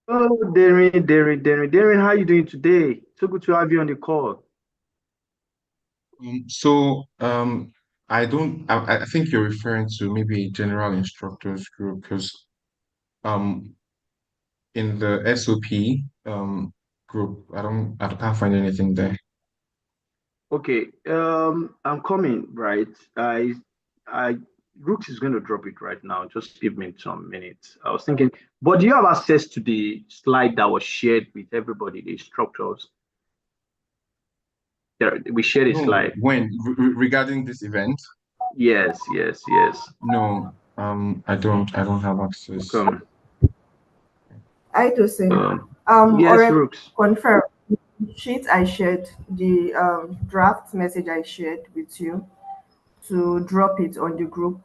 Oh, Darren, how are you doing today? So good to have you on the call. So, I don't, I think you're referring to maybe a general instructors group because um, in the SOP group, I can't find anything there. Okay, I'm coming, right? I, Rooks is going to drop it right now. Just give me some minutes. I was thinking, but do you have access to the slide that was shared with everybody, the instructors? There, we shared a No, slide. when regarding this event, Yes. no, I don't have access. Come, I to say, yes, or Rooks. confirm sheet I shared, the draft message I shared with you to drop it on the group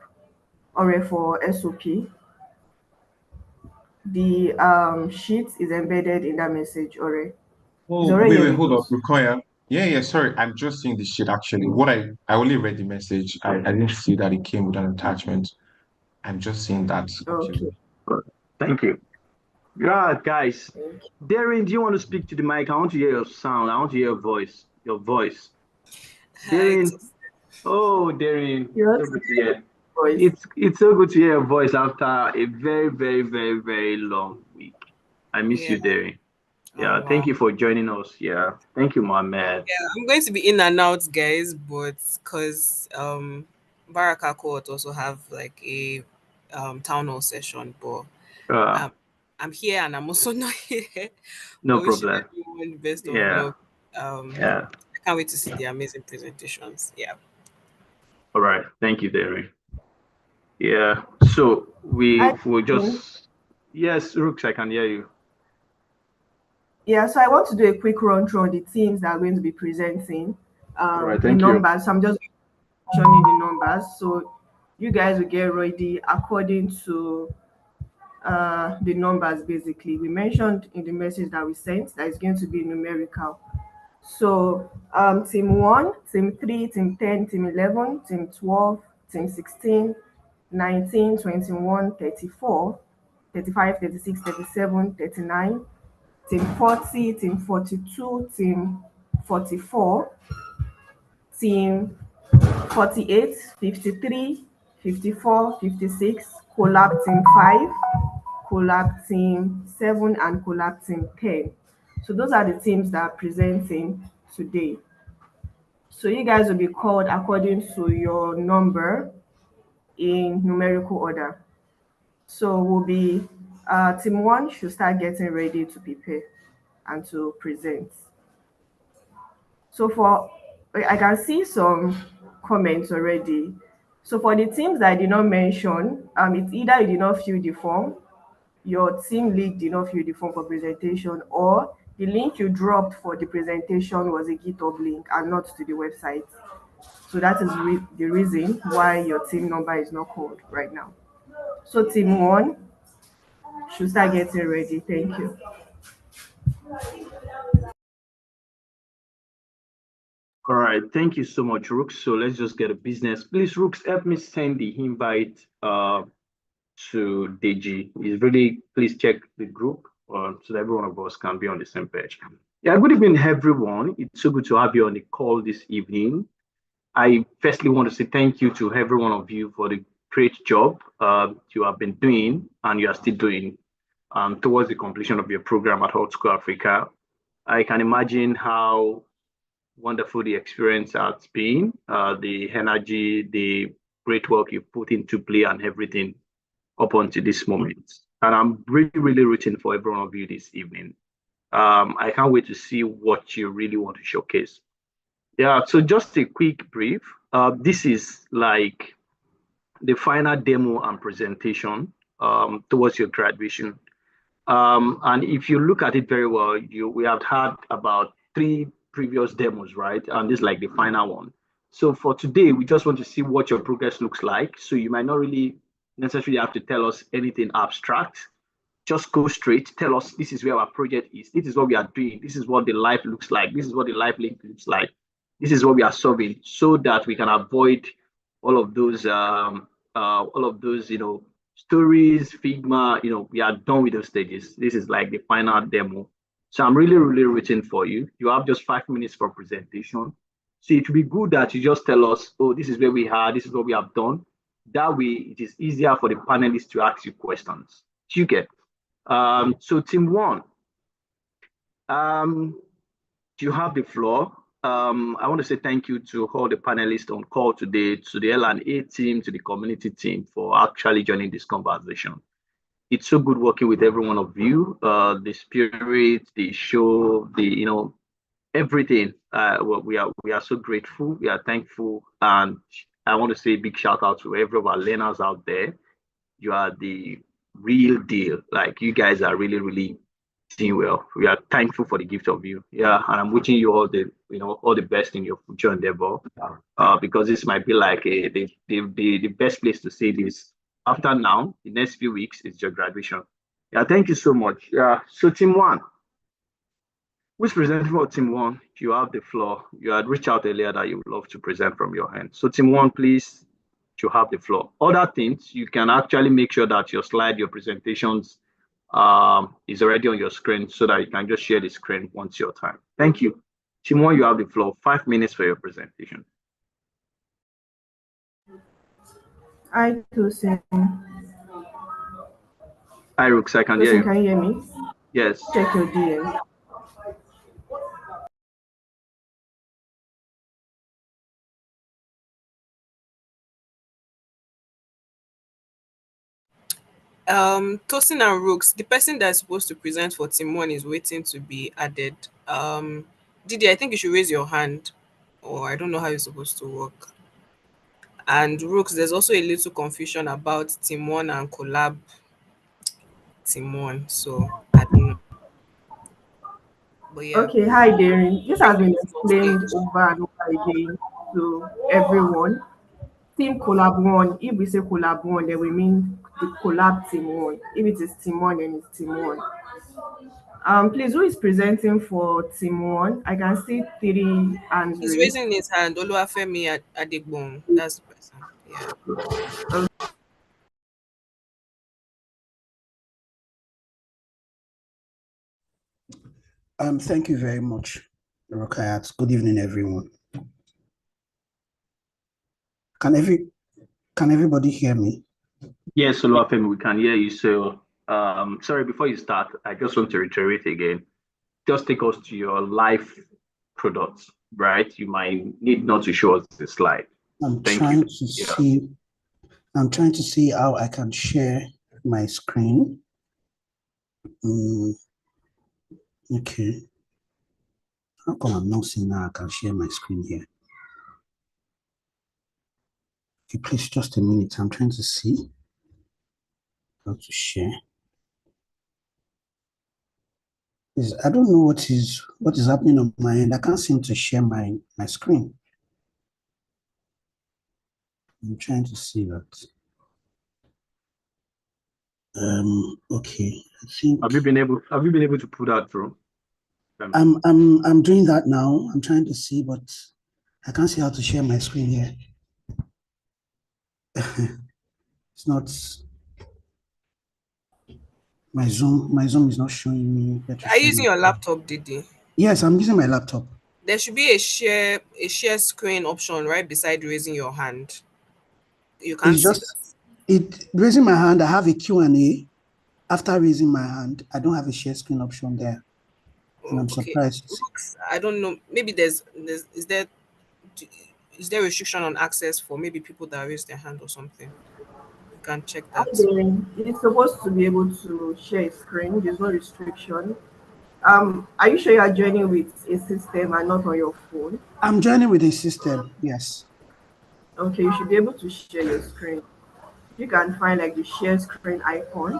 or for SOP. The sheet is embedded in that message already. It's Oh, already wait, in wait, the hold up, group. Rukoya. Yeah, sorry, I'm just seeing the shit actually. I only read the message. I didn't see that it came with an attachment. I'm just seeing that actually. Okay. Thank you. Yeah, guys. Darren, do you want to speak to the mic? I want to hear your sound. I want to hear your voice. Your voice. Hi, Darren. Oh, Darren. You want So to good to hear hear. your voice? It's so good to hear your voice after a very long week. I miss yeah. you, Darren. Oh Yeah, thank wow. you for joining us. Yeah, thank you, Mohammed. Yeah, I'm going to be in and out, guys, but because Baraka Court also have like a town hall session, but Uh, um I'm here and I'm also not here. no But wishing problem. everyone the best of Yeah, luck. yeah. I can't wait to see the amazing presentations. Yeah. All right. Thank you, Darren. Yeah. So I we will think, just yes, Rooks, I can hear you. yeah, so I want to do a quick run through on the teams that are going to be presenting All right. the Thank you. numbers. So I'm just mentioning the numbers. So you guys will get ready according to the numbers basically. We mentioned in the message that we sent that it's going to be numerical. So team 1, team 3, team 10, team 11, team 12, team 16, 19, 21, 34, 35, 36, 37, 39, team 40, team 42, team 44, team 48, 53, 54, 56, collab team 5, collab team 7, and collab team 10. So those are the teams that are presenting today. So you guys will be called according to your number in numerical order. So we'll be team 1 should start getting ready to prepare and to present. So for I can see some comments already. So for the teams that I did not mention, it's either you did not fill the form, your team lead did not fill the form for presentation, or the link you dropped for the presentation was a GitHub link and not to the website. So that is the reason why your team number is not called right now. So team 1 should start getting ready. Thank you. All right. Thank you so much, Rooks. So let's just get a business. Please, Rooks, help me send the invite to Deji. Is really please check the group so that every one of us can be on the same page. Yeah, good evening, everyone. It's so good to have you on the call this evening. I firstly want to say thank you to every one of you for the great job you have been doing and you are still doing towards the completion of your program at Hot School Africa. I can imagine how wonderful the experience has been, the energy, the great work you put into play and everything up until this moment. And I'm really rooting for every one of you this evening. I can't wait to see what you really want to showcase. Yeah, so just a quick brief. This is like the final demo and presentation towards your graduation. And if you look at it very well, we have had about three previous demos, right? And this is like the final one. So for today, we just want to see what your progress looks like. So you might not really necessarily have to tell us anything abstract. Just go straight, tell us this is where our project is, this is what we are doing, this is what the life looks like, this is what the life link looks like, this is what we are solving, so that we can avoid all of those, all of those, stories, Figma, we are done with those stages. This is like the final demo. So I'm really, really rooting for you. You have just 5 minutes for presentation. So it would be good that you just tell us, oh, this is where we are, this is what we have done. That way, it is easier for the panelists to ask you questions. You get. So team one, you have the floor. I want to say thank you to all the panelists on call today, to the L&A team, to the community team for actually joining this conversation. It's so good working with every one of you. The spirit, the show, everything. We are so grateful. We are thankful, and I want to say a big shout out to every of our learners out there. You are the real deal. Like, you guys are really, really doing well. We are thankful for the gift of you. Yeah, and I'm wishing you all the best in your future endeavor. Because this might be like the best place to say this. After now, the next few weeks is your graduation. Yeah, thank you so much. Yeah, so team one. Who's presenting for team one? You have the floor. You had reached out earlier that you would love to present from your hand. So team one, please, you have the floor. Other things, you can actually make sure that your slide, your presentations is already on your screen so that you can just share the screen once your time. Thank you. Team one, you have the floor. 5 minutes for your presentation. Hi, Tosin. Hi, Rooks, I can hear you. Can you hear me? Yes. Check your DM. Tosin and Rooks, the person that's supposed to present for team one is waiting to be added. Didi, I think you should raise your hand, or I don't know how it's supposed to work. And Rooks, there's also a little confusion about team one and collab team one, so I don't know. But yeah, Okay, hi, Darren. This has been everybody's on explained stage. over and over again to everyone. Team collab one. If we say collab one, then we mean the collab team one. If it is team one, then it's team one. Please, who is presenting for team one? I can see 3 hands He's raised. raising his hand. Oluwafemi Adegbon. That's the person. Yeah. Thank you very much, Rokayat. Good evening, everyone. Can everybody hear me? Yes, Oluwafemi, we can hear you. So, sorry, before you start, I just want to reiterate again. Just take us to your live products, right? You might need not to show us the slide. I'm trying to see how I can share my screen. Okay. How come I'm not seeing how I can share my screen here? Okay, please, just a minute. I'm trying to see how to share. I don't know what is happening on my end. I can't seem to share my screen. I'm trying to see that. Okay. I think Have you been able to put that through? I'm doing that now. I'm trying to see, but I can't see how to share my screen here. It's not my Zoom is not showing me. Are you using your laptop, Didi? Yes, I'm using my laptop. There should be a share screen option right beside raising your hand. You can't It's see just raising my hand. I have a Q&A. After raising my hand, I don't have a share screen option there. And I'm okay. surprised. I don't know. Maybe is there restriction on access for maybe people that raise their hand or something? You can check that. It's supposed to be able to share a screen. There's no restriction. Are you sure you are joining with a system and not on your phone? I'm joining with a system. Yes. Okay, you should be able to share your screen. You can find like the share screen icon.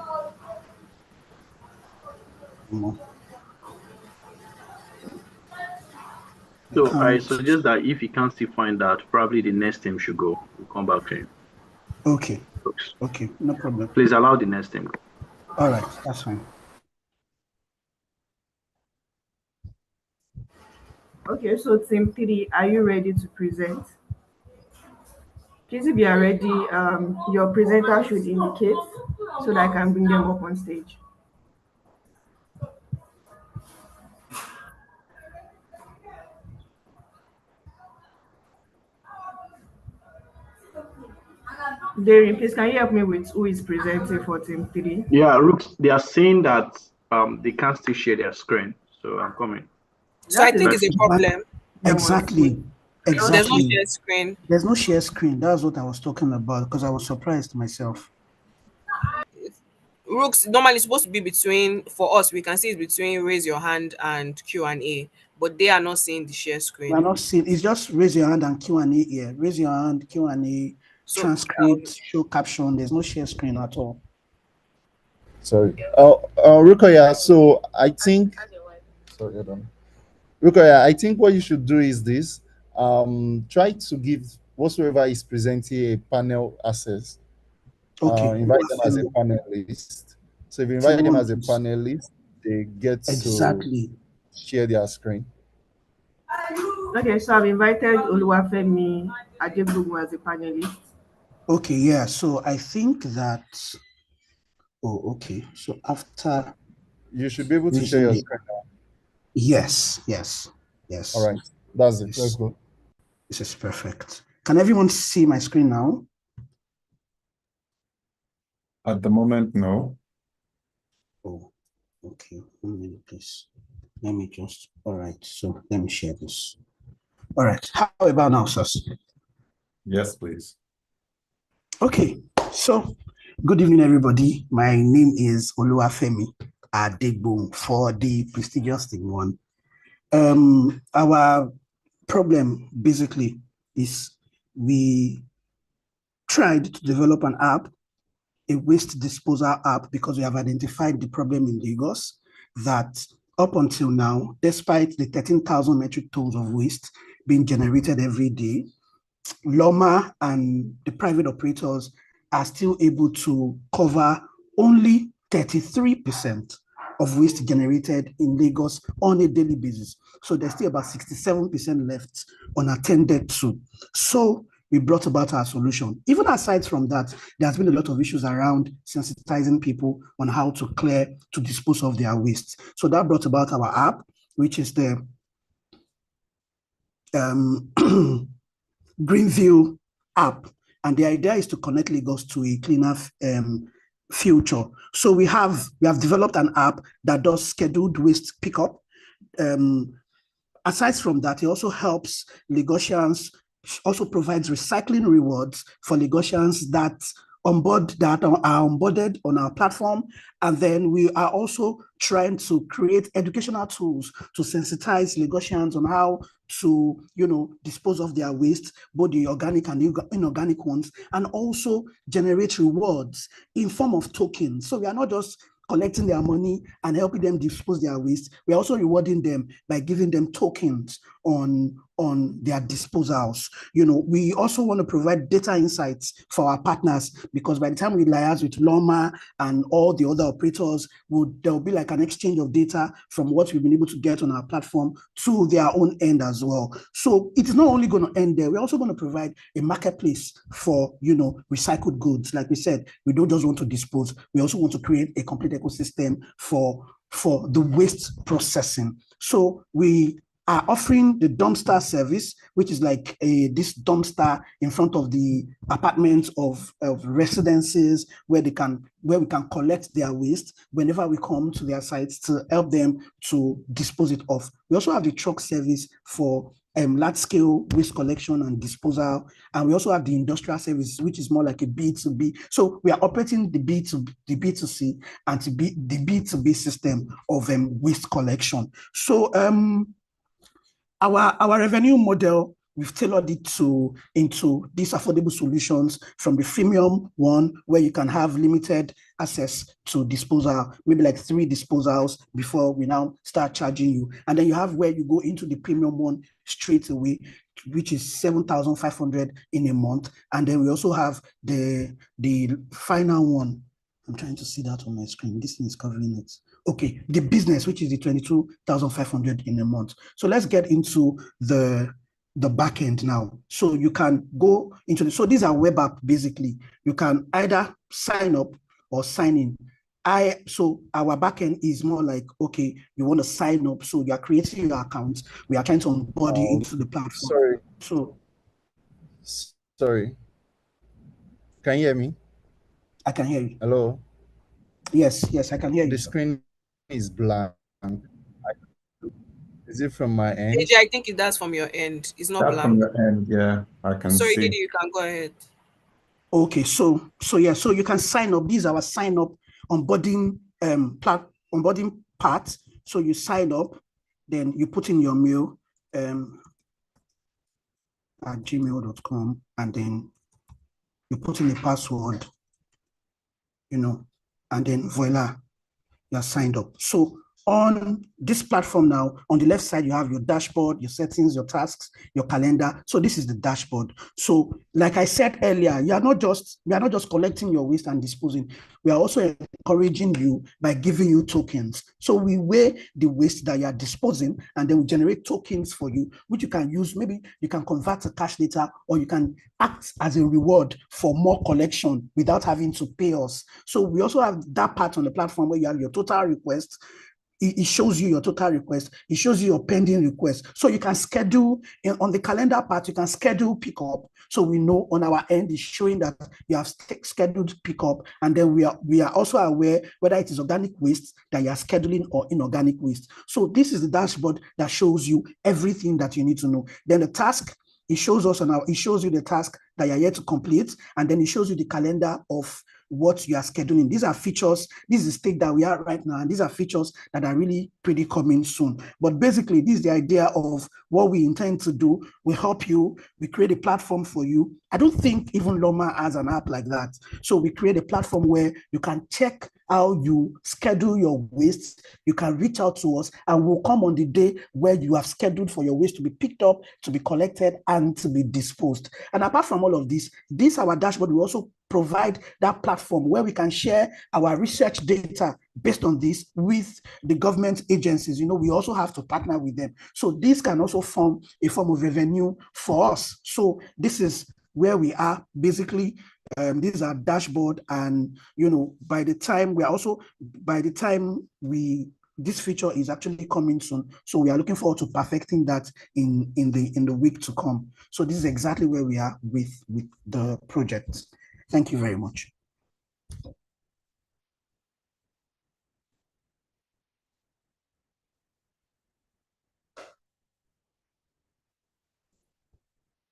So I suggest that if you can't still find that, probably the next team should go. We'll come back to you. Okay. Okay, no problem. Please allow the next team go. All right, that's fine. Okay, so team 3, are you ready to present? Please, if you are ready, your presenter should indicate. so that I can bring them up on stage. Darren, please can you help me with who is presenting for team 3? Yeah, Rooks, they are saying that they can't still share their screen. So I'm coming. So I That is think it's a problem. Exactly. There's no Exactly. share screen. There's no share screen. That's what I was talking about because I was surprised myself. Rooks normally supposed to be between, for us, we can see it's between raise your hand and Q&A, but they are not seeing the share We're screen. not seeing. It's just raise your hand and Q&A here. Raise your hand, Q&A, So transcript, show caption. There's no share screen at all. Sorry. Rukoya, so I think, sorry, hold on. Rukoya, I think what you should do is this. Try to give whatsoever is presenting a panel access. Okay. Invite them as a panelist. So if you invite them as a panelist, they get exactly to share their screen. Okay, so I've invited Oluwafemi Ajegbogun as a panelist. Okay, yeah. So I think that. Oh, okay. So after you should be able to share your screen now. Yes, yes, yes. All right, that's it. Let's go. This is perfect. Can everyone see my screen now? At the moment, no. Oh, okay. 1 minute, please. Let me just. All right. So let me share this. All right. How about now, sirs? Yes, please. Okay. So, good evening, everybody. My name is Oluwafemi Adegbogun for the prestigious thing one. Our problem basically is we tried to develop an app, a waste disposal app, because we have identified the problem in Lagos that up until now, despite the 13,000 metric tons of waste being generated every day, Loma and the private operators are still able to cover only 33% of waste generated in Lagos on a daily basis. So there's still about 67% left unattended to. So we brought about our solution. Even aside from that, there's been a lot of issues around sensitizing people on how to clear, to dispose of their waste. So that brought about our app, which is the Greenville app. And the idea is to connect Lagos to a cleaner future. So we have developed an app that does scheduled waste pickup. Aside from that, it also helps Lagosians, also provides recycling rewards for Lagosians that are onboarded on our platform. And then we are also trying to create educational tools to sensitize Lagosians on how to, dispose of their waste, both the organic and inorganic ones, and also generate rewards in form of tokens. So we are not just collecting their money and helping them dispose their waste. We're also rewarding them by giving them tokens on their disposals. We also want to provide data insights for our partners, because by the time we liaise with Loma and all the other operators, there'll be like an exchange of data from what we've been able to get on our platform to their own end as well. So it is not only going to end there, we're also going to provide a marketplace for, recycled goods. Like we said, we don't just want to dispose, we also want to create a complete ecosystem for the waste processing. So we are offering the dumpster service, which is like this dumpster in front of the apartments of residences where we can collect their waste whenever we come to their sites to help them to dispose it off. We also have the truck service for large-scale waste collection and disposal, and we also have the industrial service, which is more like a B2B. So we are operating the B2C and the B2B system of waste collection. So our revenue model, we've tailored it into these affordable solutions, from the freemium one, where you can have limited access to disposal, maybe like 3 disposals before we now start charging you. And then you have where you go into the premium one straight away, which is 7,500 in a month. And then we also have the final one. I'm trying to see that on my screen. This thing is covering it. Okay, the business, which is the 22,500 in a month. So let's get into the back end now. So you can go into so these are web app basically. You can either sign up or sign in. So our backend is more like, okay, you want to sign up, so you are creating your account. We are trying to onboard you into the platform. Sorry. So Sorry. Can you hear me? I can hear you. Hello. Yes, I can hear you. The screen is blank. Is it from my end? AJ, I think that's from your end. It's not That's from blank. your end, yeah. I can Sorry, see. Didi, you can go ahead. Okay, so you can sign up. These are our sign up onboarding onboarding part. So you sign up, then you put in your mail at gmail.com, and then you put in a password, and then voila, you're signed up. So on this platform now, on the left side, you have your dashboard, your settings, your tasks, your calendar. So this is the dashboard. So like I said earlier, we are not just collecting your waste and disposing. We are also encouraging you by giving you tokens. So we weigh the waste that you are disposing, and then we generate tokens for you, which you can use. Maybe you can convert to cash later, or you can act as a reward for more collection without having to pay us. So we also have that part on the platform where you have your total request. It shows you your total request. It shows you your pending request. So you can schedule on the calendar part, you can schedule pickup. So we know on our end is showing that you have scheduled pickup. And then we are also aware whether it is organic waste that you are scheduling or inorganic waste. So this is the dashboard that shows you everything that you need to know. Then the task, it shows you the task that you're yet to complete, and then it shows you the calendar of what you are scheduling. These are features. This is the state that we are right now, and these are features that are really pretty coming soon. But basically, this is the idea of what we intend to do. We help you. We create a platform for you. I don't think even Loma has an app like that. So we create a platform where you can check how you schedule your waste. You can reach out to us, and we'll come on the day where you have scheduled for your waste to be picked up, to be collected, and to be disposed. And apart from all of this our dashboard will also provide that platform where we can share our research data based on this with the government agencies. We also have to partner with them. So this can also form a form of revenue for us. So this is where we are basically. This is our dashboard, and by the time this feature is actually coming soon, so we are looking forward to perfecting that in the week to come. So this is exactly where we are with the project. Thank you very much.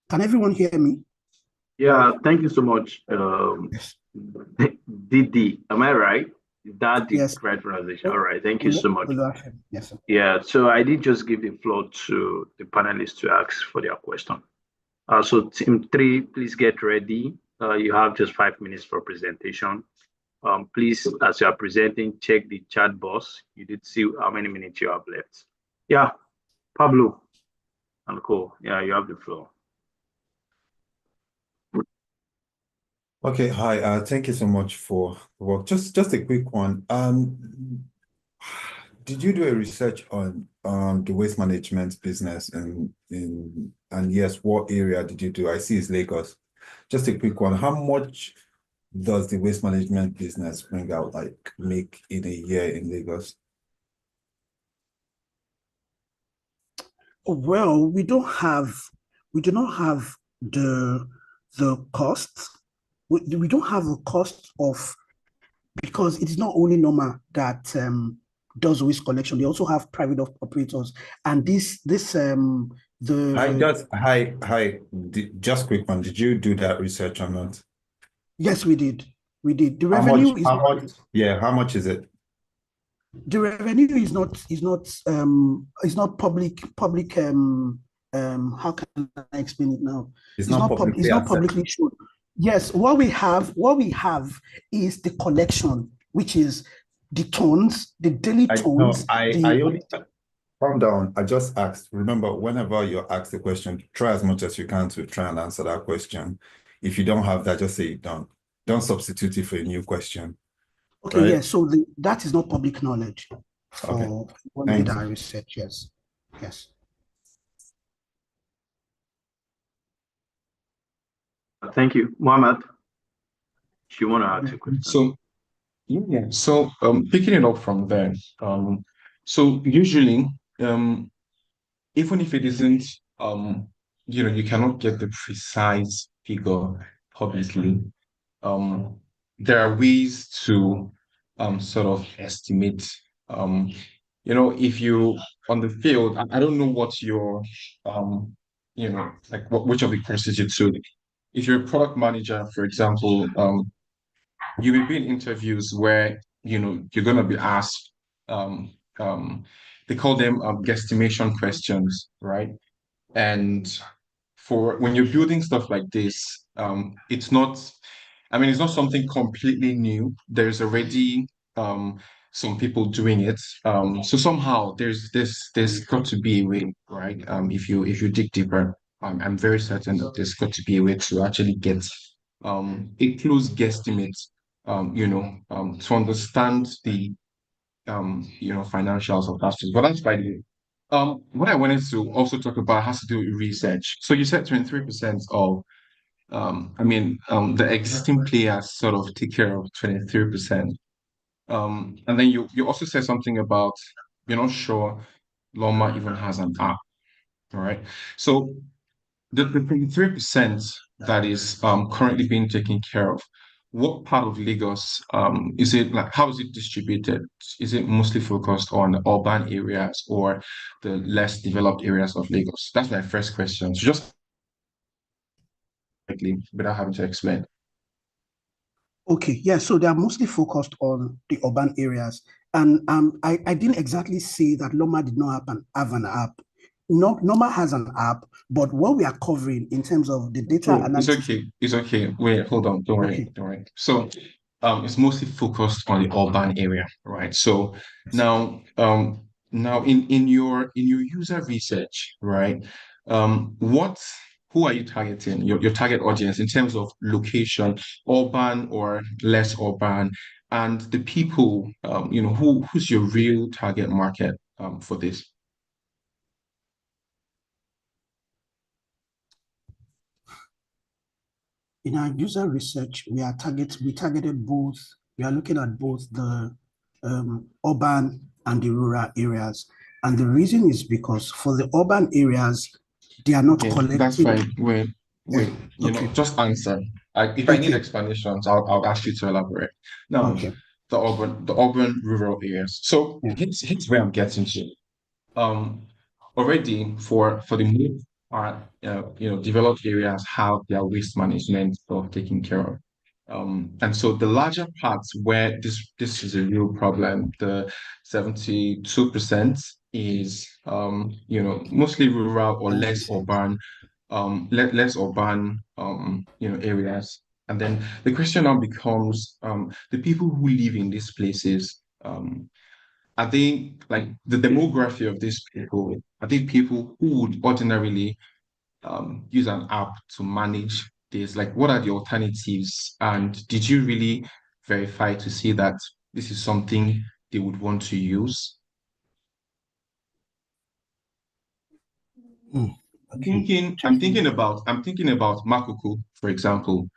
Can everyone hear me? Yeah, thank you so much. Yes. Didi, am I right? Is that the Yes. right pronunciation? All right, thank you so much. Yes, sir. Yeah, so I did just give the floor to the panelists to ask for their question. So team 3, please get ready. You have just 5 minutes for presentation. Please, as you are presenting, check the chat box. You did see how many minutes you have left. Yeah, Pablo and Co. Yeah, you have the floor. Okay, hi. Thank you so much for the work. Just a quick one. Did you do a research on the waste management business and yes, what area did you do? I see it's Lagos. Just a quick one. How much does the waste management business bring out, like make in a year in Lagos? Well, we do not have the cost. We don't have a cost of, because it is not only Norma that does waste collection. They also have private operators, and Just quick one. Did you do that research or not? Yes, we did. The revenue is how much? Yeah, how much is it? The revenue is not public. How can I explain it now? It's not publicly shown. Yes, what we have is the collection, which is the tons, the daily tons. Calm down. I just asked. Remember, whenever you're asked a question, try as much as you can to try and answer that question. If you don't have that, just say you don't. Don't substitute it for a new question. Okay, right? Yeah, so that is not public knowledge for when we did our research. Yes. Thank you. Mohammed, do you want to ask a question? Yeah. So picking it up from there, so usually even if it isn't you cannot get the precise figure publicly, um there are ways to sort of estimate um if you on the field, I don't know what your like which of the courses you took. If you're a product manager, for example, you may be in interviews where you're going to be asked um um they call them guesstimation questions, right? And for when you're building stuff like this, it's not, I mean, it's not something completely new. There's already some people doing it. So somehow there's got to be a way, right? If you dig deeper, I'm very certain that there's got to be a way to actually get a close guesstimate, to understand the financials of that. But that's by the way. What I wanted to also talk about has to do with research. So you said 23% of, the existing players sort of take care of 23%. And then you also said something about you're not sure Loma even has an app, all right? So the 23% that is currently being taken care of, what part of Lagos is it, like, how is it distributed? Is it mostly focused on the urban areas or the less developed areas of Lagos? That's my first question. So just quickly, without having to explain. Okay, yeah, so they are mostly focused on the urban areas. And I didn't exactly say that Loma did not have an app. No, Loma has an app, but what we are covering in terms of the data Oh, it's analysis. okay. It's okay. Wait, hold on. Don't worry. Okay. Don't worry. So, it's mostly focused on the urban area, right? So now in your user research, right? What who are you targeting? Your target audience in terms of location, urban or less urban, and the people, who's your real target market for this? In our user research, we targeted both, we are looking at both the urban and the rural areas. And the reason is because for the urban areas, they are not Okay, that's collecting. fine. Wait, Okay. just answer. If I need Okay. explanations, I'll ask you to elaborate. Now, Okay. the urban rural areas. So Yeah. here's where I'm getting to. Um, Already for the most part, developed areas have their waste management of taken care of. And so the larger parts where this is a real problem, the 72% is mostly rural or less 9%. urban, less urban areas. And then the question now becomes the people who live in these places. Are they like the demography of these people? Are they people who would ordinarily use an app to manage this? Like, what are the alternatives? And did you really verify to see that this is something they would want to use? Okay. I'm thinking about Makoko, for example.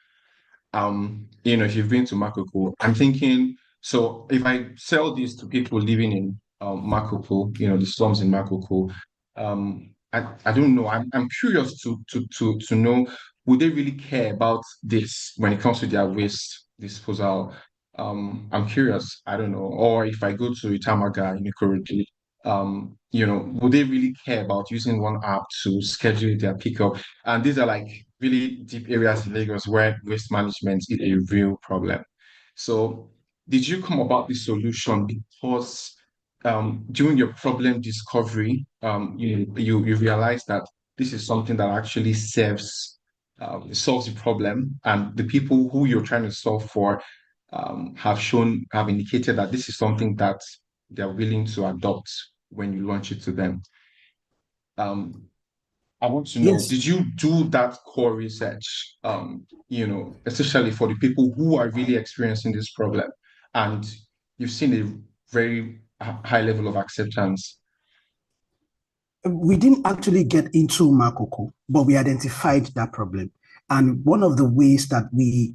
If you've been to Makoko, I'm thinking, so if I sell this to people living in Makoko, the slums in Makoko, I don't know. I'm curious to know, would they really care about this when it comes to their waste disposal? I'm curious. I don't know. Or if I go to Itamaga in Ikorodu, would they really care about using one app to schedule their pickup? And these are like really deep areas in Lagos where waste management is a real problem. So, did you come about this solution because during your problem discovery, you realize that this is something that actually solves the problem, and the people who you're trying to solve for have indicated that this is something that they're willing to adopt when you launch it to them. Um, I want to know, Yes. did you do that core research, especially for the people who are really experiencing this problem and you've seen a very high level of acceptance? We didn't actually get into Makoko, but we identified that problem. And one of the ways that we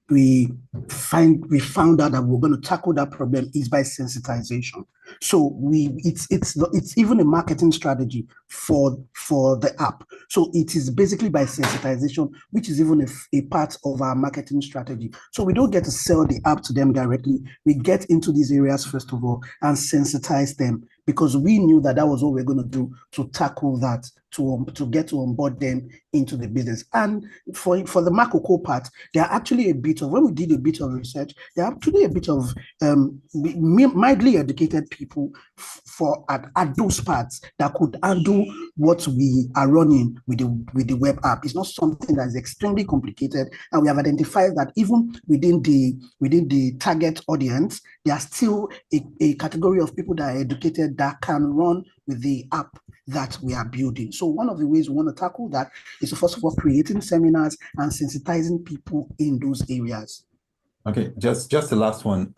we found out that we're going to tackle that problem is by sensitization. So it's even a marketing strategy for the app. So it is basically by sensitization, which is even a part of our marketing strategy. So we don't get to sell the app to them directly. We get into these areas first of all and sensitize them, because we knew that was what we're going to do to tackle that, to get to onboard them into the business. And for the Makoko part, there are actually when we did a bit of research, there are actually a bit of mildly educated people at those parts that could handle what we are running with the web app. It's not something that is extremely complicated, and we have identified that even within the target audience, there are still a category of people that are educated that can run with the app that we are building. So one of the ways we want to tackle that is to, first of all, creating seminars and sensitizing people in those areas. Okay, just the last one.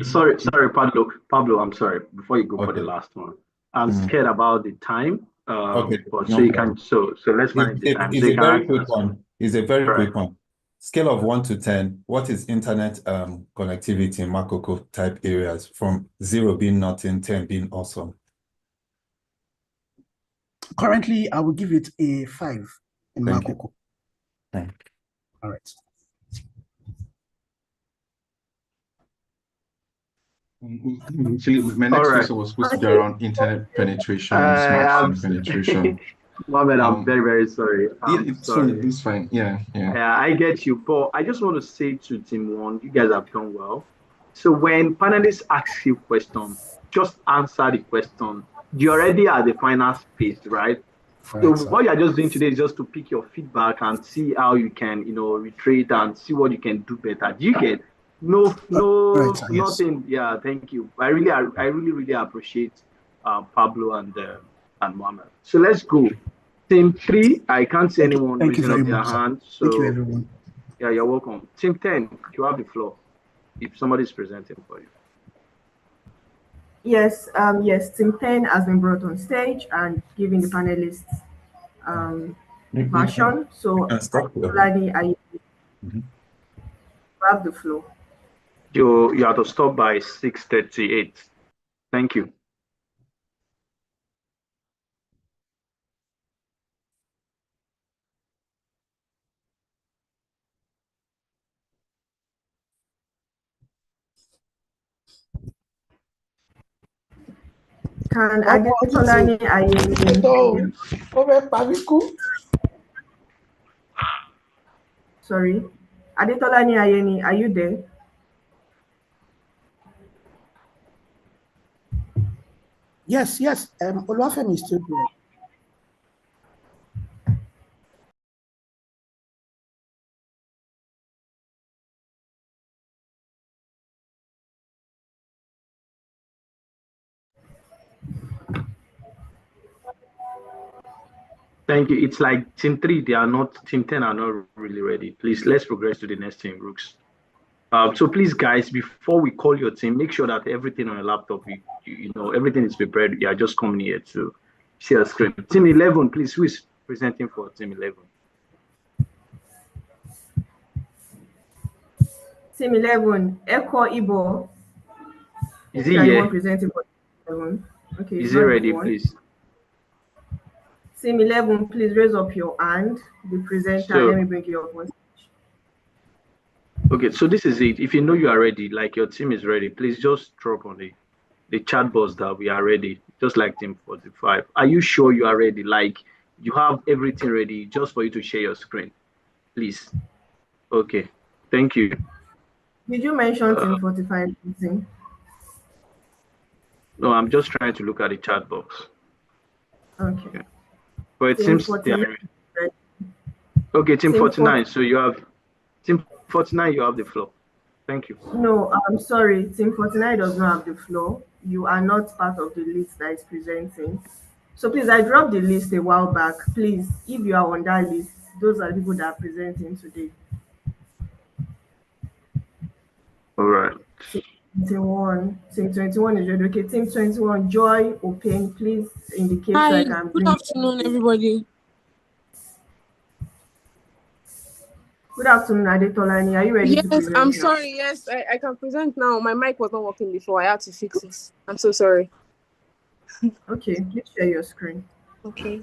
Sorry, Pablo, I'm sorry. Before you go for the last one, I'm scared about the time. Okay, but so you can so let's manage the time. It's a very quick one. It's a very quick one. Scale of 1 to 10. What is internet connectivity in Makoko type areas, from 0 being nothing, 10 being awesome? Currently, I will give it a 5 in Makoko. All right. My next question was supposed to be around internet penetration, smartphone penetration. Mohammed, I'm very, very sorry. It's fine. Yeah. I get you, but I just want to say to Team One, you guys have done well. So when panelists ask you questions, just answer the question. You're already at the final phase, right? So what you're just doing today is just to pick your feedback and see how you can, retreat and see what you can do better. Do you get? Nothing. Yeah, thank you. I really appreciate Pablo and Mohammed. So let's go. Team 3, I can't see anyone raising up their hand. So thank you, everyone. Yeah, you're welcome. Team 10, you have the floor if somebody's presenting for you. Yes, Team 10 has been brought on stage and giving the panelists version. So Lani, I have the floor. You have to stop by 6:38. Thank you. Can Adetolani Ayeni? Sorry, Adetolani Ayeni, are you there? Yes. Olufemi is still there. Thank you. It's like Team 3, Team 10 are not really ready. Please, let's progress to the next team, Brooks. So please, guys, before we call your team, make sure that everything on your laptop, everything is prepared. You are just coming here to share a screen. Team 11, please, who is presenting for Team 11? Team 11, Eko Ibo. Is he here? Presenting for Team 11. Okay. Is he ready, please? Team 11, please raise up your hand. The presenter, let me bring you up on stage. Okay, so this is it. If you know you are ready, like your team is ready, please just drop on the chat box that we are ready, just like Team 45. Are you sure you are ready? Like you have everything ready just for you to share your screen, please. Okay, thank you. Did you mention Team 45? No, I'm just trying to look at the chat box. Okay. But it seems they are ready. Okay, Team 49. So you have Team 49, you have the floor. Thank you. No, I'm sorry. Team 49 does not have the floor. You are not part of the list that is presenting. So please, I dropped the list a while back. Please, if you are on that list, those are the people that are presenting today. All right. Team 21 is ready. Okay, Team 21, Joy, Open, please indicate. Hi, so I can good afternoon, everybody. Good afternoon, Adetolani. Are you ready to Yes, present I'm now? sorry. Yes, I can present now. My mic was not working before. I had to fix it. I'm so sorry. Okay, please share your screen. Okay.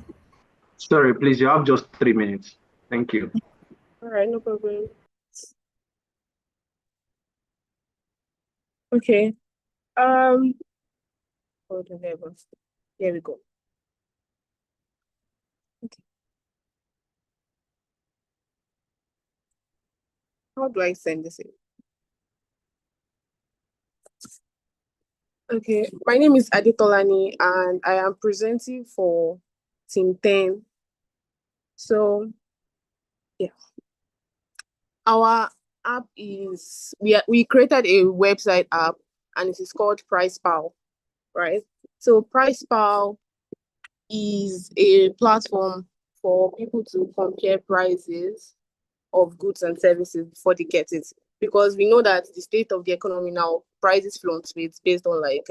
Sorry, please, you have just 3 minutes. Thank you. All right, no problem. Okay. Hold on, here we go. Okay. How do I send this in? Okay. My name is Adetolani and I am presenting for Team 10. So yeah. Our app is we created a website app and it is called PricePal, right? So PricePal is a platform for people to compare prices of goods and services before they get it. Because we know that the state of the economy now, prices fluctuate based on like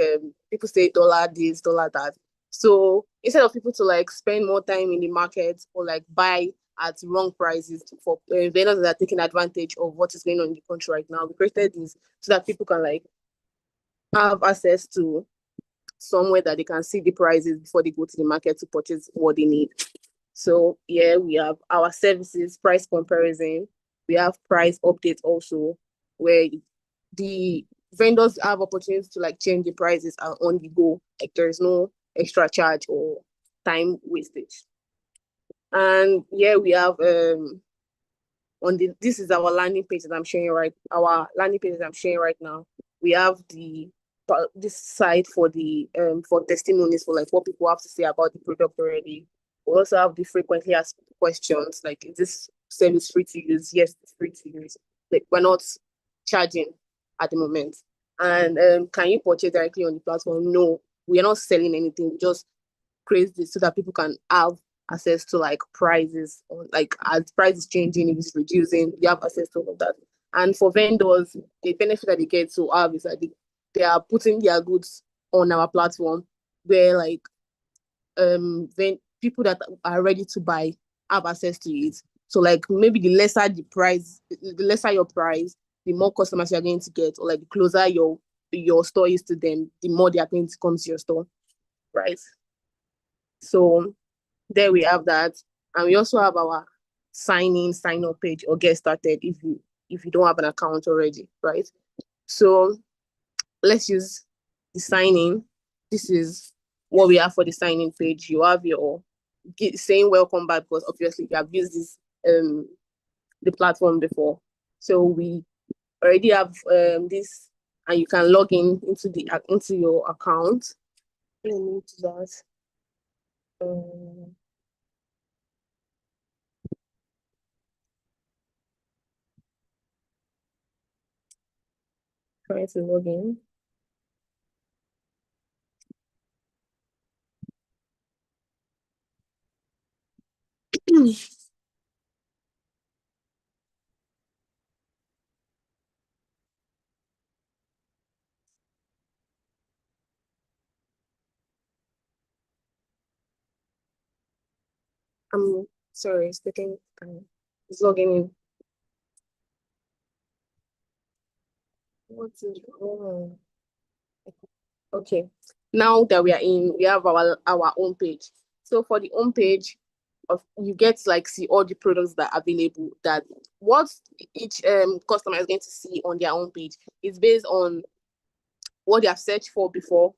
people say dollar this, dollar that. So instead of people to like spend more time in the market or like buy at wrong prices for vendors that are taking advantage of what is going on in the country right now, we created this so that people can like have access to somewhere that they can see the prices before they go to the market to purchase what they need. So yeah, we have our services, price comparison. We have price updates also, where the vendors have opportunities to like change the prices on the go. Like there is no extra charge or time wastage. And yeah, we have this is our landing page that I'm showing right now. We have this site for the for testimonies for like what people have to say about the product already. We also have the frequently asked questions like, is this service free to use? Yes, it's free to use. Like we're not charging at the moment. And can you purchase directly on the platform? No, we are not selling anything. We just create this so that people can have access to like prices or like as price is changing, if it's reducing, you have access to all of that. And for vendors, the benefit that they get to have is that they are putting their goods on our platform where like people that are ready to buy have access to it. So like maybe the lesser the price, the lesser your price, the more customers you're going to get, or like the closer your store is to them, the more they are going to come to your store, right? So there we have that. And we also have our sign up page or get started if you don't have an account already, right? So let's use the sign in. This is what we have for the sign in page. You have your saying welcome back because obviously you have used this the platform before. So we already have this, and you can log into your account. Let me do that. Trying to log in. I'm sorry, it's taking time. It's logging in. What is wrong? Okay. Now that we are in, we have our own page. So for the home page, you get to like see all the products that are available. That what each customer is going to see on their own page is based on what they have searched for before,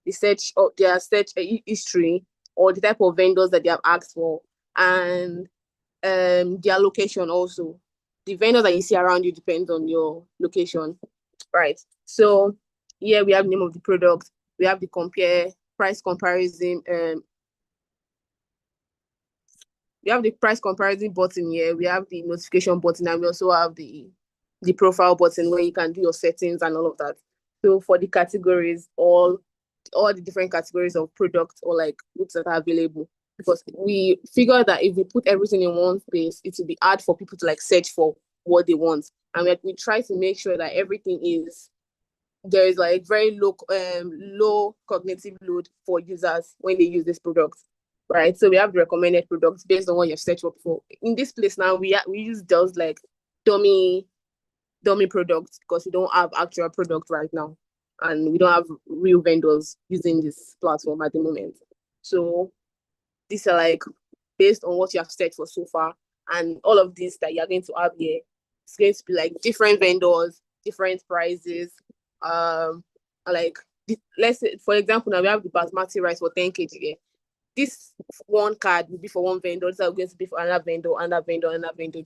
the search or their search history, or the type of vendors that they have asked for, and their location also. The vendors that you see around you depends on your location, right? So here we have the name of the product, we have the price comparison, we have the price comparison button here, we have the notification button, and we also have the profile button where you can do your settings and all of that. So for the categories, all the different categories of products or like goods that are available, because we figure that if we put everything in one place, it will be hard for people to like search for what they want. And we try to make sure that everything is there is like very low cognitive load for users when they use this product. right? So we have the recommended products based on what you've searched up for. In this place now, we use just like dummy products because we don't have actual product right now, and we don't have real vendors using this platform at the moment. So these are like based on what you have searched for so far, and all of this that you're going to have here, it's going to be like different vendors, different prices. Like let's say, for example, now we have the basmati rice for 10 kg here. This one card will be for one vendor, this is going to be for another vendor, another vendor, another vendor.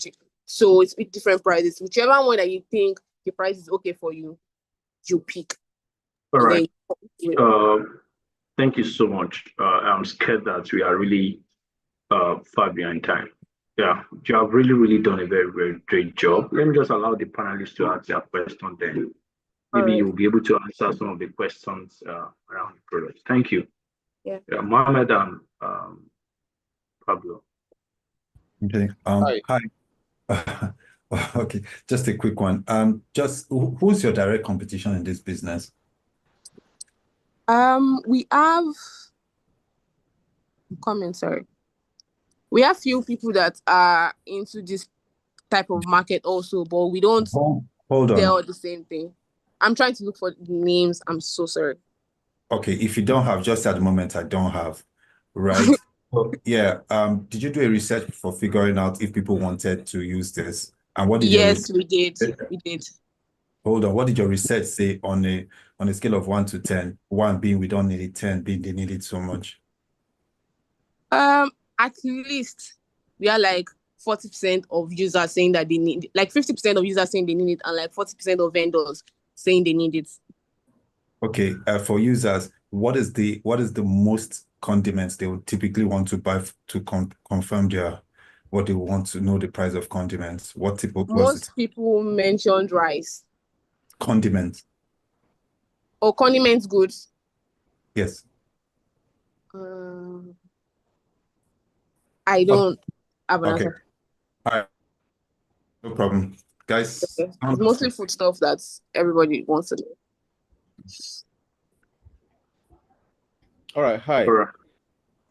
So it's with different prices. Whichever one that you think the price is okay for you, you pick. All And right. then Thank you so much. I'm scared that we are really far behind time. Yeah, you have really, really done a very, very great job. Let me just allow the panelists to ask their question then. Maybe Alright. you'll be able to answer some of the questions around the product. Thank you. Yeah. Mohammed and Pablo. Okay. Hi. Okay, just a quick one. Just who's your direct competition in this business? We have sorry. We have few people that are into this type of market also, but we don't Hold on. sell the same thing. I'm trying to look for the names. I'm so sorry. Okay, if you don't have, just at the moment, I don't have, right? So, yeah. Did you do a research for figuring out if people wanted to use this? And what did Yes, we did. We did. Hold on. What did your research say on a scale of 1 to 10? 1 being we don't need it, 10 being they need it so much? At least we are like 40% of users saying that they need, like 50% of users saying they need it, and like 40% of vendors saying they need it. Okay, for users, what is the most condiments they would typically want to buy to confirm what they want to know the price of condiments? Most people mentioned rice. Condiments. Or condiments goods. Yes. I don't have an answer. All right. No problem. Guys. Okay. It's mostly food stuff that everybody wants to know. All right. Hi.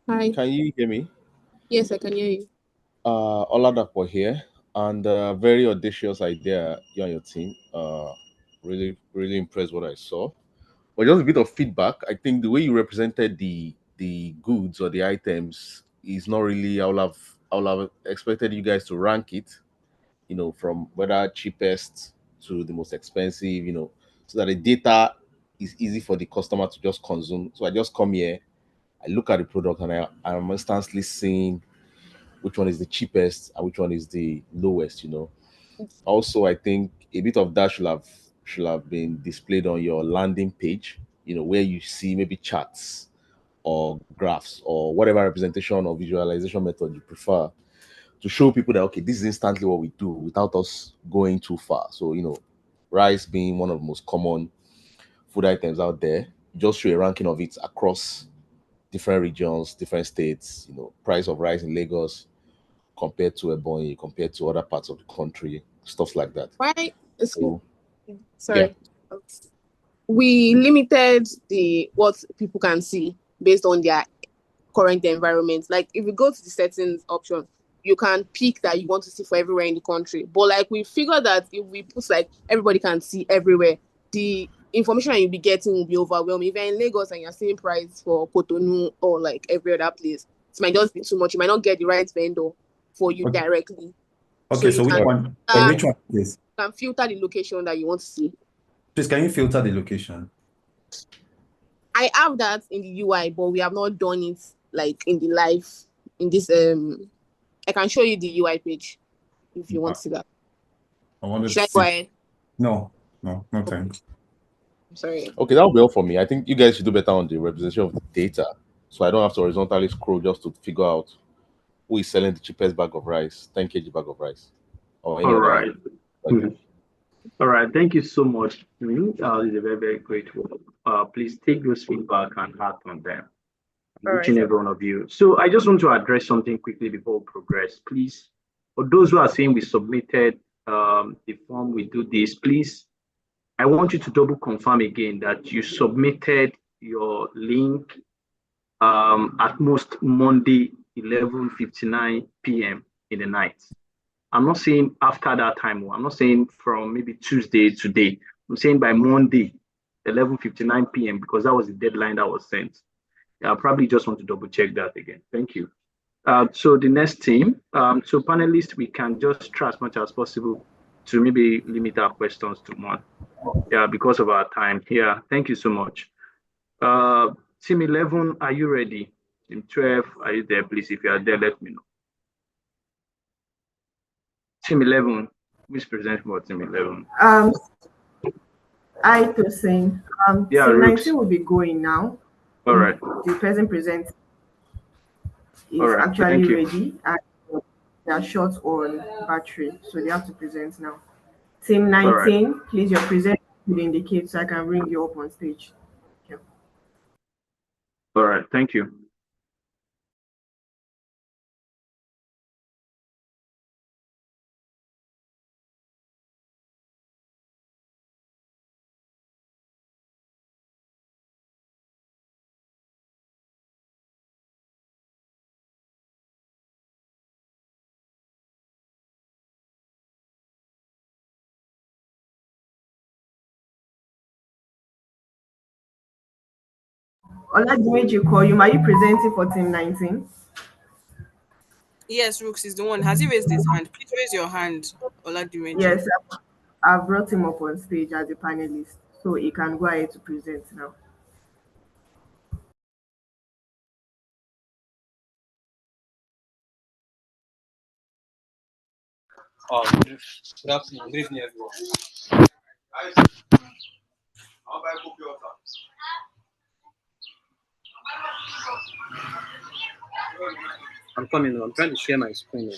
Hi. Can you hear me? Yes, I can hear you. Oladapo here, and very audacious idea, you and your team. Really, really impressed what I saw. But just a bit of feedback. I think the way you represented the goods or the items is not really. I would have expected you guys to rank it, from whether cheapest to the most expensive, so that the data is easy for the customer to just consume. So I just come here, I look at the product, and I'm instantly seeing which one is the cheapest and which one is the lowest. Also, I think a bit of that should have been displayed on your landing page, where you see maybe charts or graphs or whatever representation or visualization method you prefer, to show people that, okay, this is instantly what we do without us going too far. So, rice being one of the most common food items out there, just show a ranking of it across different regions, different states, price of rice in Lagos compared to Ebonyi, compared to other parts of the country, stuff like that. Why? So, sorry. Yeah. We limited what people can see based on their current environment. Like if you go to the settings option, you can pick that you want to see for everywhere in the country. But like we figured that if we put like everybody can see everywhere, the information you'll be getting will be overwhelming. If you're in Lagos and you're seeing price for Cotonou or like every other place, it might just be too much. You might not get the right vendor for you directly. Okay, so which one is? You can filter the location that you want to see. Please, can you filter the location? I have that in the UI, but we have not done it like in the live in this I can show you the UI page if you want to see that. I want to see. No, thanks. I'm sorry. Okay, that'll be all for me. I think you guys should do better on the representation of the data, so I don't have to horizontally scroll just to figure out who is selling the cheapest bag of rice, 10 kg bag of rice. Or any All right. Like all right. Thank you so much. It's a very, very great work. Please take those feedback and act on them. Each and every one of you. So I just want to address something quickly before we progress. Please, for those who are saying we submitted the form, we do this, please, I want you to double confirm again that you submitted your link at most Monday 11:59 p.m. in the night. I'm not saying after that time. I'm not saying from maybe Tuesday today. I'm saying by Monday 11:59 p.m. because that was the deadline that was sent. I probably just want to double check that again. Thank you. So the next team, so panelists, we can just try as much as possible to maybe limit our questions to one. Yeah, because of our time. Yeah, thank you so much. Team 11, are you ready? Team 12, are you there? Please, if you are there, let me know. Team 11, please present for Team 11. I to sing. Yeah, Team Rooks. 19 will be going now. All right. The person present All is right. actually Thank you. ready and they are short on battery, so they have to present now. Team All right. 19, please, your present will indicate so I can bring you up on stage. Okay. All right. Thank you. Oladimeji call you. Are you presenting for team 19? Yes, Rooks is the one. Has he raised his hand? Please raise your hand, Oladimeji. Yes, I've brought him up on stage as a panelist, so he can go ahead to present now. Good afternoon, good evening, everyone. I'm coming. I'm trying to share my screen.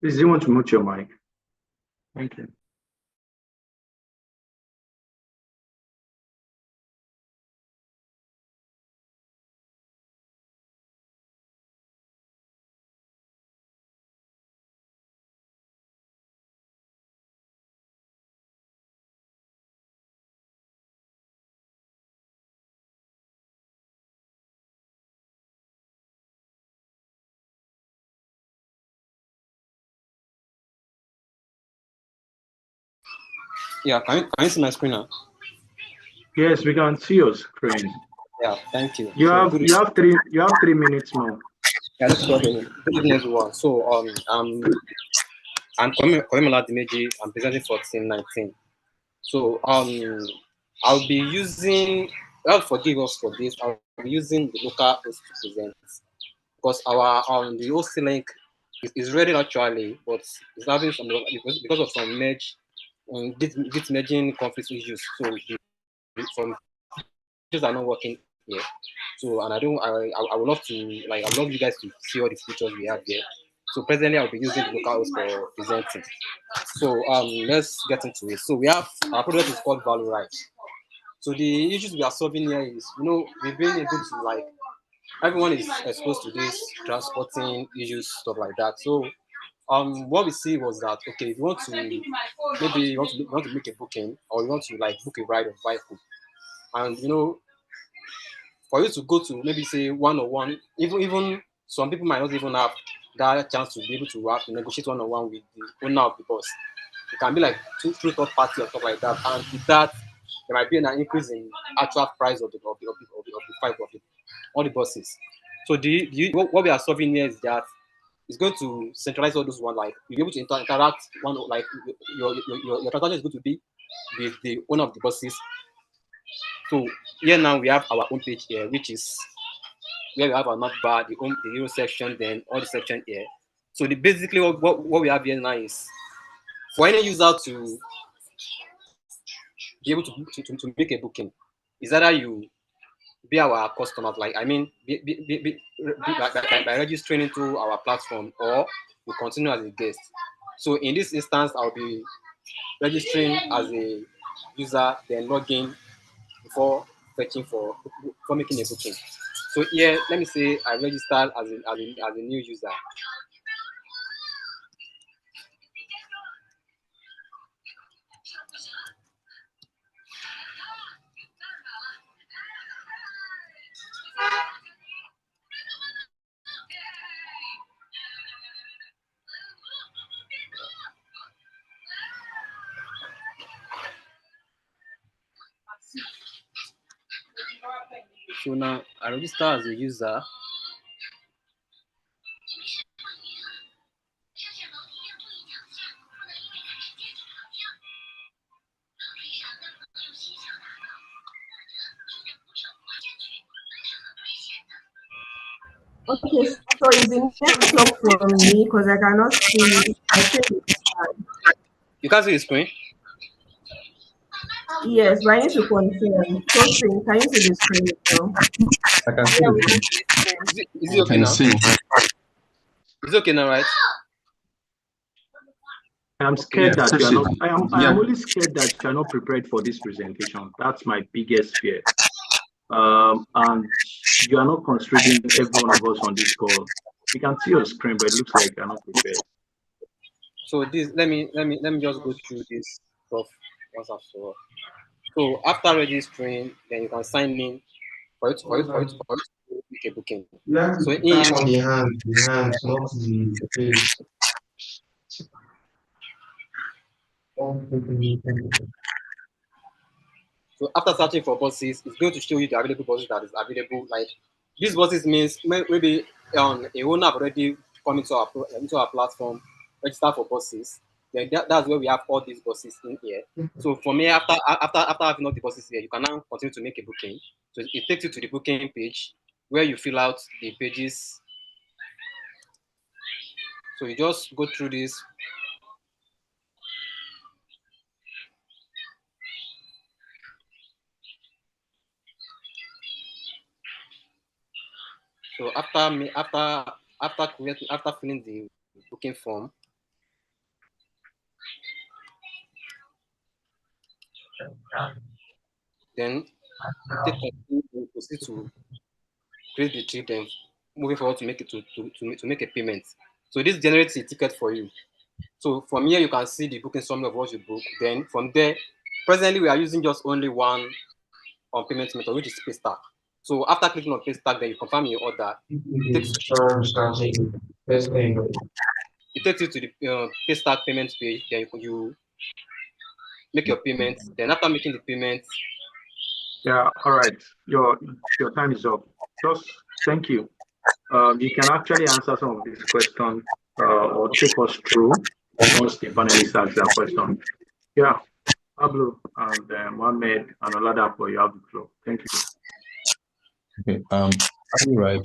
Please, do you want to mute your mic? Thank you. Yeah, can you see my screen now? Yes, we can see your screen. Yeah, thank you. You So, have 3 minutes more. Yeah, let's go ahead. Good evening, everyone. So, I'm Kwame Dimeji. I'm presenting for Team 19. So, I'll be using. God forgive us for this. I'll be using the local host to present because our the host link is ready actually, but it's having some because of some merge, git merging conflict issues. So, some features are not working here. So, and I would love to I would love you guys to see all the features we have here. So presently I'll be using the local host for presenting. So let's get into it. So we have our product is called Value Right. So the issues we are solving here is, we've been able to everyone is exposed to this transporting issues, stuff like that. So what we see was that, okay, if you want to maybe you want to make a booking, or you want to book a ride or vehicle, and for you to go to maybe say one-on-one, even some people might not even have that chance to be able to have to negotiate one-on-one with the owner of the bus. It can be like through third party or stuff like that, and with that there might be an increase in actual price of the price of all the buses. So what we are solving here is that it's going to centralize all those one, like you'll be able to interact one, like your transaction is going to be with the owner of the buses. So here now we have our homepage here, which is where we have our map bar, the hero section, then all the section here. So basically what we have here now is for any user to be able to make a booking, is either you be our customers, by registering into our platform, or you continue as a guest. So in this instance, I'll be registering as a user, then login before fetching for making a booking. So here, let me say I registered as a new user. So now I register as a user. Okay, so is the network from me because I cannot see. I think it's fine. You can't see the screen. Yes, but I need to confirm. Toasting, can you see the screen now? I can see Yeah, we it. can see the screen. Is it okay Can now? see. Is it okay now, right? I'm Yeah, scared that you are proceed. not. I am Yeah. only scared that you are not prepared for this presentation. That's my biggest fear. And you are not considering every one of us on this call. We can see your screen, but it looks like you're not prepared. So this let me just go through this stuff once and for all. So after registering, then you can sign in for it to make a booking. So in On the hand, not the face. So after searching for buses, it's going to show you the available buses that is available. Like these buses means maybe a owner have already come into our platform, register for buses. Then that's where we have all these buses in here. So for me, after having all the buses here, you can now continue to make a booking. So it takes you to the booking page where you fill out the pages. So you just go through this. So after filling the booking form, then you proceed to create the trip, then moving forward to make it to make a payment. So this generates a ticket for you. So from here you can see the booking summary of what you book. Then from there, presently we are using just only one payment method, which is pay stack. So after clicking on pay stack, then you confirm your order. It takes you to the pay stack payment page. Then you make your payments. Then after making the payments, Yeah, all right. Your time is up. Just thank you. You can actually answer some of these questions or take us through once the panelists ask their question. Yeah, Pablo and Mohammed and Oladapo, you have the floor. Thank you. Okay. You're right.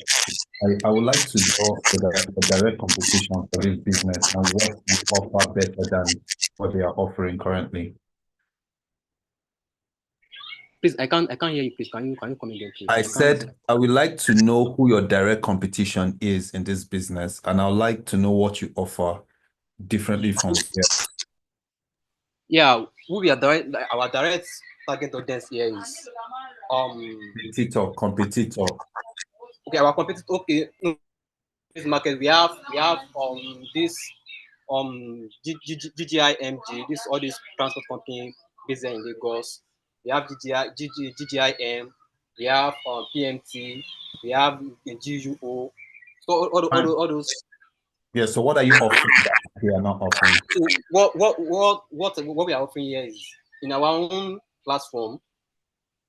I would like to know the direct competition for this business and what you offer better than what they are offering currently. please, I can't hear you. Please, can you come again, please? I said I would like to know who your direct competition is in this business, and I'd like to know what you offer differently from here. Yeah, we are direct. Like, our direct target audience here is Competitor. okay. Our competitor. Okay, no, this market we have this GGIMG. This all these transport company based in Lagos. We have GGIM. We have PMT. We have GUO. So all those. Yeah. So what are you offering that they are not offering? So what we are offering here is in our own platform,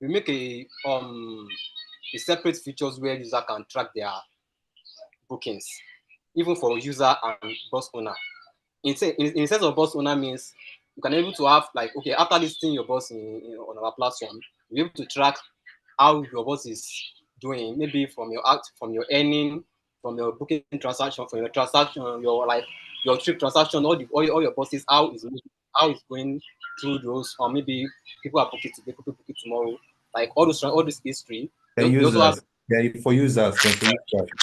we make a separate features where user can track their bookings, even for user and bus owner. In sense of bus owner means you can able to have like, okay, after listing your bus on our platform, you're able to track how your bus is doing, maybe from your earning, from your booking transaction, from your transaction, your trip transaction, all your buses, how it's going through those, or maybe people are booking today, people book it tomorrow, like all this history. They also have, For users.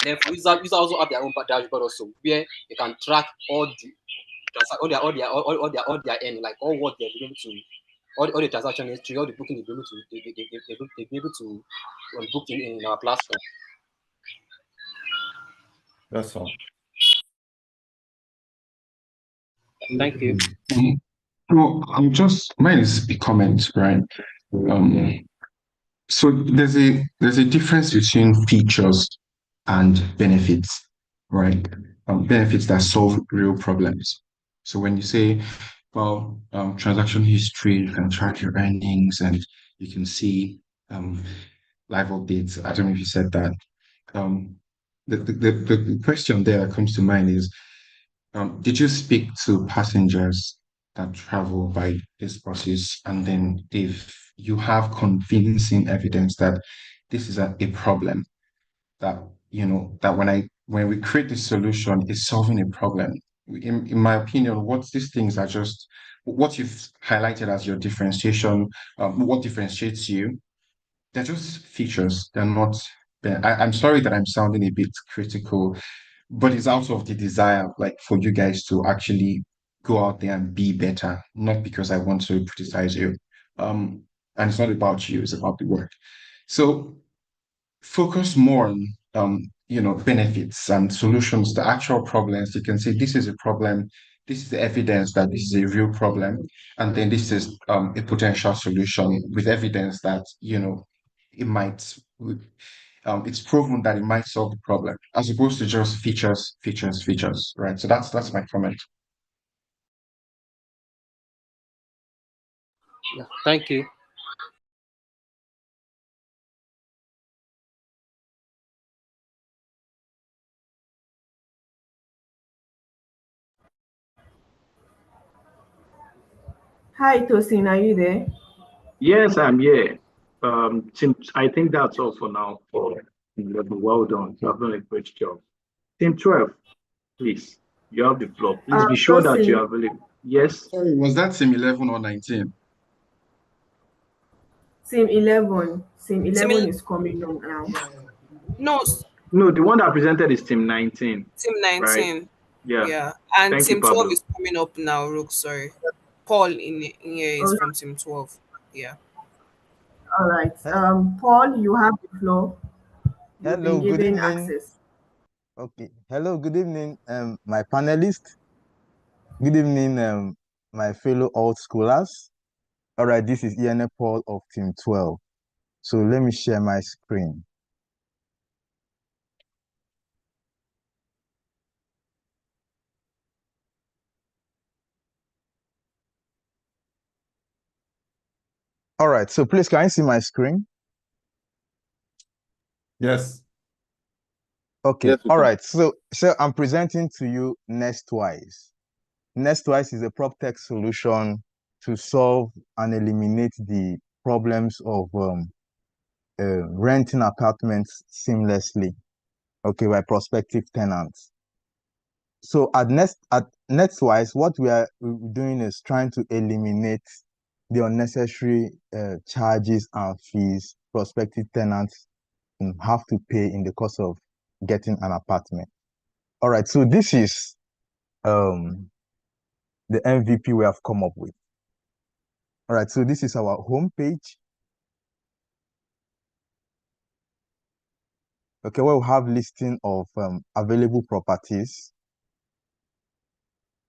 then for users also have their own dashboard also, where they can track all their earning, like all what they're able to, all the transaction history, all the booking they'll be able to book in our platform. That's all. Thank you. Well, mine is a comment, right? So there's a difference between features and benefits, right? Benefits that solve real problems. So when you say, well, transaction history, you can track your earnings and you can see live updates. I don't know if you said that. Um, the question there that comes to mind is, did you speak to passengers that travel by this buses, and then if you have convincing evidence that this is a problem, that that when we create this solution is solving a problem. In my opinion, what these things are just what you've highlighted as your differentiation, what differentiates you, they're just features. They're not. I'm sorry that I'm sounding a bit critical, but it's out of the desire, like for you guys to actually go out there and be better, not because I want to criticize you. Um, and it's not about you; it's about the work. So focus more on benefits and solutions to actual problems. You can say this is a problem, this is the evidence that this is a real problem, and then this is a potential solution with evidence that it might it's proven that it might solve the problem, as opposed to just features, features, features, right? So that's my comment. Yeah, thank you. Hi, Tosin, are you there? Yes, I'm here. Tim, I think that's all for now for 11. Well done. You have done a great job. Team 12, please. You have the floor. Please be sure that you Tosin, are available. Yes. Sorry, was that Sim 11 or 19? Sim Team 11 is coming on now. No, No, the one that presented is Team 19, team right? 19. Yeah. Yeah. And Thank you, team 12 Pablo. is coming up now, Rook. Sorry. Paul in here is All from team 12. Yeah. all right. He- Paul, you have the floor. You've been Hello, good given evening. access. Okay. Hello, good evening, my panelists. Good evening, my fellow old schoolers. All right, this is Ian Paul of Team 12. So let me share my screen. All right, so please, can you see my screen? Yes. Okay, Yes, we all can. right. So I'm presenting to you Nestwise. Nestwise is a prop tech solution to solve and eliminate the problems of renting apartments seamlessly, okay, by prospective tenants. So at Nestwise, what we are doing is trying to eliminate the unnecessary charges and fees prospective tenants have to pay in the course of getting an apartment. All right, so this is the MVP we have come up with. All right, so this is our homepage. Okay, where we have listing of available properties.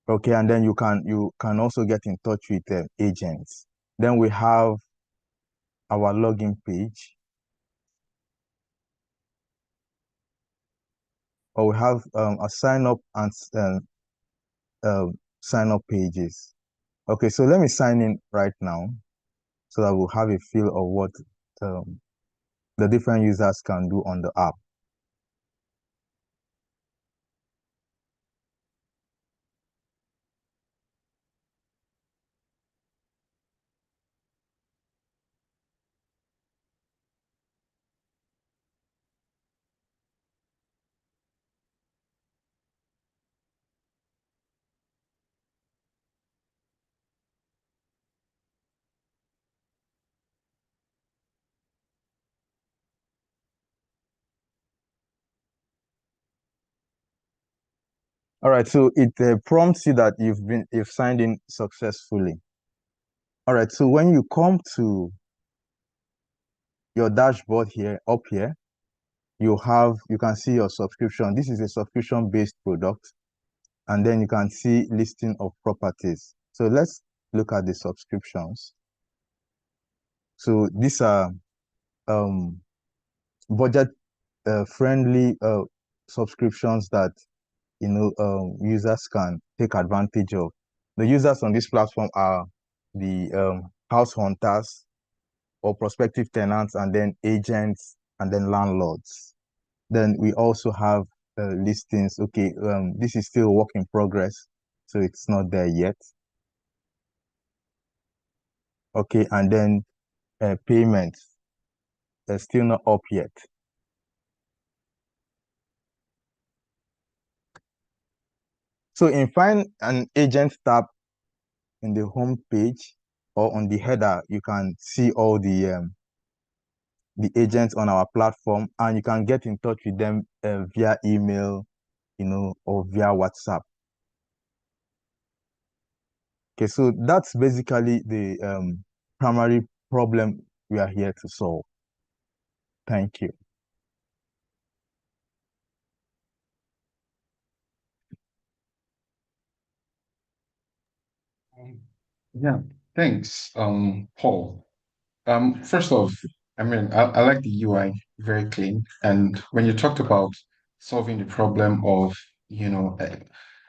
Okay, and then you can also get in touch with agents. Then we have our login page, or we have a sign up and sign up pages. Okay, so let me sign in right now so that we'll have a feel of what the different users can do on the app. All right, so it prompts you that you've signed in successfully. All right, so when you come to your dashboard here, up here, you can see your subscription. This is a subscription-based product, and then you can see listing of properties. So let's look at the subscriptions. So these are budget friendly subscriptions that users can take advantage of. The users on this platform are the house hunters, or prospective tenants, and then agents, and then landlords. Then we also have listings. Okay, this is still a work in progress, so it's not there yet. Okay, and then payments, they're still not up yet. So in Find an Agent tab in the home page or on the header, you can see all the agents on our platform, and you can get in touch with them via email, or via WhatsApp. Okay, so that's basically the primary problem we are here to solve. Thank you. Yeah, thanks, Paul. First off, I mean, I like the UI, very clean. And when you talked about solving the problem of,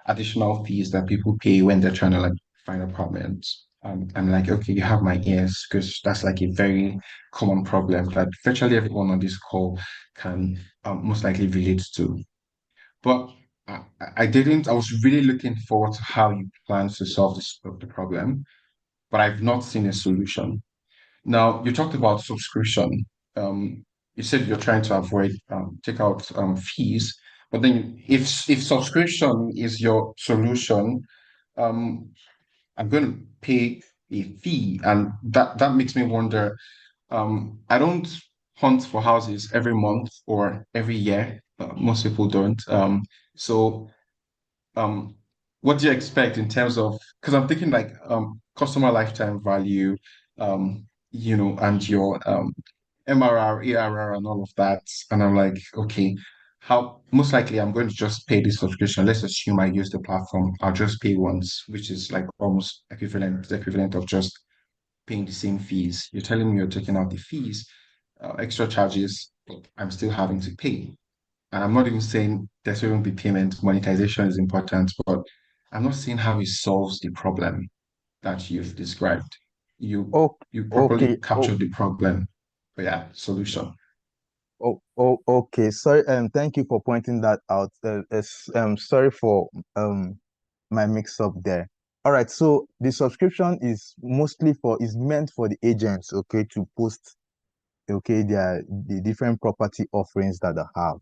additional fees that people pay when they're trying to like find apartments, I'm like, okay, you have my ears, because that's like a very common problem that virtually everyone on this call can most likely relate to. But I didn't, I was really looking forward to how you plan to solve the problem, but I've not seen a solution. Now, you talked about subscription. You said you're trying to avoid take out fees, but then if subscription is your solution, um, I'm going to pay a fee, and that makes me wonder. I don't hunt for houses every month or every year. Most people don't. So um what do you expect in terms of, because I'm thinking like customer lifetime value, and your MRR, ARR and all of that. And I'm like, okay, how most likely I'm going to just pay this subscription. Let's assume I use the platform. I'll just pay once, which is like almost the equivalent of just paying the same fees. You're telling me you're taking out the fees, extra charges, but I'm still having to pay. And I'm not even saying there shouldn't be payment, monetization is important, but I'm not seeing how it solves the problem that you've described. You Oh, you properly okay. captured the problem, but yeah, solution. Okay. Sorry, thank you for pointing that out. Sorry for my mix up there. All right, so the subscription is meant for the agents, okay, to post, okay, the different property offerings that they have.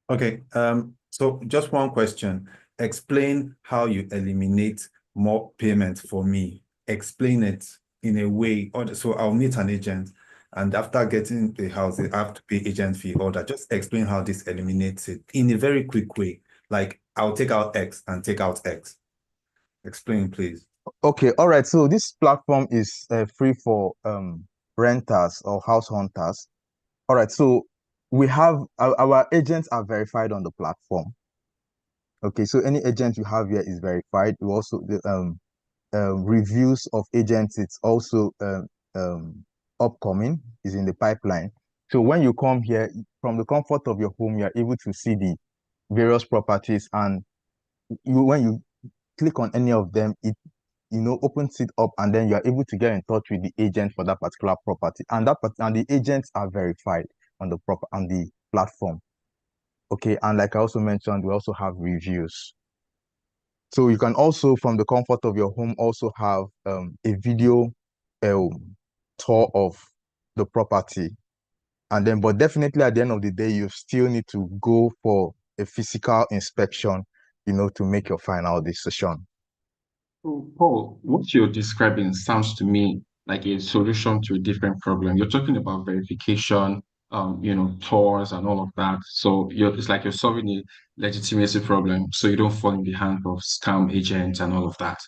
Okay, so just one question. Explain how you eliminate more payment for me. Explain it in a way, so I'll meet an agent, and after getting the house, I have to pay agent fee, all that. Just explain how this eliminates it in a very quick way. Like, I'll take out X and take out X. Explain, please. Okay, all right. So this platform is free for renters or house hunters. All right, so we have our agents are verified on the platform. Okay, so any agent you have here is verified. We also the reviews of agents. It's also upcoming, is in the pipeline. So when you come here from the comfort of your home, you are able to see the various properties, and when you click on any of them, it opens it up, and then you are able to get in touch with the agent for that particular property, and the agents are verified on the platform. Okay, and like I also mentioned, we also have reviews. So you can also, from the comfort of your home, also have a video tour of the property. And then, but definitely at the end of the day, you still need to go for a physical inspection, to make your final decision. So, Paul, what you're describing sounds to me like a solution to a different problem. You're talking about verification, tours and all of that. So it's like you're solving a legitimacy problem, so you don't fall in the hand of scam agents and all of that.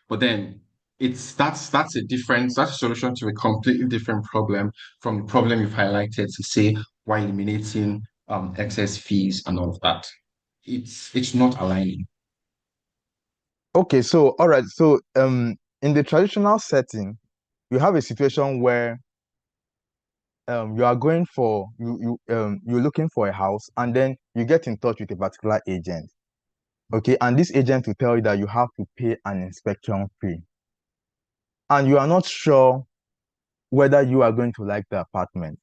But then that's a solution to a completely different problem from the problem you've highlighted to say why eliminating excess fees and all of that. It's not aligning. Okay, so all right, so in the traditional setting, you have a situation where you are going for you're looking for a house, and then you get in touch with a particular agent. Okay, and this agent will tell you that you have to pay an inspection fee. and you are not sure whether you are going to like the apartment,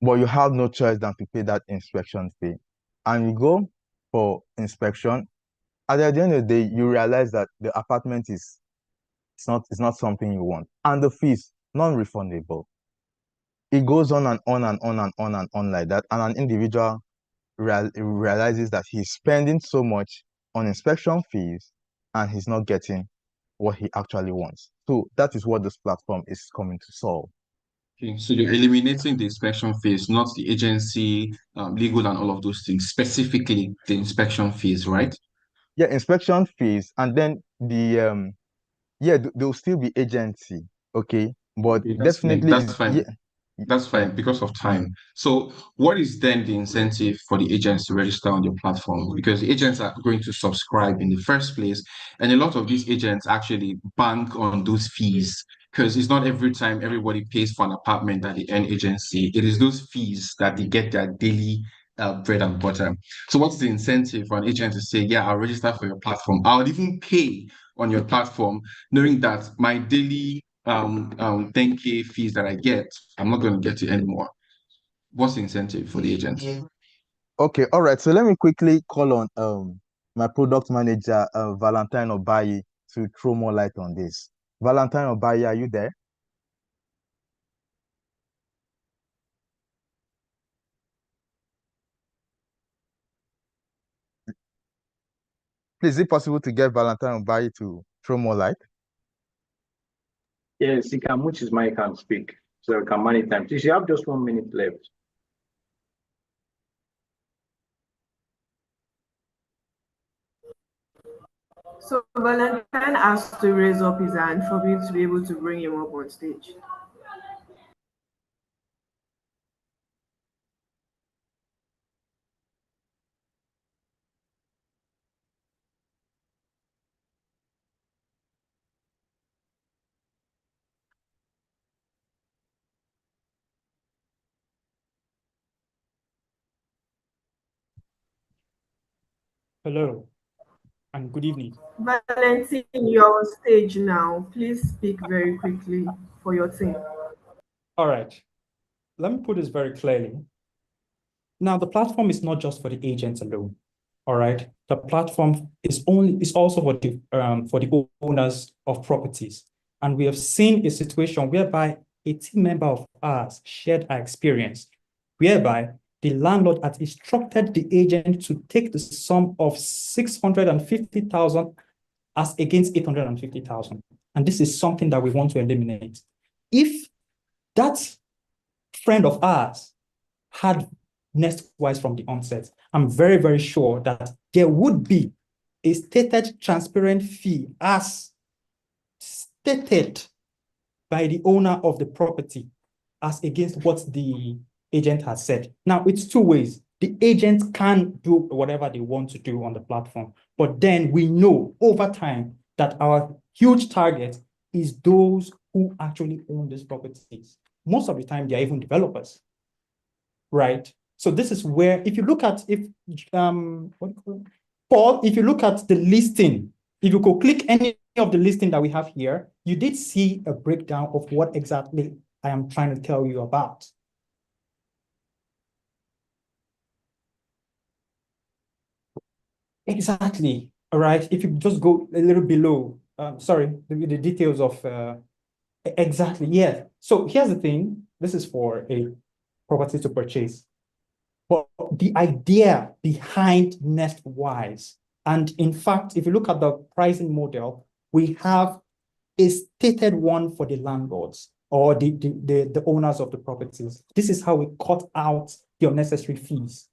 but you have no choice than to pay that inspection fee. And you go for inspection. At the end of the day, you realize that the apartment is it's not something you want. And the fees, non-refundable. It goes on and on and on and on and on like that. And an individual realizes that he's spending so much on inspection fees and he's not getting what he actually wants. So that is what this platform is coming to solve. Okay, so you're eliminating the inspection fees, not the agency, legal, and all of those things, specifically the inspection fees, right? Yeah, inspection fees, and then there'll still be agency, okay, but Okay, that's fine. definitely That's is yeah. fine. That's fine because of time. So, what is then the incentive for the agents to register on your platform? Because the agents are going to subscribe in the first place, and a lot of these agents actually bank on those fees because it's not every time everybody pays for an apartment that they earn agency. It is those fees that they get their daily bread and butter. So, what's the incentive for an agent to say, "Yeah, I'll register for your platform. I'll even pay on your platform," knowing that my daily 10K fees that I get, I'm not going to get it anymore. What's the incentive for the agents? Okay, all right. So let me quickly call on my product manager, Valentine Obayi, to throw more light on this. Valentine Obayi, are you there? Please, is it possible to get Valentine Obayi to throw more light? Yes, he can mute his mic and speak. So we can manage time. Please, you have just 1 minute left. So Valentine has to raise up his hand for me to be able to bring him up on stage. Hello and good evening. Valentine, you're on stage now. Please speak very quickly for your team. All right, let me put this very clearly. Now, the platform is not just for the agents alone. All right, the platform is also for the owners of properties, and we have seen a situation whereby a team member of ours shared our experience, whereby the landlord had instructed the agent to take the sum of 650,000 as against 850,000, and this is something that we want to eliminate. If that friend of ours had Nestwise from the onset, I'm very, very sure that there would be a stated transparent fee as stated by the owner of the property as against what the agent has said. Now, it's two ways. The agent can do whatever they want to do on the platform, but then we know over time that our huge target is those who actually own these properties. Most of the time, they're even developers, right? So this is where, if you look at, Paul, if you look at the listing, if you go click any of the listing that we have here, you did see a breakdown of what exactly I am trying to tell you about. Exactly. All right. If you just go a little below, sorry, the details of exactly. Yeah. So here's the thing. This is for a property to purchase. But the idea behind Nestwise, and in fact, if you look at the pricing model, we have a stated one for the landlords or the owners of the properties. This is how we cut out the unnecessary fees.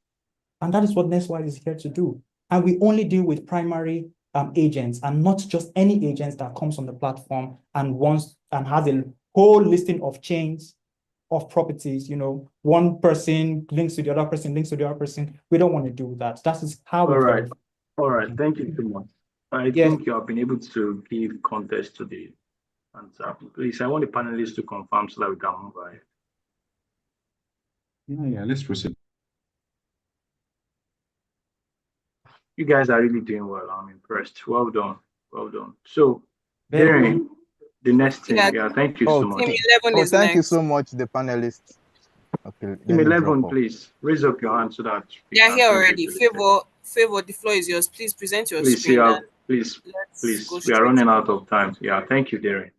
And that is what Nestwise is here to do. And we only deal with primary agents and not just any agents that comes on the platform and wants and has a whole listing of chains of properties, one person links to the other person, links to the other person. We don't want to do that. That is how we verify. All right. Thank you so much. I think you have been able to give context to the answer. Please, I want the panelists to confirm so that we can move ahead. Yeah, let's proceed. You guys are really doing well. I'm impressed. Well done. Well done. So, Darren, The next Yeah, team. Yeah, thank you Oh, so team much. 11 is thank you next. so much, the panelists. Okay, Team let me drop 11, off. please raise up your hand so that we They are can here bring you already. to the stage. Favor, the floor is yours. Please present your Please, you screen have, and please, let's go please, we are straight. running out of time. Yeah, thank you, Darren.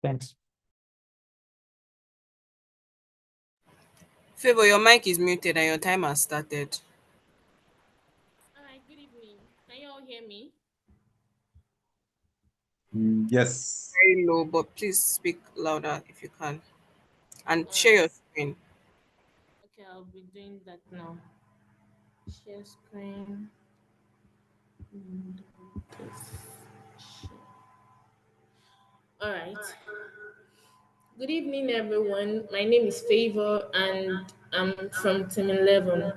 Thanks. Favor, your mic is muted and your time has started. All right, good evening. Can you all hear me? Yes. Very low, but please speak louder if you can. And All share right. your screen. Okay, I'll be doing that now. Share screen. Share. All right. Good evening, everyone. My name is Favor, and I'm from Team 11,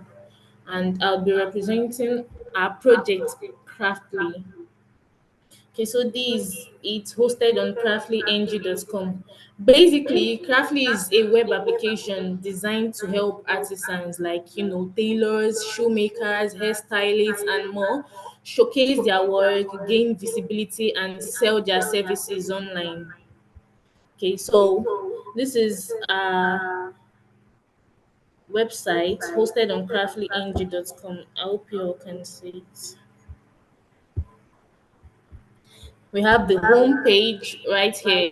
and I'll be representing our project Craftly. Okay, so this it's hosted on craftlyng.com. Basically, Craftly is a web application designed to help artisans like tailors, shoemakers, hairstylists, and more showcase their work, gain visibility, and sell their services online. Okay, so this is a website hosted on craftlyng.com. I hope you all can see it. We have the home page right here.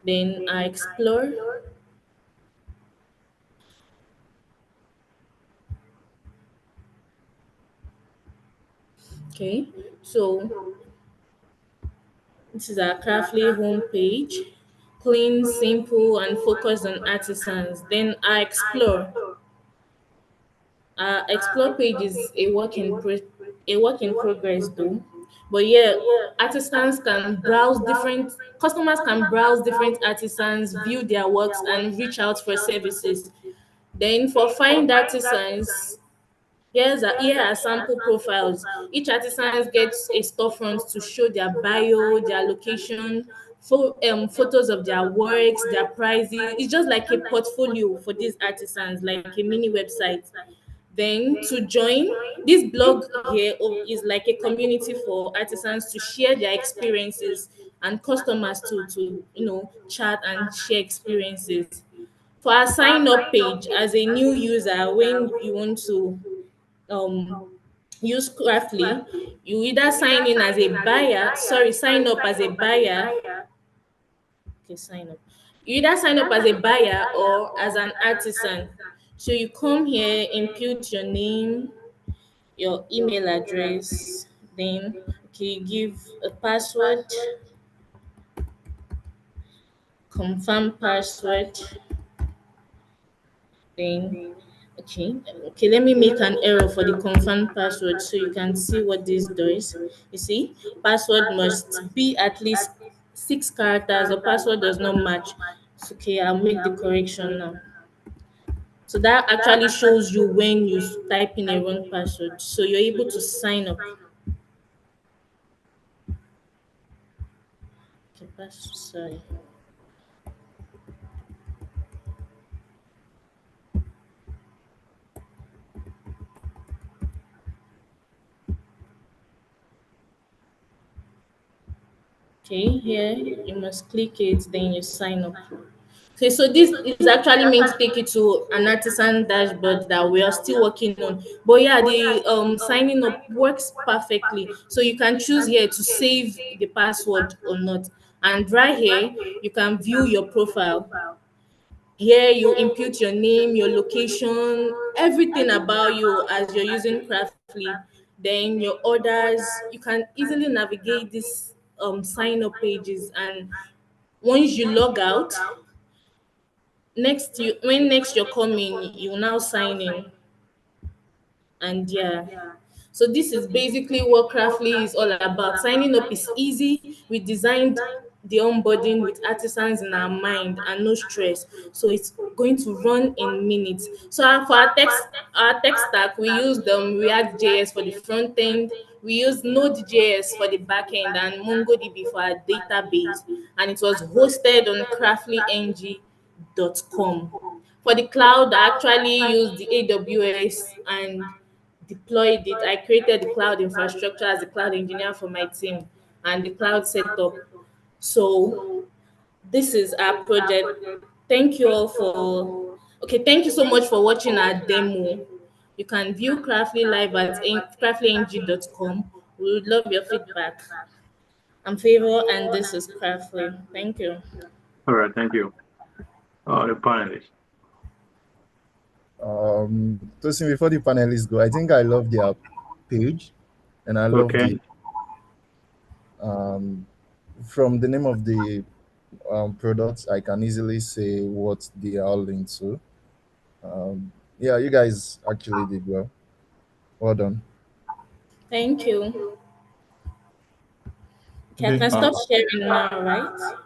Then I explore. Okay, so this is our Craftly home page. Clean, simple, and focused on artisans. Then I explore. Explore page is a work in progress though. But yeah, artisans can browse different customers can browse different artisans, view their works, and reach out for services. Then for find artisans, here are sample profiles. Each artisan gets a storefront to show their bio, their location, photos of their works, their prices. It's just like a portfolio for these artisans, like a mini website. Then to join, this blog here is like a community for artisans to share their experiences and customers to chat and share experiences. For our sign up page as a new user, when you want to um use Craftly, you either sign up as a buyer. Okay, sign up. You either sign up as a buyer or as an artisan. So you come here, input your name, your email address, then okay, you give a password, confirm password, then okay, let me make an error for the confirm password so you can see what this does. You see, password must be at least 6 characters or password does not match. So, okay, I'll make the correction now. So that actually shows you when you type in a wrong password, so you're able to sign up. Okay, sorry. Okay, here you must click it, then you sign up. Okay, so this is actually meant to take you to an artisan dashboard that we are still working on. But yeah, the signing up works perfectly. So you can choose here to save the password or not. And right here, you can view your profile. Here you input your name, your location, everything about you as you're using Craftly. Then your orders, you can easily navigate these sign up pages, and once you log out, next you're coming, you now sign in. And yeah, so this is basically what Craftly is all about. Signing up is easy. We designed the onboarding with artisans in our mind and no stress. So it's going to run in minutes. So for our tech stack, we use the React JS for the front end. We use Node.js for the back end and MongoDB for our database. And it was hosted on craftlyng.com. For the cloud, I actually used the AWS and deployed it. I created the cloud infrastructure as a cloud engineer for my team and the cloud setup. So this is our project. Thank you all for thank you so much for watching our demo. You can view Craftly live at craftlyng.com. We would love your feedback. I'm Favor and this is Craftly. Thank you. All right, thank you. The panelists. Tosin, before the panelists go, I think I love their page and I love Okay. the from the name of the products, I can easily say what they are all into. Yeah, you guys actually did well. Well done. Thank you. Okay, I Okay. can stop sharing now, right?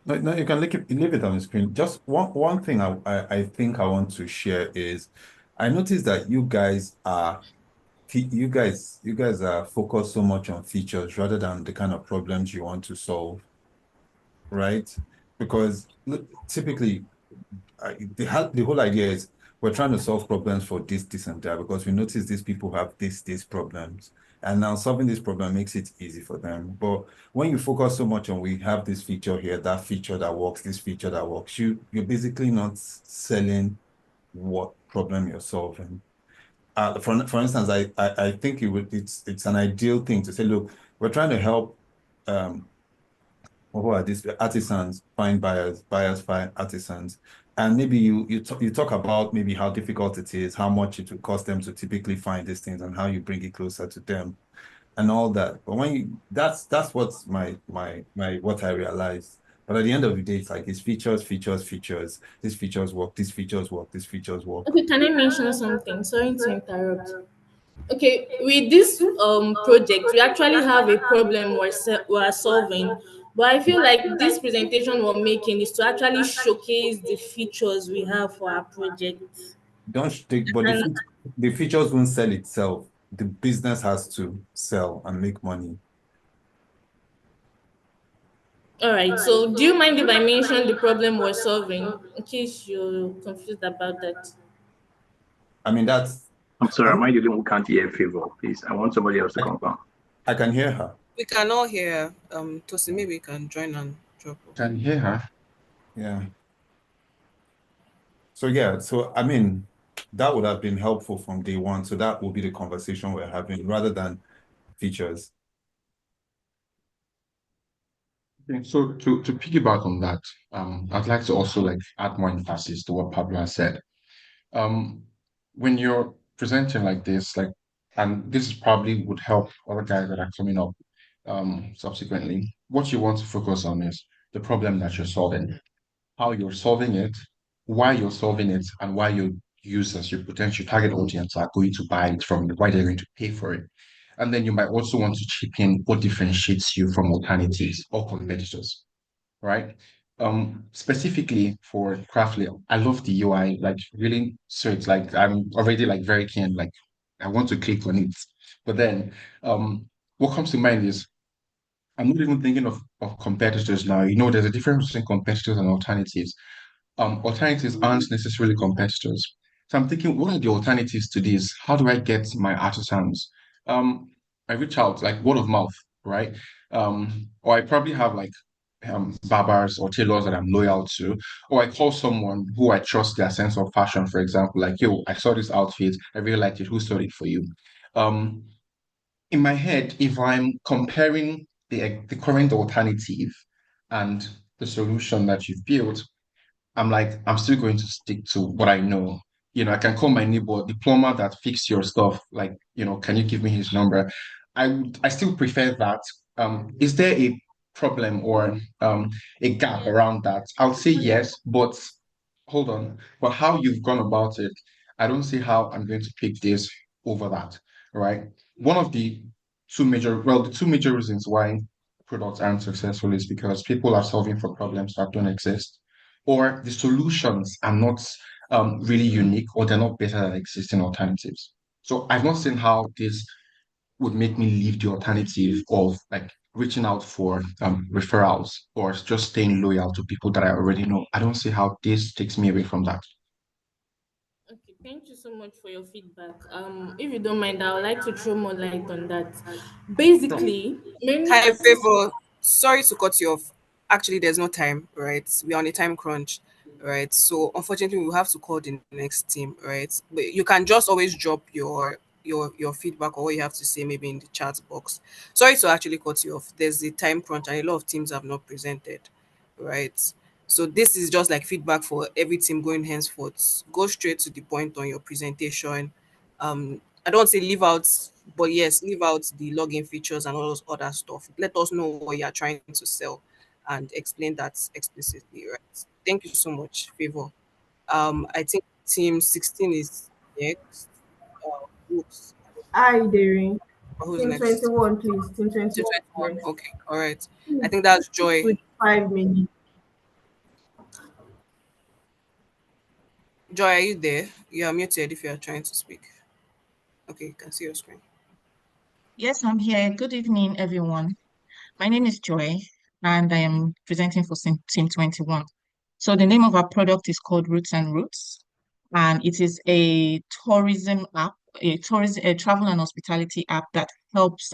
No, no, you can leave it on the screen. Just one thing I think I want to share is I noticed that you guys are focused so much on features rather than the kind of problems you want to solve, right? Because look, typically the whole idea is we're trying to solve problems for this, and that because we notice these people have these problems. And now solving this problem makes it easy for them. But when you focus so much on we have this feature here, that feature that works, this feature that works, you're basically not selling what problem you're solving. For instance, I think it's an ideal thing to say, look, we're trying to help who are these artisans find buyers find artisans, and maybe you talk about maybe how difficult it is, how much it would cost them to typically find these things, and how you bring it closer to them, and all that. But that's what's my what I realized. But at the end of the day, it's like it's features, features, features. These features work. These features work. These features work. Okay, can I mention something? Sorry to interrupt. Okay, with this project, we actually have a problem we're solving, but I feel like this presentation we're making is to actually showcase the features we have for our project. But And the features won't sell itself. The business has to sell and make money. all right, so do you mind if I mention the problem we're solving in case you're confused about that? I mean, that's. I'm sorry, am I the only one who can't hear Favor? Please, I want somebody else to confirm. I can hear her. We can all hear Tosi, maybe you can join and drop off. Can hear her. Yeah. So yeah, so I mean, that would have been helpful from day one. So that will be the conversation we're having rather than features. Okay, so to piggyback on that, I'd like to also like add more emphasis to what Pablo has said. Um, when you're presenting like this, and this probably would help other guys that are coming up subsequently, what you want to focus on is the problem that you're solving, how you're solving it, why you're solving it, and why your users, your potential target audience are going to buy it from you, why they're going to pay for it. And then you might also want to chip in what differentiates you from alternatives or competitors, right? Specifically for Craftly, I love the UI, like really, so it's like I'm already like very keen, like I want to click on it. But then what comes to mind is I'm not even thinking of competitors now. You know, there's a difference between competitors and alternatives. Alternatives aren't necessarily competitors. So I'm thinking, what are the alternatives to this? How do I get my artisans? I reach out like word of mouth, right? Or I probably have like barbers or tailors that I'm loyal to, or I call someone who I trust their sense of fashion, for example, like, yo, I saw this outfit, I really liked it. Who sold it for you? Um, in my head, if I'm comparing the current alternative and the solution that you've built, I'm like, I'm still going to stick to what I know. You know, I can call my neighbor, the plumber that fixed your stuff. Like, you know, can you give me his number? I still prefer that. Is there a problem or a gap around that? I'll say yes, but hold on. But how you've gone about it, I don't see how I'm going to pick this over that, right? One of the two major reasons why products aren't successful is because people are solving for problems that don't exist, or the solutions are not really unique, or they're not better than existing alternatives. So I've not seen how this would make me leave the alternative of like reaching out for referrals or just staying loyal to people that I already know. I don't see how this takes me away from that. Okay, thank you so much for your feedback. If you don't mind, I would like to throw more light on that. So, Basically, many hi, artists. Favor. Sorry to cut you off. actually there's no time, right? We're on a time crunch, right? So unfortunately we will have to call the next team, right? But you can just always drop your feedback or what you have to say maybe in the chat box. Sorry to actually cut you off. There's a time crunch and a lot of teams have not presented, right? So this is just like feedback for every team going henceforth. Go straight to the point on your presentation. I don't want to say leave out, but yes, leave out the login features and all those other stuff. Let us know what you're trying to sell and explain that explicitly, right? Thank you so much, Favor. I think team 16 is next. Oops. Hi, Darren. Who's Team next? 21, please. Team 21 Team 21. next. Okay, all right. I Please think that's stick to Joy. the 5 minutes. Joy, are you there? You are muted if you are trying to speak. Okay, you can see your screen. Yes, I'm here. Good evening, everyone. My name is Joy, and I am presenting for Team 21. So the name of our product is called Roots and Roots, and it is a tourism app, a travel and hospitality app that helps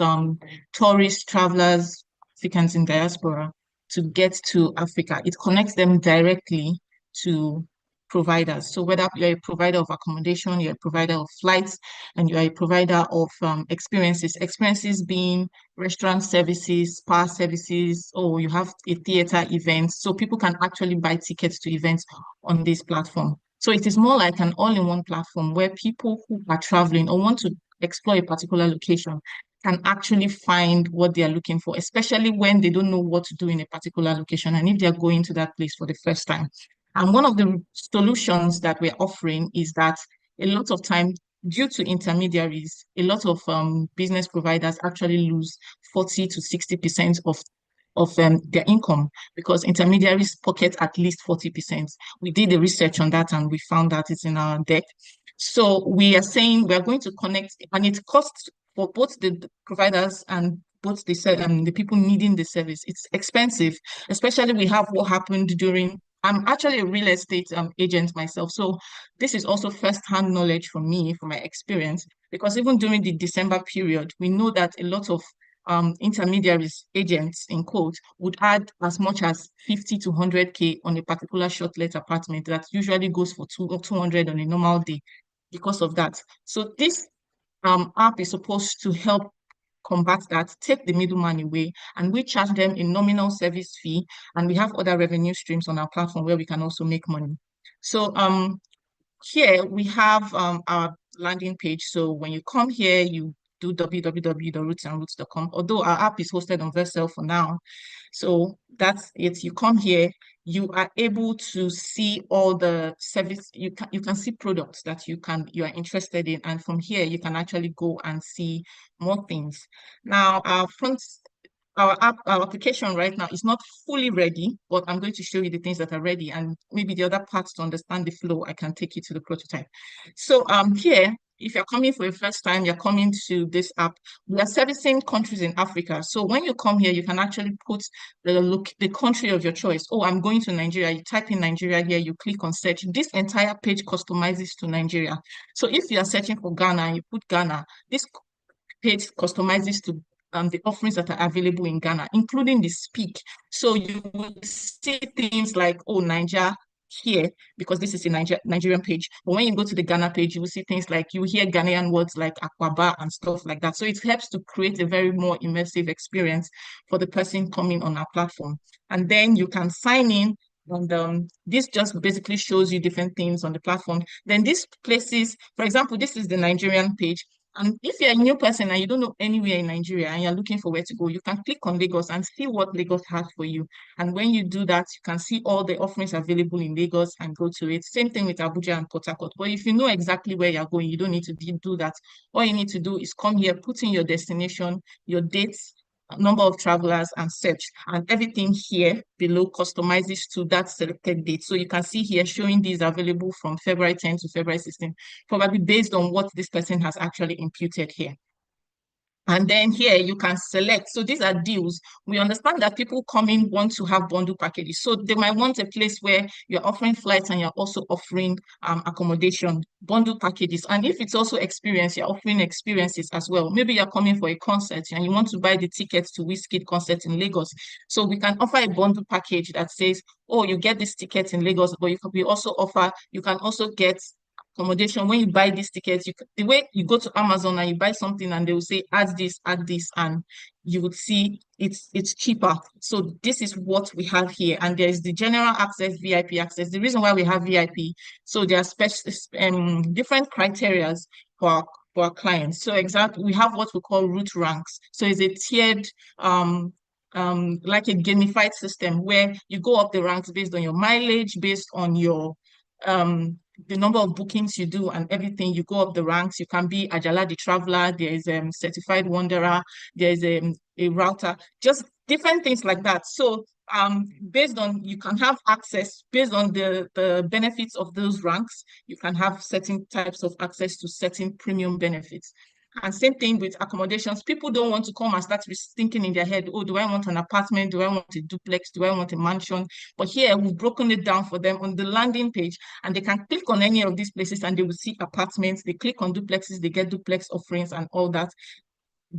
tourists, travelers, Africans in diaspora to get to Africa. It connects them directly to providers. So whether you're a provider of accommodation, you're a provider of flights, and you're a provider of experiences being restaurant services, spa services, or you have a theater event. So people can actually buy tickets to events on this platform. So it is more like an all-in-one platform where people who are traveling or want to explore a particular location can actually find what they are looking for, especially when they don't know what to do in a particular location and if they're going to that place for the first time. And one of the solutions that we're offering is that a lot of time, due to intermediaries, a lot of business providers actually lose 40 to 60% of their income because intermediaries pocket at least 40%. We did the research on that and we found that it's in our deck. So we are saying we are going to connect, and it costs for both the providers and both the people needing the service. It's expensive, especially we have what happened during. I'm actually a real estate agent myself, so this is also first-hand knowledge for me, from my experience, because even during the December period, we know that a lot of intermediaries, agents in quote, would add as much as 50 to 100K on a particular short-let apartment that usually goes for 200 on a normal day because of that. So this app is supposed to help combat that, take the middleman away, and we charge them a nominal service fee, and we have other revenue streams on our platform where we can also make money. So here we have our landing page. So when you come here, you do www.rootsandroots.com, although our app is hosted on Vercel for now. So that's it. You come here, you are able to see all the service, you can see products that you are interested in, and from here you can actually go and see more things. Now our application right now is not fully ready, but I'm going to show you the things that are ready, and maybe the other parts to understand the flow, I can take you to the prototype. So here, if you're coming for the first time, you're coming to this app, we are servicing countries in Africa. So when you come here, you can actually put the country of your choice. Oh, I'm going to Nigeria. You type in Nigeria here, you click on search. This entire page customizes to Nigeria. So if you are searching for Ghana and you put Ghana, this page customizes to the offerings that are available in Ghana, including the speak. So you will see things like, oh, Niger here, because this is a Nigerian page. But when you go to the Ghana page, you will see things like, you hear Ghanaian words like Akwaba and stuff like that. So it helps to create a very more immersive experience for the person coming on our platform. And then you can sign in, and this just basically shows you different things on the platform. Then these places, for example, this is the Nigerian page. And if you're a new person and you don't know anywhere in Nigeria and you're looking for where to go, you can click on Lagos and see what Lagos has for you. And when you do that, you can see all the offerings available in Lagos and go to it. Same thing with Abuja and Port Harcourt. But if you know exactly where you're going, you don't need to do that. All you need to do is come here, put in your destination, your dates, number of travelers, and search, and everything here below customizes to that selected date. So you can see here showing these available from February 10 to February 16, probably based on what this person has actually imputed here. And then here you can select. So these are deals. We understand that people come in want to have bundle packages. So they might want a place where you're offering flights and you're also offering accommodation, bundle packages. And if it's also experience, you're offering experiences as well. Maybe you're coming for a concert and you want to buy the tickets to Wizkid concert in Lagos. So we can offer a bundle package that says, oh, you get this ticket in Lagos, but we also offer, you can also get accommodation. When you buy these tickets, the way you go to Amazon and you buy something and they will say add this, and you would see it's cheaper. So this is what we have here. And there is the general access, VIP access. The reason why we have VIP, so there are special different criteria for our clients. So exactly, we have what we call route ranks. So it's a tiered like a gamified system where you go up the ranks based on your mileage, based on your the number of bookings you do and everything. You go up the ranks. You can be Ajala the traveler, there is certified wanderer, there is a router, just different things like that. So based on, you can have access based on the benefits of those ranks. You can have certain types of access to certain premium benefits. And same thing with accommodations. People don't want to come and start thinking in their head, oh, do I want an apartment? Do I want a duplex? Do I want a mansion? But here we've broken it down for them on the landing page, and they can click on any of these places and they will see apartments. They click on duplexes, they get duplex offerings and all that,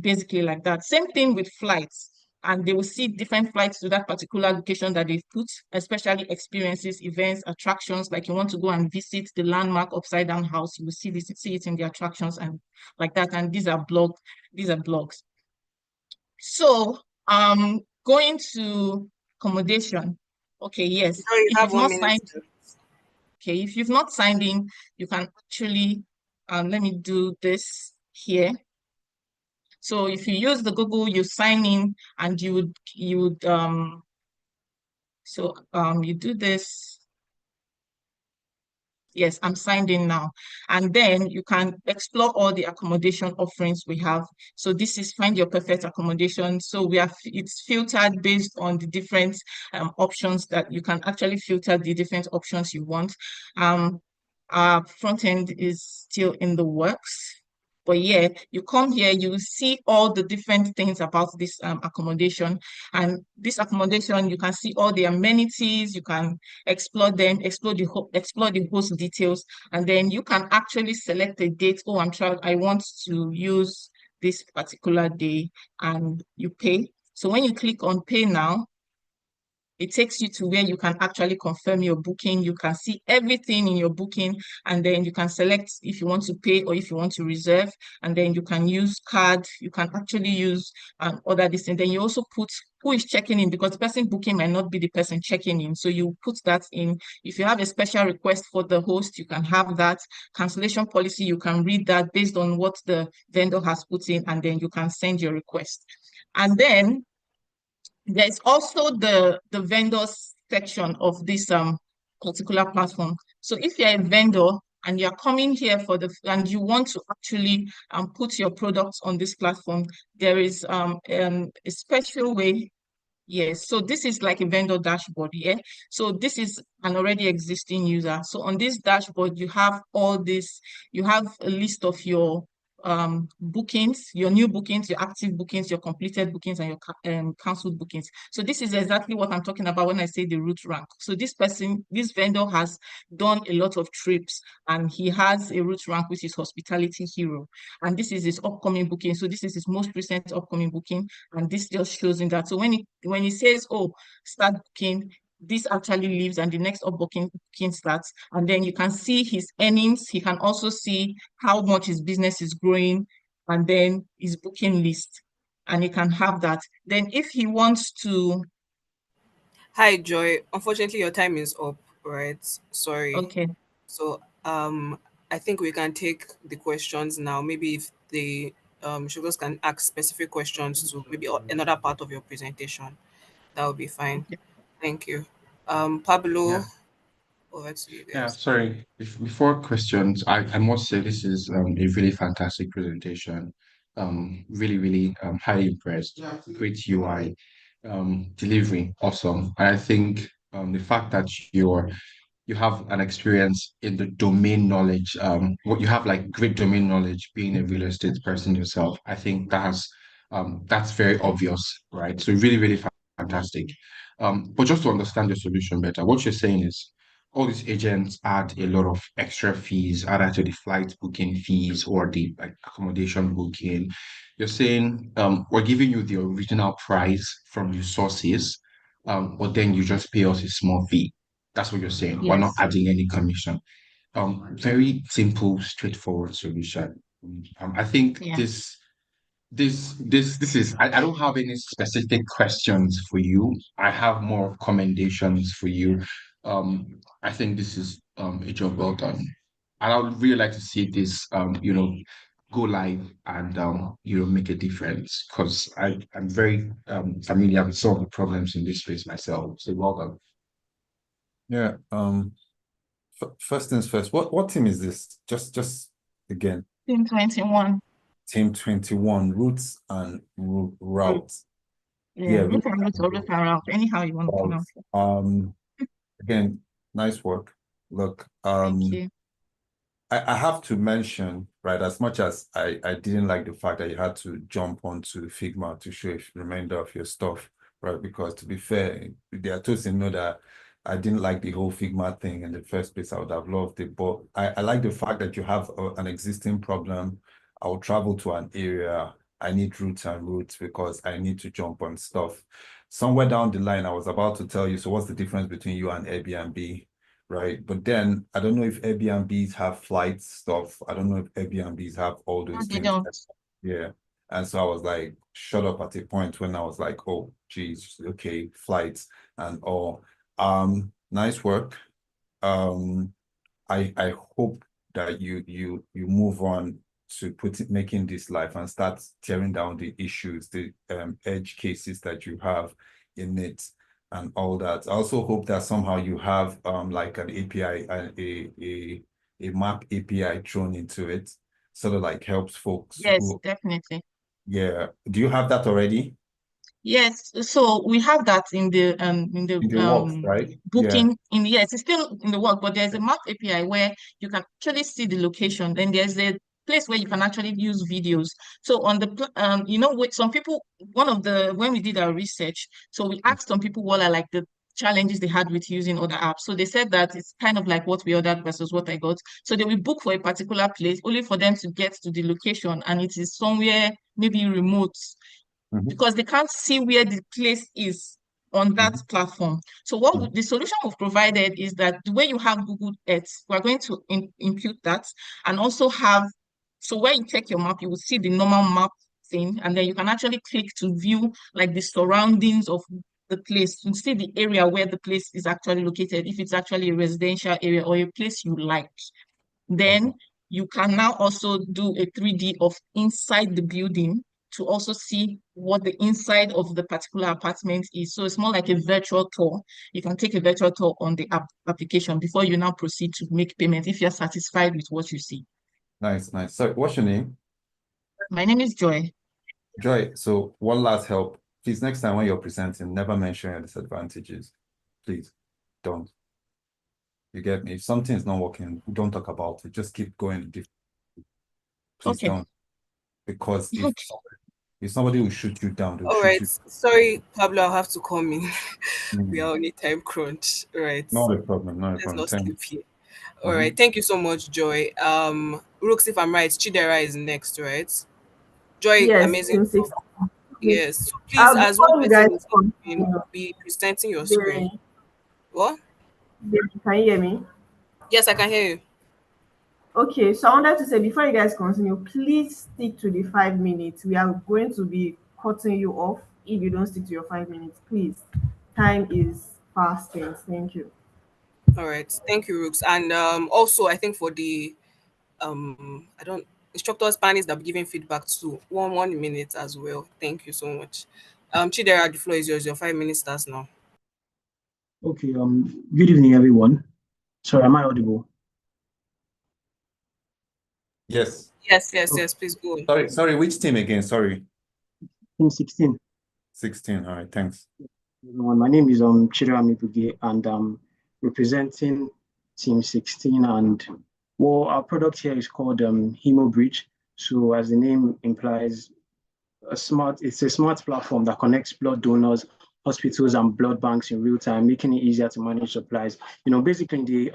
basically like that. Same thing with flights. And they will see different flights to that particular location that they've put, especially experiences, events, attractions. Like you want to go and visit the landmark upside down house, you will see it in the attractions and like that. And these are blogs. So going to accommodation. Okay, yes. So you If have you've one not minute. signed, okay, if you've not signed in, you can actually let me do this here. So if you use the Google, you sign in and you would you do this. Yes, I'm signed in now. And then you can explore all the accommodation offerings we have. So this is find your perfect accommodation. So it's filtered based on the different options that you can actually filter the different options you want. Our front end is still in the works. But yeah, you come here, you will see all the different things about this accommodation. And this accommodation, you can see all the amenities, you can explore them, explore the host details, and then you can actually select a date. Oh, I want to use this particular day, and you pay. So when you click on pay now, it takes you to where you can actually confirm your booking. You can see everything in your booking, and then you can select if you want to pay or if you want to reserve, and then you can use card. You can actually use order this, and then you also put who is checking in, because the person booking might not be the person checking in. So you put that in. If you have a special request for the host, you can have that. Cancellation policy, you can read that based on what the vendor has put in, and then you can send your request. And then there's also the vendors section of this particular platform. So if you're a vendor and you're coming here and you want to actually put your products on this platform, there is a special way. Yes, so this is like a vendor dashboard, yeah. So this is an already existing user. So on this dashboard, you have all this, you have a list of your bookings, your new bookings, your active bookings, your completed bookings, and your canceled bookings. So this is exactly what I'm talking about when I say the route rank. So this vendor has done a lot of trips, and he has a route rank, which is Hospitality Hero. And this is his upcoming booking. So this is his most recent upcoming booking, and this just shows in that. So when he says, oh, start booking, this actually leaves and the next booking starts, and then you can see his earnings. He can also see how much his business is growing, and then his booking list, and he can have that. Then if he wants to, Hi, Joy. Unfortunately, your time is up, right? Sorry. okay, So, I think we can take the questions now. Maybe if the sugars can ask specific questions to maybe another part of your presentation, that would be fine. okay. Thank you. Pablo, Yeah. over to you Yeah, guys. sorry. Before questions, I must say this is a really fantastic presentation. Really, really highly impressed. Great UI, delivery, awesome. And I think the fact that you're you have an experience in the domain knowledge, what you have like great domain knowledge being a real estate person yourself. I think that's very obvious, right? So really, really fantastic. But just to understand your solution better, what you're saying is all these agents add a lot of extra fees, either to the flight booking fees or the like accommodation booking. You're saying we're giving you the original price from your sources, but then you just pay us a small fee. That's what you're saying. We're not Yes. adding any commission. Very simple, straightforward solution. I think Yeah. this is I don't have any specific questions for you. I have more commendations for you. I think this is a job well done. And I would really like to see this go live and make a difference because I'm very familiar with some of the problems in this space myself. So well done. Yeah. First things first. What team is this? Just again. Team 21. Team 21. Roots and routes. Yeah, Yeah. root and root or root and route, anyhow you want to pronounce it. Again, nice work. Look, Thank you. I have to mention, right, as much as I didn't like the fact that you had to jump onto Figma to show a remainder of your stuff, right? Because to be fair, they are told to know that I didn't like the whole Figma thing in the first place. I would have loved it, but I like the fact that you have an existing problem. I'll travel to an area. I need roots and routes because I need to jump on stuff. Somewhere down the line, I was about to tell you, so what's the difference between you and Airbnb? Right. But then I don't know if Airbnbs have flight stuff. I don't know if Airbnbs have all No, those they things. don't. Yeah. And so I was like, shut up at a point when I was like, oh, geez, okay, flights and all. Nice work. I hope that you move on to making this life and start tearing down the issues, the edge cases that you have in it and all that. I also hope that somehow you have like an API and a map API thrown into it, sort of like helps folks Yes, who, definitely. yeah. Do you have that already? Yes, so we have that in the In the works, right? Yeah. booking in yes, it's still in the work, but there's a map API where you can actually see the location. Then there's a place where you can actually use videos. So on the with some people, when we did our research, so we asked some people what are like the challenges they had with using other apps. So they said that it's kind of like what we ordered versus what I got. So they will book for a particular place only for them to get to the location, and it is somewhere maybe remote because they can't see where the place is on that platform. So the solution we've provided is that the way you have Google Earth, we're going to impute that and also have, so where you check your map, you will see the normal map thing, and then you can actually click to view like the surroundings of the place to see the area where the place is actually located, if it's actually a residential area or a place you like. Then you can now also do a 3D of inside the building to also see what the inside of the particular apartment is. So it's more like a virtual tour. You can take a virtual tour on the application before you now proceed to make payment if you're satisfied with what you see. Nice, nice. So what's your name? My name is Joy. Joy, so one last help. Please, next time when you're presenting, never mention your disadvantages. Please, don't. You get me? If something is not working, don't talk about it. Just keep going. Please Okay. don't. Because if somebody will shoot you down, they'll All shoot right. you. Sorry, Pablo, I'll have to come in. We are on a time crunch. All right. Not a problem, not a Let's problem. not Thank skip here. you. All right. Thank you so much, Joy. Rooks, if I'm right, Chidera is next, right? Joy, Yes, amazing. team 6. Yes. So please, as one Before you guys person is in, continue, be presenting your screen. Jerry, What? can you hear me? Yes, I can hear you. Okay, so I wanted to say before you guys continue, please stick to the 5 minutes. We are going to be cutting you off if you don't stick to your 5 minutes. Please, time is fast spent. Thank you. All right. Thank you, Rooks. And also I think for the I don't instructors panelists that be giving feedback to 1 minute as well. Thank you so much. Chidera, the floor is yours. Your 5 minutes starts now. Okay, good evening, everyone. Sorry, am I audible? Yes. Yes, please go on. Sorry, which team again? Sorry. Team 16. 16. All right, thanks. Everyone, my name is Chidera Mibuge, and I'm representing Team 16, and well, our product here is called HemoBridge. So as the name implies, it's a smart platform that connects blood donors, hospitals, and blood banks in real time, making it easier to manage supplies. Basically the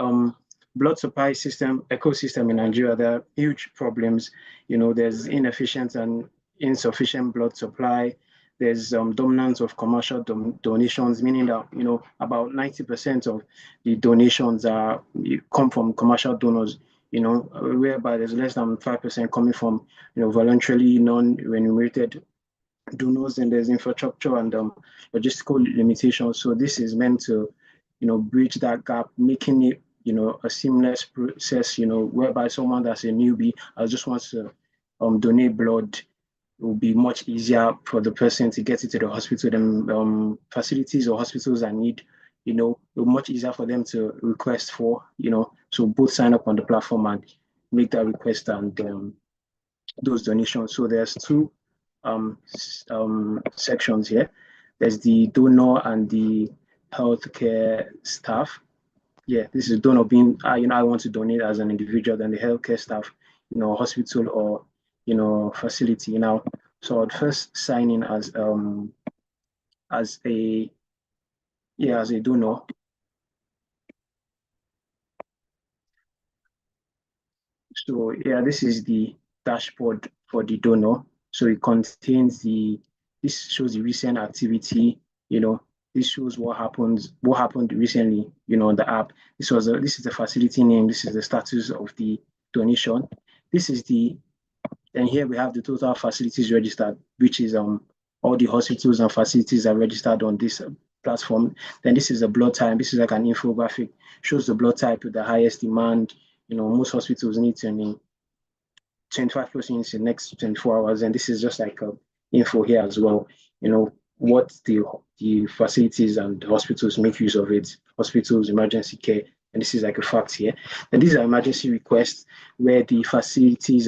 blood supply system ecosystem in Nigeria, there are huge problems. There's inefficient and insufficient blood supply. There's dominance of commercial donations, meaning that about 90% of the donations come from commercial donors. Whereby there's less than 5% coming from voluntarily non-remunerated donors, and there's infrastructure and logistical limitations. So this is meant to bridge that gap, making it a seamless process, whereby someone that's a newbie just wants to donate blood, it will be much easier for the person to get it to the hospital. Then facilities or hospitals that need, much easier for them to request for, so both sign up on the platform and make that request and those donations. So there's two sections here. There's the donor and the healthcare staff. Yeah, this is donor being, I want to donate as an individual, then the healthcare staff, hospital or, facility. So I'd first sign in as a donor. So yeah, this is the dashboard for the donor. So it contains this shows the recent activity, this shows what happened recently, on the app. This is the facility name, this is the status of the donation. And here we have the total facilities registered, which is all the hospitals and facilities are registered on this platform. Then this is the blood type. This is like an infographic, shows the blood type with the highest demand. Most hospitals need 25 plus units in the next 24 hours. And this is just like info here as well, what the facilities and hospitals make use of it, hospitals, emergency care. And this is like a fact here. And these are emergency requests where the facilities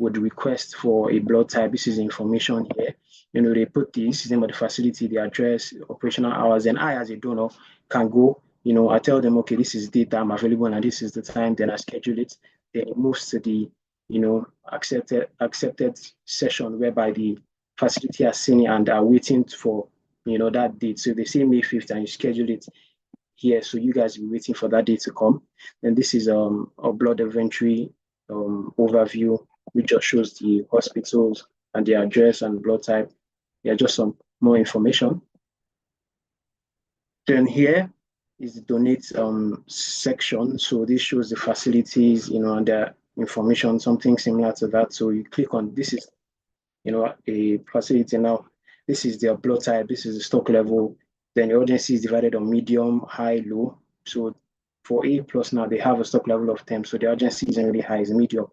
would request for a blood type. This is information here. They put the name of the facility, the address, operational hours, and I, as a donor, can go. I tell them, okay, this is the date I'm available and this is the time. Then I schedule it. Then it moves to the accepted session whereby the facility has seen it and are waiting for that date. So they say May 5th and you schedule it here. So you guys will be waiting for that date to come. And this is a blood inventory overview, which just shows the hospitals and the address and blood type. Yeah, just some more information. Then here is the donate section. So this shows the facilities, and their information, something similar to that. So you click on this is, a facility now. This is their blood type. This is the stock level. Then the urgency is divided on medium, high, low. So for A plus now, they have a stock level of 10. So the urgency isn't really high, it's medium.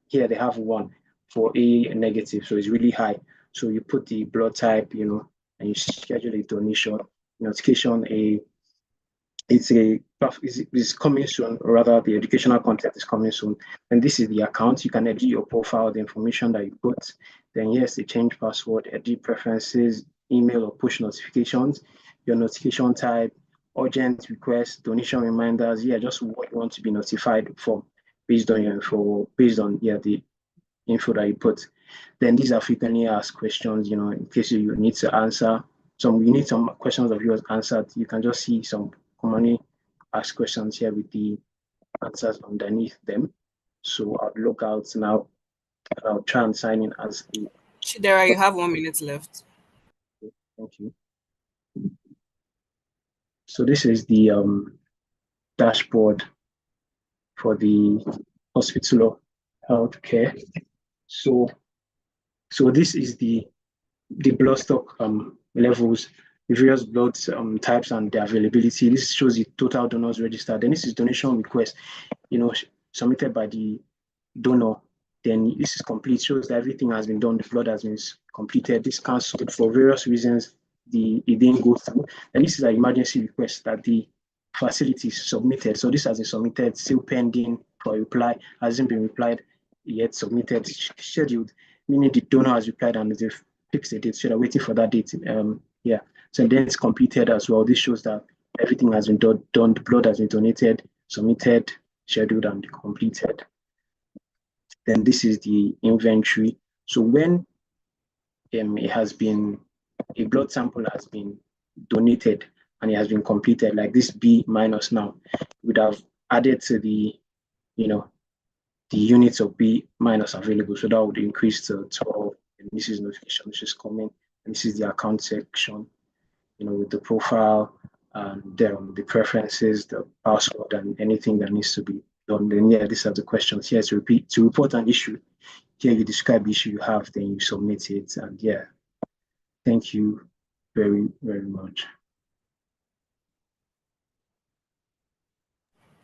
Here they have 1 for A negative, so it's really high. So you put the blood type, and you schedule a donation. Notification, it's coming soon, or rather the educational content is coming soon. And this is the account. You can edit your profile, the information that you put. Then yes, the change password, edit preferences, email or push notifications, your notification type, urgent requests, donation reminders. Yeah, just what you want to be notified for based on your info, the info that you put. Then these are frequently asked questions, in case you need to answer. You need some questions of yours answered. You can just see some commonly asked questions here with the answers underneath them. So I'll log out now. I'll try and sign in as a. Chidera, you have 1 minute left. Thank you. So this is the dashboard for the hospital healthcare. So this is the blood stock levels, the various blood types and the availability. This shows the total donors registered. Then this is donation request, submitted by the donor. Then this is complete, shows that everything has been done, the blood has been completed. This cancelled for various reasons, it didn't go through. And this is an emergency request that the facility submitted. So this has been submitted, still pending for reply, hasn't been replied yet, submitted, scheduled, meaning the donor has replied and they've fixed the date, so they're waiting for that date. So then it's completed as well. This shows that everything has been done, the blood has been donated, submitted, scheduled, and completed. Then this is the inventory. So when a blood sample has been donated and it has been completed, like this B minus now, would have added to the units of B minus available. So that would increase to 12. And this is notification, this is coming. And this is the account section, with the profile and the preferences, the password, and anything that needs to be done. Then these are the questions. Here to report an issue. Here you describe the issue you have, then you submit it. And thank you very, very much.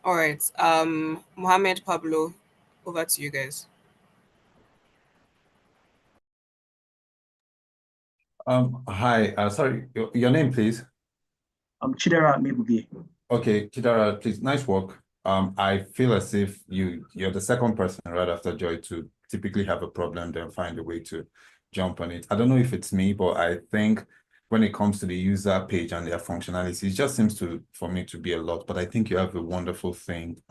All right. Mohammed, Pablo, over to you guys. Hi, sorry, your name, please. I'm Chidera Mebubi. Okay, Chidera, please, nice work. I feel as if you're the second person right after Joy to typically have a problem, then find a way to jump on it. I don't know if it's me, but I think when it comes to the user page and their functionality, it just seems for me to be a lot, but I think you have a wonderful thing.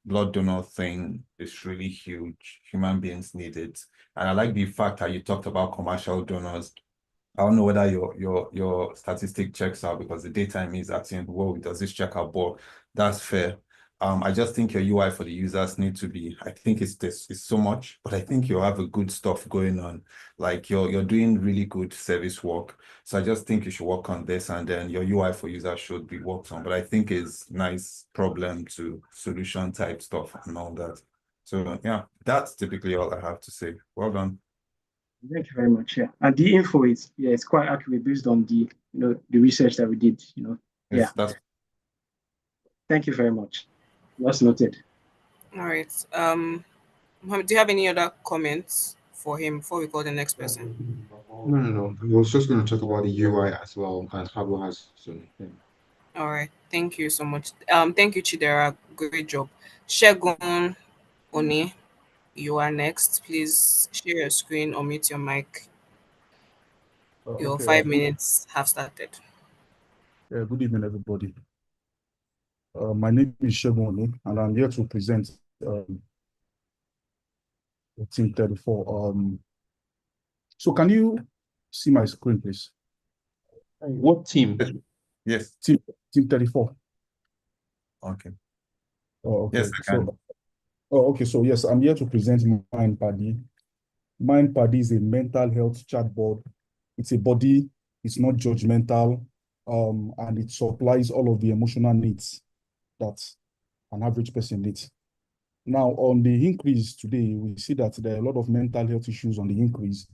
Blood donor thing is really huge. Human beings need it. And I like the fact that you talked about commercial donors. I don't know whether your statistic checks out because the data in me is asking, whoa, does this check out? But that's fair. I just think your UI for the users need to be, I think it's so much, but I think you have a good stuff going on. Like you're doing really good service work. So I just think you should work on this, and then your UI for users should be worked on. But I think it's nice problem to solution type stuff and all that. So that's typically all I have to say. Well done. Thank you very much. And the info is it's quite accurate based on the the research that we did. Yes, that's. Thank you very much. That's noted. All right. Mohammed, do you have any other comments for him before we call the next person? No. I was just going to talk about the UI as well, as Pablo has. So, yeah. All right. Thank you so much. Thank you, Chidera. Great job. Shegun Oni, you are next. Please share your screen or mute your mic. Your Okay, 5 minutes have started. good evening, everybody. My name is Shegun, and I'm here to present Team 34. So can you see my screen, please? What team? Yes. Team 34. Okay. Oh, okay. Yes, I can. Okay. So yes, I'm here to present MindPaddy. MindPaddy is a mental health chatbot. It's a body. It's not judgmental, and it supplies all of the emotional needs that an average person needs. Now, on the increase today, we see that there are a lot of mental health issues on the increase,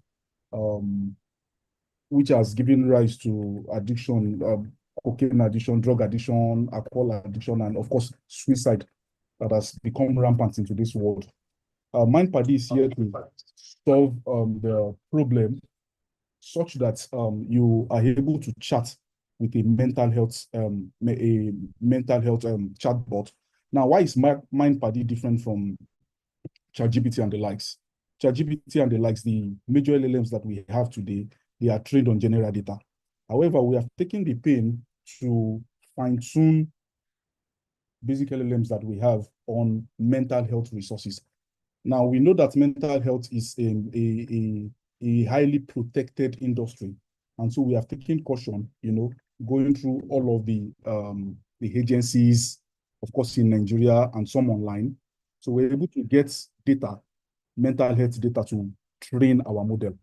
which has given rise to addiction, cocaine addiction, drug addiction, alcohol addiction, and of course, suicide that has become rampant into this world. MindPaddy is here to solve the problem such that you are able to chat with a mental health chatbot. Now, why is MindPaddy different from ChatGPT and the likes? ChatGPT and the likes, the major LLMs that we have today, they are trained on general data. However, we have taken the pain to fine-tune basic LLMs that we have on mental health resources. Now, we know that mental health is a highly protected industry. And so we have taken caution, going through all of the agencies, of course, in Nigeria and some online. So we're able to get data, mental health data, to train our model.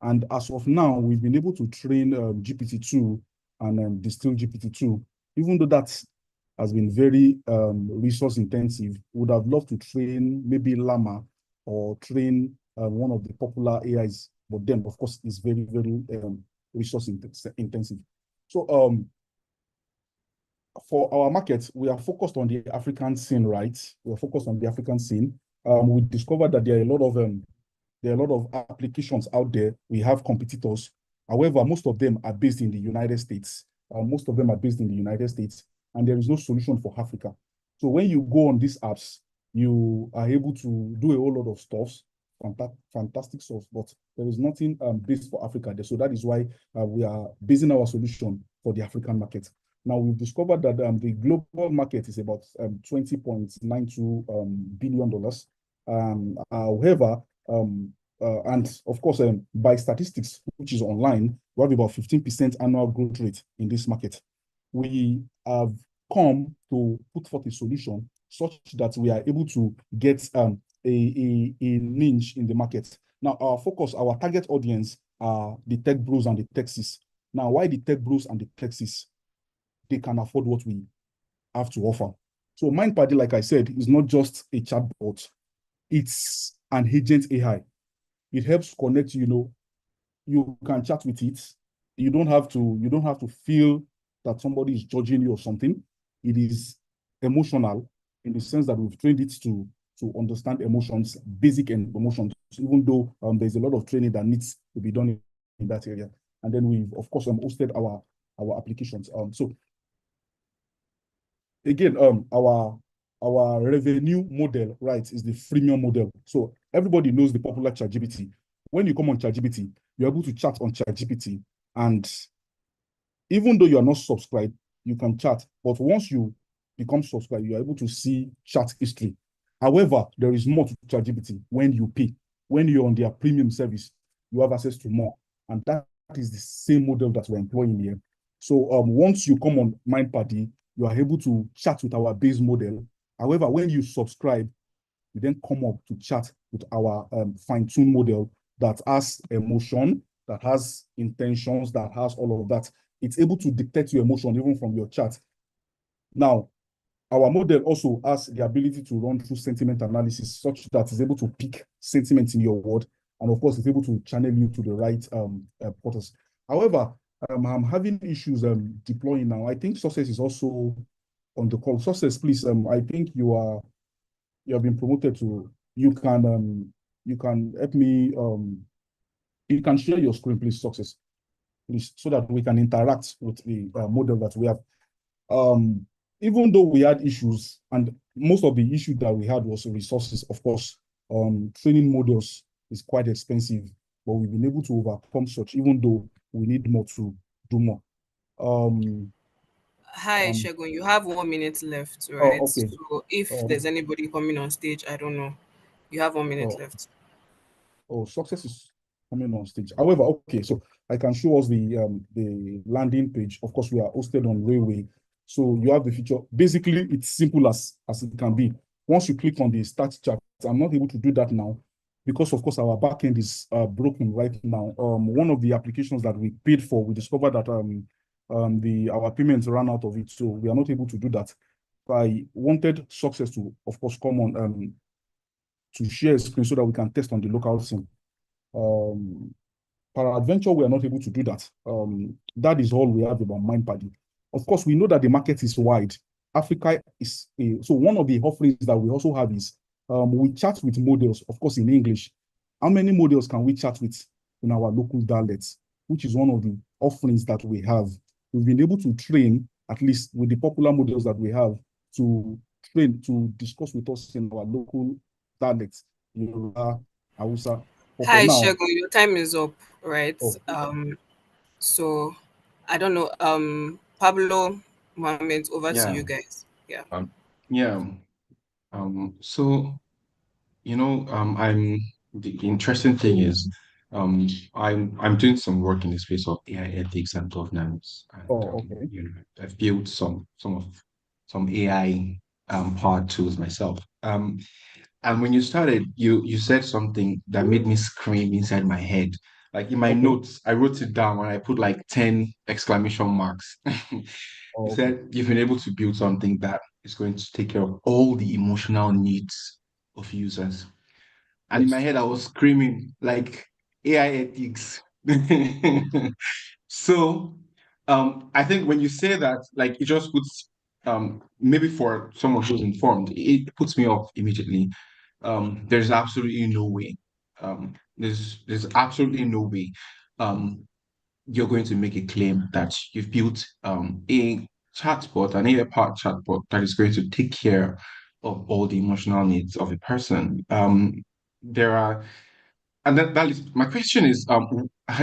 And as of now, we've been able to train GPT-2 and Distill GPT-2, even though that has been very resource intensive. Would have loved to train maybe Llama or train one of the popular AIs, but then of course it's very, very resource intensive. So for our market, we are focused on the African scene, right? We're focused on the African scene. We discovered that there are a lot of applications out there. We have competitors. However, most of them are based in the United States. And there is no solution for Africa. So when you go on these apps, you are able to do a whole lot of stuff, fantastic stuff, but there is nothing based for Africa there. So that is why we are basing our solution for the African market. Now we've discovered that the global market is about $20.92 billion dollars. However, and of course, by statistics, which is online, we have about 15% annual growth rate in this market. We have come to put forth a solution such that we are able to get a niche in the market. Now, our focus, our target audience are the tech bros and the techies. Now, why the tech bros and the techies? They can afford what we have to offer. So MindParty, like I said, is not just a chatbot. It's an agent AI. It helps connect, you can chat with it. You don't have to feel that somebody is judging you or something. It is emotional in the sense that we've trained it to understand emotions, basic emotions, even though there's a lot of training that needs to be done in that area. And then we've, of course, hosted our applications. So again, our revenue model, right, is the freemium model. So everybody knows the popular ChatGPT. When you come on ChatGPT, you're able to chat on ChatGPT, and even though you are not subscribed, you can chat. But once you become subscribed, you are able to see chat history. However, there is more to ChatGPT when you pay. When you're on their premium service, you have access to more. And that is the same model that we're employing here. So once you come on MindParty, you are able to chat with our base model. However, when you subscribe, you then come up to chat with our fine-tuned model that has emotion, that has intentions, that has all of that. It's able to detect your emotion even from your chat. Now, our model also has the ability to run through sentiment analysis such that it's able to pick sentiment in your word. And of course, it's able to channel you to the right portals. However, I'm having issues deploying now. I think Success is also on the call. Success, please. I think you have been promoted to. You can help me. You can share your screen, please, Success, please, so that we can interact with the model that we have. Even though we had issues, and most of the issue that we had was resources, of course. Training models is quite expensive, but we've been able to overcome such, even though we need more to do more. Hi, Shegun. You have 1 minute left, Oh, right? okay. So if there's anybody coming on stage, I don't know. You have 1 minute left. Success is coming on stage. However, okay, so I can show us the landing page. Of course, we are hosted on Railway. So you have the feature. Basically, it's simple as it can be. Once you click on the start chat, I'm not able to do that now because, of course, our backend is broken right now. One of the applications that we paid for, we discovered that our payments ran out of it, so we are not able to do that. I wanted Success to, of course, come on to share a screen so that we can test on the local scene. Peradventure, we are not able to do that. That is all we have about MindParty. Of course, we know that the market is wide. Africa is so one of the offerings that we also have is we chat with models, of course, in English. How many models can we chat with in our local dialects, which is one of the offerings that we have. We've been able to train, at least with the popular models that we have, to train, to discuss with us in our local dialects, Yoruba, Hausa. Hi, Now, Shegun. Your time is up, right? oh, So I don't know. Pablo, Mohammed, over to Yeah. you guys. Yeah. Yeah. So the interesting thing is, I'm doing some work in the space of AI ethics and governance, and okay. I've built some AI powered tools myself. And when you started, you said something that made me scream inside my head. Like in my Okay. notes, I wrote it down and I put like 10 exclamation marks. You Okay. said you've been able to build something that is going to take care of all the emotional needs of users. And in my Yes. head, I was screaming like AI ethics. So I think when you say that, like it just puts maybe for someone who's informed, it puts me off immediately. There's absolutely no way. There's absolutely no way you're going to make a claim that you've built a chatbot, an AI-powered chatbot that is going to take care of all the emotional needs of a person. There are, and that is my question is,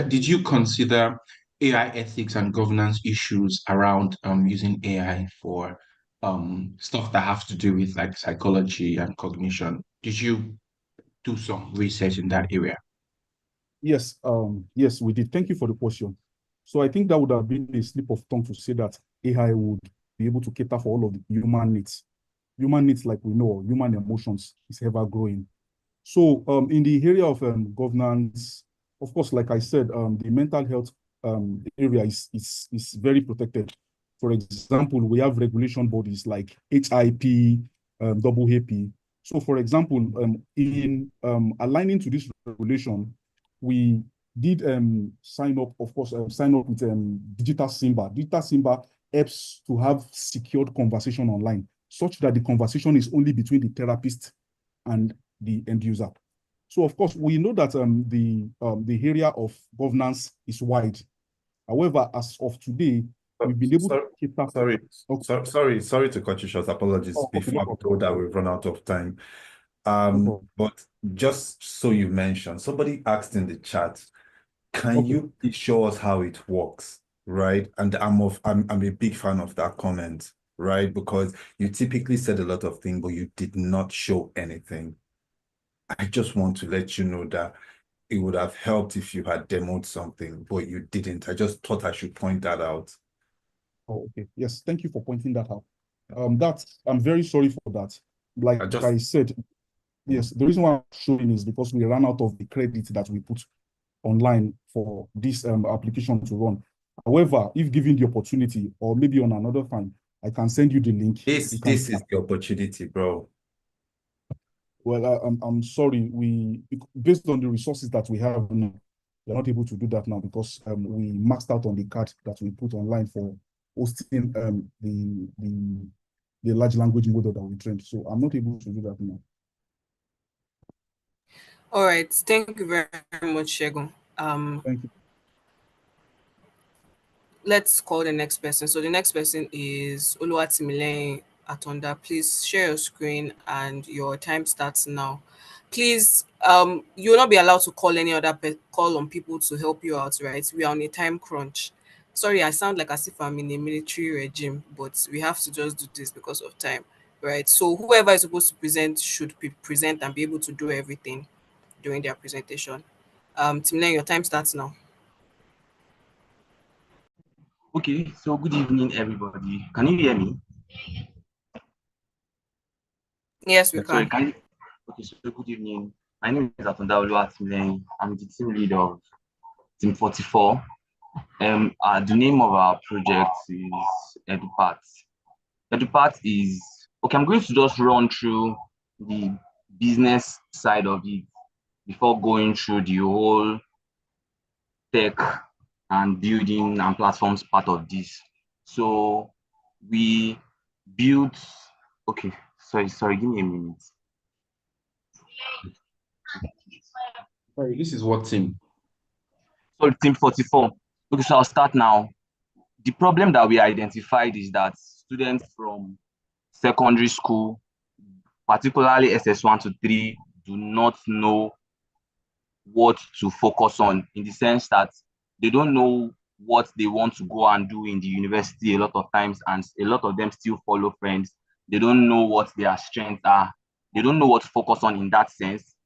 did you consider AI ethics and governance issues around using AI for stuff that have to do with like psychology and cognition. Did you do some research in that area? Yes, yes, we did. Thank you for the question. So I think that would have been a slip of tongue to say that AI would be able to cater for all of the human needs. Human needs, like we know, human emotions is ever growing. So in the area of governance, of course, like I said, the mental health area is very protected. For example, we have regulation bodies like HIP, AAP. So for example, in aligning to this regulation, we did sign up, of course, sign up with Digital Simba. Digital Simba helps to have secured conversation online, such that the conversation is only between the therapist and the end user. So of course, we know that the area of governance is wide. However, as of today, we've been able to keep that. Sorry to cut you short. Apologies. Okay, Before I go that we've run out of time. But just so you mentioned, somebody asked in the chat, can you please show us how it works? Right. And I'm a big fan of that comment, right? Because you typically said a lot of things, but you did not show anything. I just want to let you know that it would have helped if you had demoed something, but you didn't. I just thought I should point that out. Oh, okay. Yes, thank you for pointing that out. I'm very sorry for that. Like I said, yes, the reason why I'm showing is because we ran out of the credit that we put online for this application to run. However, if given the opportunity, or maybe on another time, I can send you the link. This is the opportunity, bro. Well, I'm sorry. Based on the resources that we have now, we're not able to do that now because we maxed out on the card that we put online for hosting the large language model that we trained. So I'm not able to do that now. All right. Thank you very much, Shegun. Thank you. Let's call the next person. So the next person is Oluwatimileyin Atonda. Please share your screen and your time starts now. Please, you will not be allowed to call any other call on people to help you out, right? We are on a time crunch. Sorry, I sound like as if I'm in a military regime, but we have to just do this because of time, right? So whoever is supposed to present should present and be able to do everything during their presentation. Timileyin, your time starts now. Okay, so good evening, everybody. Can you hear me? Yes, we Sorry, can. Okay, so good evening. My name is Atonda Oluwatimileyin. I'm the team lead of Team 44. The name of our project is EduPart. EduPart is, okay, I'm going to just run through the business side of it before going through the whole tech and building and platforms part of this. So we built, okay, sorry, give me a minute. Sorry, this is what team? So Team 44. Okay, so I'll start now. The problem that we identified is that students from secondary school, particularly SS1 to 3, do not know what to focus on, in the sense that they don't know what they want to go and do in the university a lot of times, and a lot of them still follow friends. They don't know what their strengths are. They don't know what to focus on in that sense.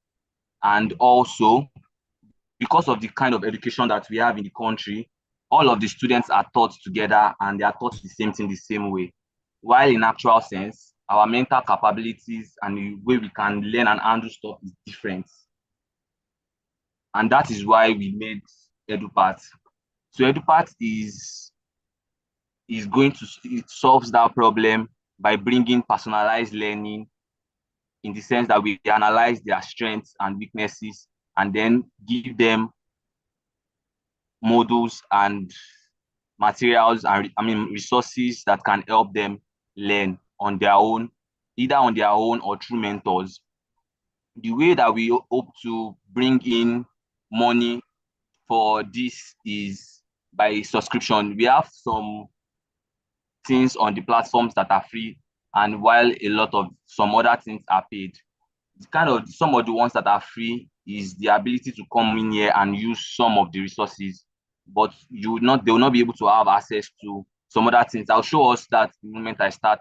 And also, because of the kind of education that we have in the country, all of the students are taught together and they are taught the same thing the same way. While in actual sense, our mental capabilities and the way we can learn and handle stuff is different. And that is why we made EduPart. So EduPart it solves that problem by bringing personalized learning, in the sense that we analyze their strengths and weaknesses and then give them modules and materials and resources that can help them learn on their own, either on their own or through mentors. The way that we hope to bring in money for this is by subscription. We have some things on the platforms that are free, and while a lot of some other things are paid. Some of the ones that are free is the ability to come in here and use some of the resources. but they will not be able to have access to some other things. I'll show us that the moment I start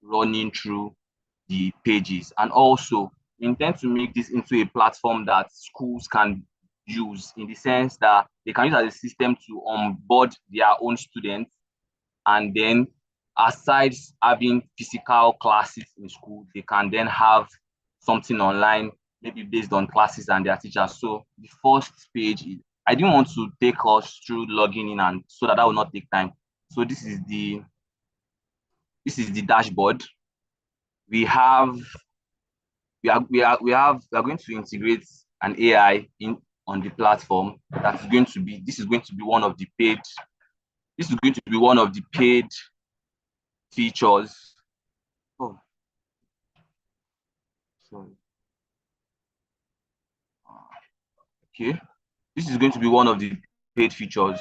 running through the pages. And also, we intend to make this into a platform that schools can use, in the sense that they can use as a system to onboard their own students, and then aside having physical classes in school, they can then have something online, maybe based on classes and their teachers. So the first page is, I didn't want to take us through logging in, and so that will not take time. So this is the dashboard. We are going to integrate an AI in on the platform that is going to be, this is going to be one of the paid features. Oh, sorry. Okay, this is going to be one of the paid features.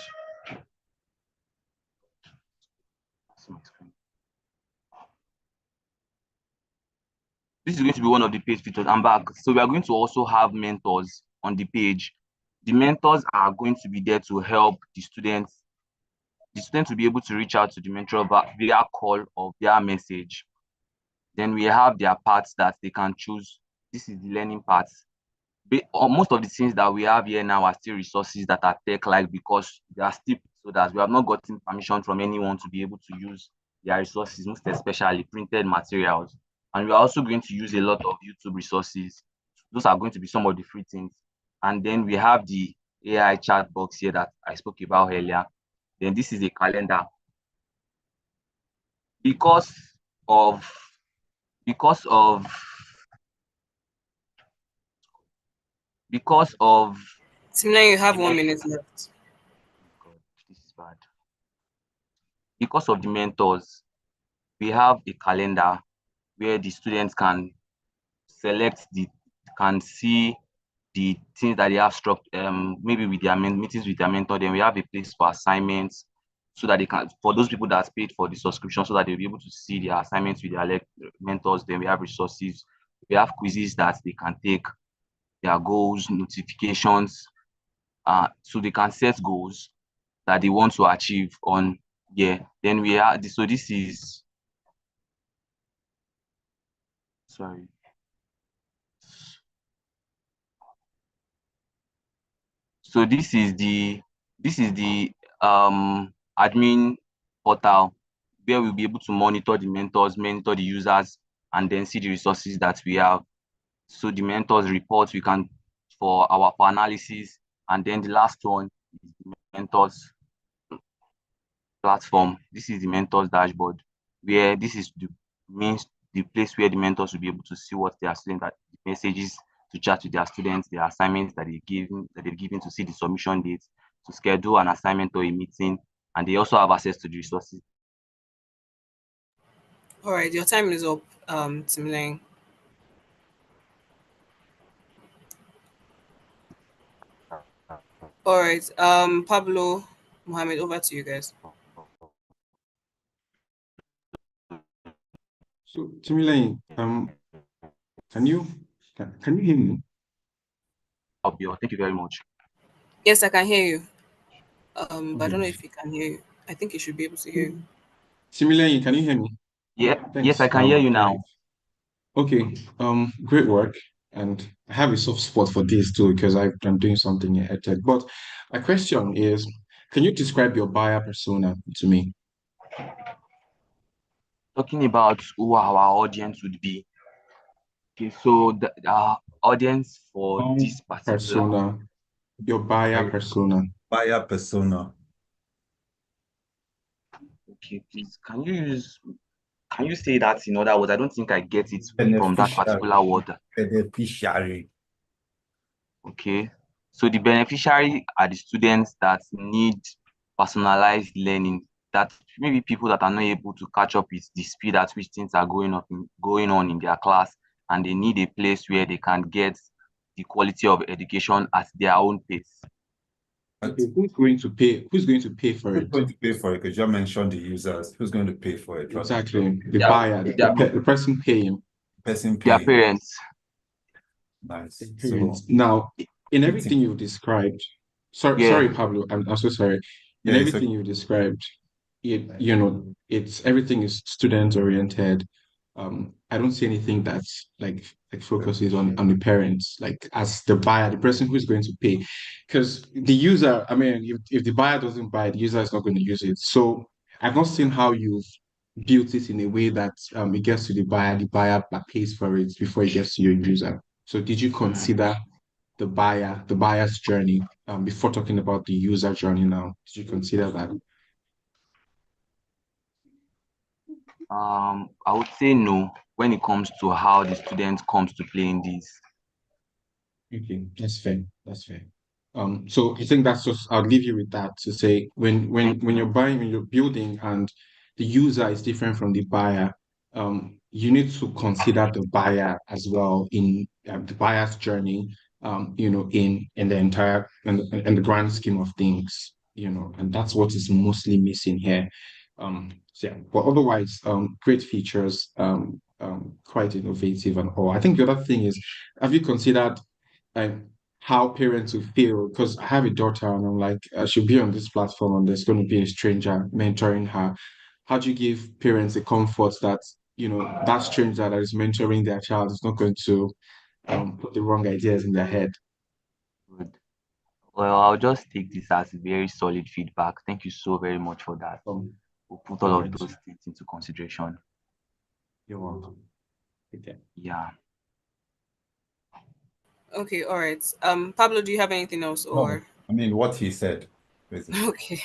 This is going to be one of the paid features. I'm back. So we are going to also have mentors on the page. The mentors are going to be there to help the students. The students will be able to reach out to the mentor via call or via message. Then we have their parts that they can choose. This is the learning parts. Most of the things that we have here now are still resources that are tech-like, because they are still, so that we have not gotten permission from anyone to be able to use their resources, most especially printed materials. And we are also going to use a lot of YouTube resources. Those are going to be some of the free things. And then we have the AI chat box here that I spoke about earlier. Then this is a calendar. Because of Simone, you have 1 minute left. God, this is bad. Because of the mentors, we have a calendar where the students can see the things that they have struck, maybe with their meetings with their mentor. Then we have a place for assignments, so that they can, for those people that paid for the subscription, so that they'll be able to see their assignments with their mentors. Then we have resources, we have quizzes that they can take, their goals, notifications, so they can set goals that they want to achieve on. Then we have this. So this is, sorry. So this is the admin portal, where we'll be able to monitor the mentors, monitor the users, and then see the resources that we have. So the mentors reports we can for analysis, and then the last one is the mentors platform. This is the mentors dashboard, where this is the place where the mentors will be able to see what their students, the messages to chat with their students, their assignments that they've given, to see the submission dates, to schedule an assignment or a meeting, and they also have access to the resources. All right, your time is up, Timleng. All right, Pablo, Mohammed, over to you guys. So, Timilane, can you hear me? Thank you very much. Yes, I can hear you. But I don't know if he can hear you. I think he should be able to hear you. Timilane, can you hear me? Yeah. Thanks. Yes, I can hear you now. Okay. Great work. And I have a soft spot for this too, because I'm doing something in EdTech. But my question is, can you describe your buyer persona to me? Talking about who our audience would be. Okay, so the audience for this particular persona, your buyer persona. Buyer persona. Okay, please, can you say that in other words? I don't think I get it from that particular word. Beneficiary. Okay, so the beneficiary are the students that need personalized learning, that maybe people that are not able to catch up with the speed at which things are going on in their class, and they need a place where they can get the quality of education at their own pace. Okay, who's going to pay? Who's going to pay for it? Who's going to pay for it? Because you mentioned the users. Who's going to pay for it? Exactly. The buyer, the person paying. Person paying. Their parents. Nice. So now, in everything you've described, Sorry, Yeah. sorry, Pablo. I'm so sorry. In Yeah, it's everything you described, it's everything is student oriented. I don't see anything that's like focuses on the parents, like as the buyer, the person who's going to pay. Because the user, I mean, if the buyer doesn't buy it, the user is not going to use it. So I've not seen how you've built it in a way that it gets to the buyer pays for it before it gets to your user. So did you consider the buyer's journey, before talking about the user journey now? Did you consider that? I would say no when it comes to how the student comes to play in this. Okay, that's fair. That's fair. So I think that's just, I'll leave you with that to say when you're buying, when you're building and the user is different from the buyer, you need to consider the buyer as well in the buyer's journey, in the entire in the grand scheme of things, and that's what is mostly missing here. So yeah, but otherwise, great features, quite innovative and all. I think the other thing is, have you considered like how parents will feel? Because I have a daughter and I'm like, I should be on this platform and there's going to be a stranger mentoring her. How do you give parents the comfort that, that stranger that is mentoring their child is not going to put the wrong ideas in their head? Good. Well, I'll just take this as very solid feedback. Thank you so very much for that. We'll put all All of right. those things into consideration. You're welcome. Okay. Yeah. Okay, all right. Pablo, do you have anything else no, or I mean what he said, basically. okay.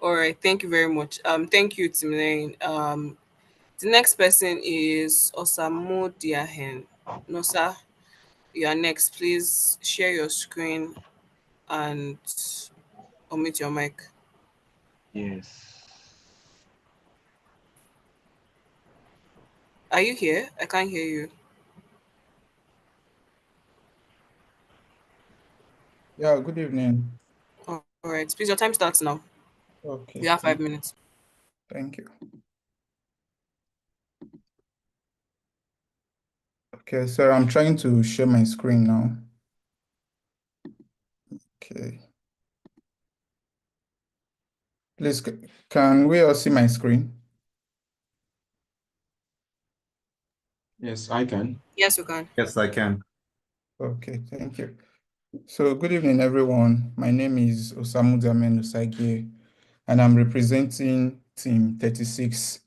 All right, thank you very much. Thank you, Timlane. The next person is Osamo Diahen. No, sir. You are next. Please share your screen and unmute your mic. Yes. Are you here? I can't hear you. Yeah, good evening. All right. Please, your time starts now. Okay, You have 5 thank minutes. thank you. Okay, so I'm trying to share my screen now. Okay. Please, can we all see my screen? Yes, I can. Yes, you can. Yes, I can. Okay, thank you. So good evening, everyone. My name is Osamu Damen Usagi, and I'm representing Team 36.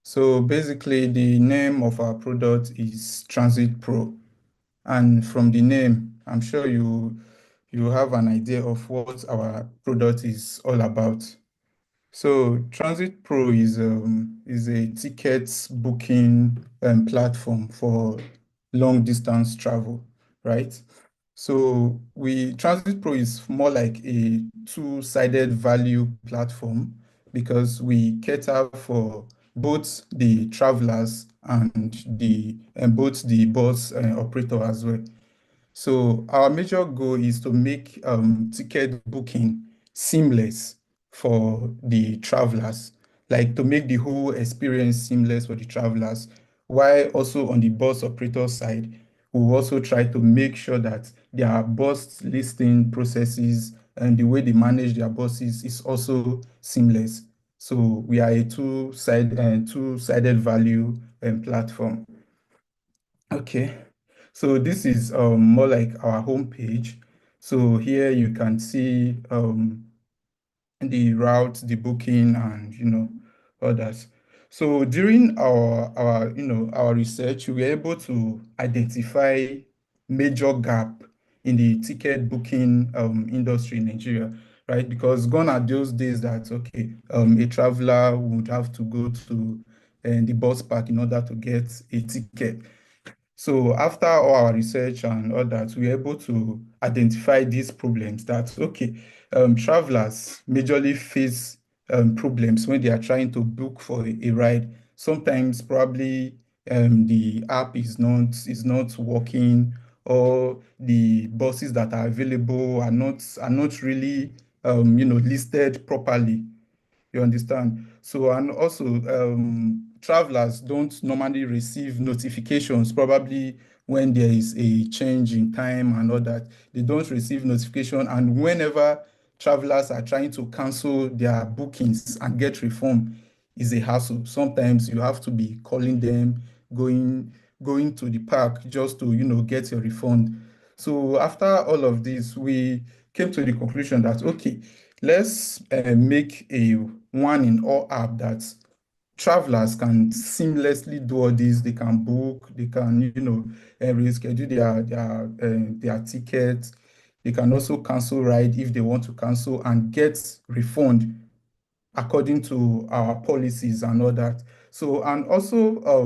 So basically, the name of our product is Transit Pro. And from the name, I'm sure you have an idea of what our product is all about. So Transit Pro is a ticket booking platform for long distance travel, right? So Transit Pro is more like a two-sided value platform because we cater for both the travelers and both the bus operator as well. So our major goal is to make ticket booking seamless for the travelers, like to make the whole experience seamless for the travelers, while also on the bus operator side, we will also try to make sure that their bus listing processes and the way they manage their buses is also seamless. So we are a two-sided value platform. Okay, so this is more like our homepage. So here you can see the route, the booking, and others. So during our research, we were able to identify major gap in the ticket booking industry in Nigeria, right? Because gone are those days that okay, a traveler would have to go to the bus park in order to get a ticket. So after all our research and all that, we were able to identify these problems that, okay, travelers majorly face problems when they are trying to book for a ride. Sometimes probably the app is not working, or the buses that are available are not really listed properly. You understand? So, and also, travelers don't normally receive notifications, probably when there is a change in time and all that. They don't receive notification. And whenever travelers are trying to cancel their bookings and get refund, is a hassle. Sometimes you have to be calling them, going to the park just to, get your refund. So after all of this, we came to the conclusion that, okay, let's make a one in all app that travelers can seamlessly do all this. They can book, they can, reschedule their tickets. They can also cancel ride if they want to cancel and get refund according to our policies and all that. So, and also,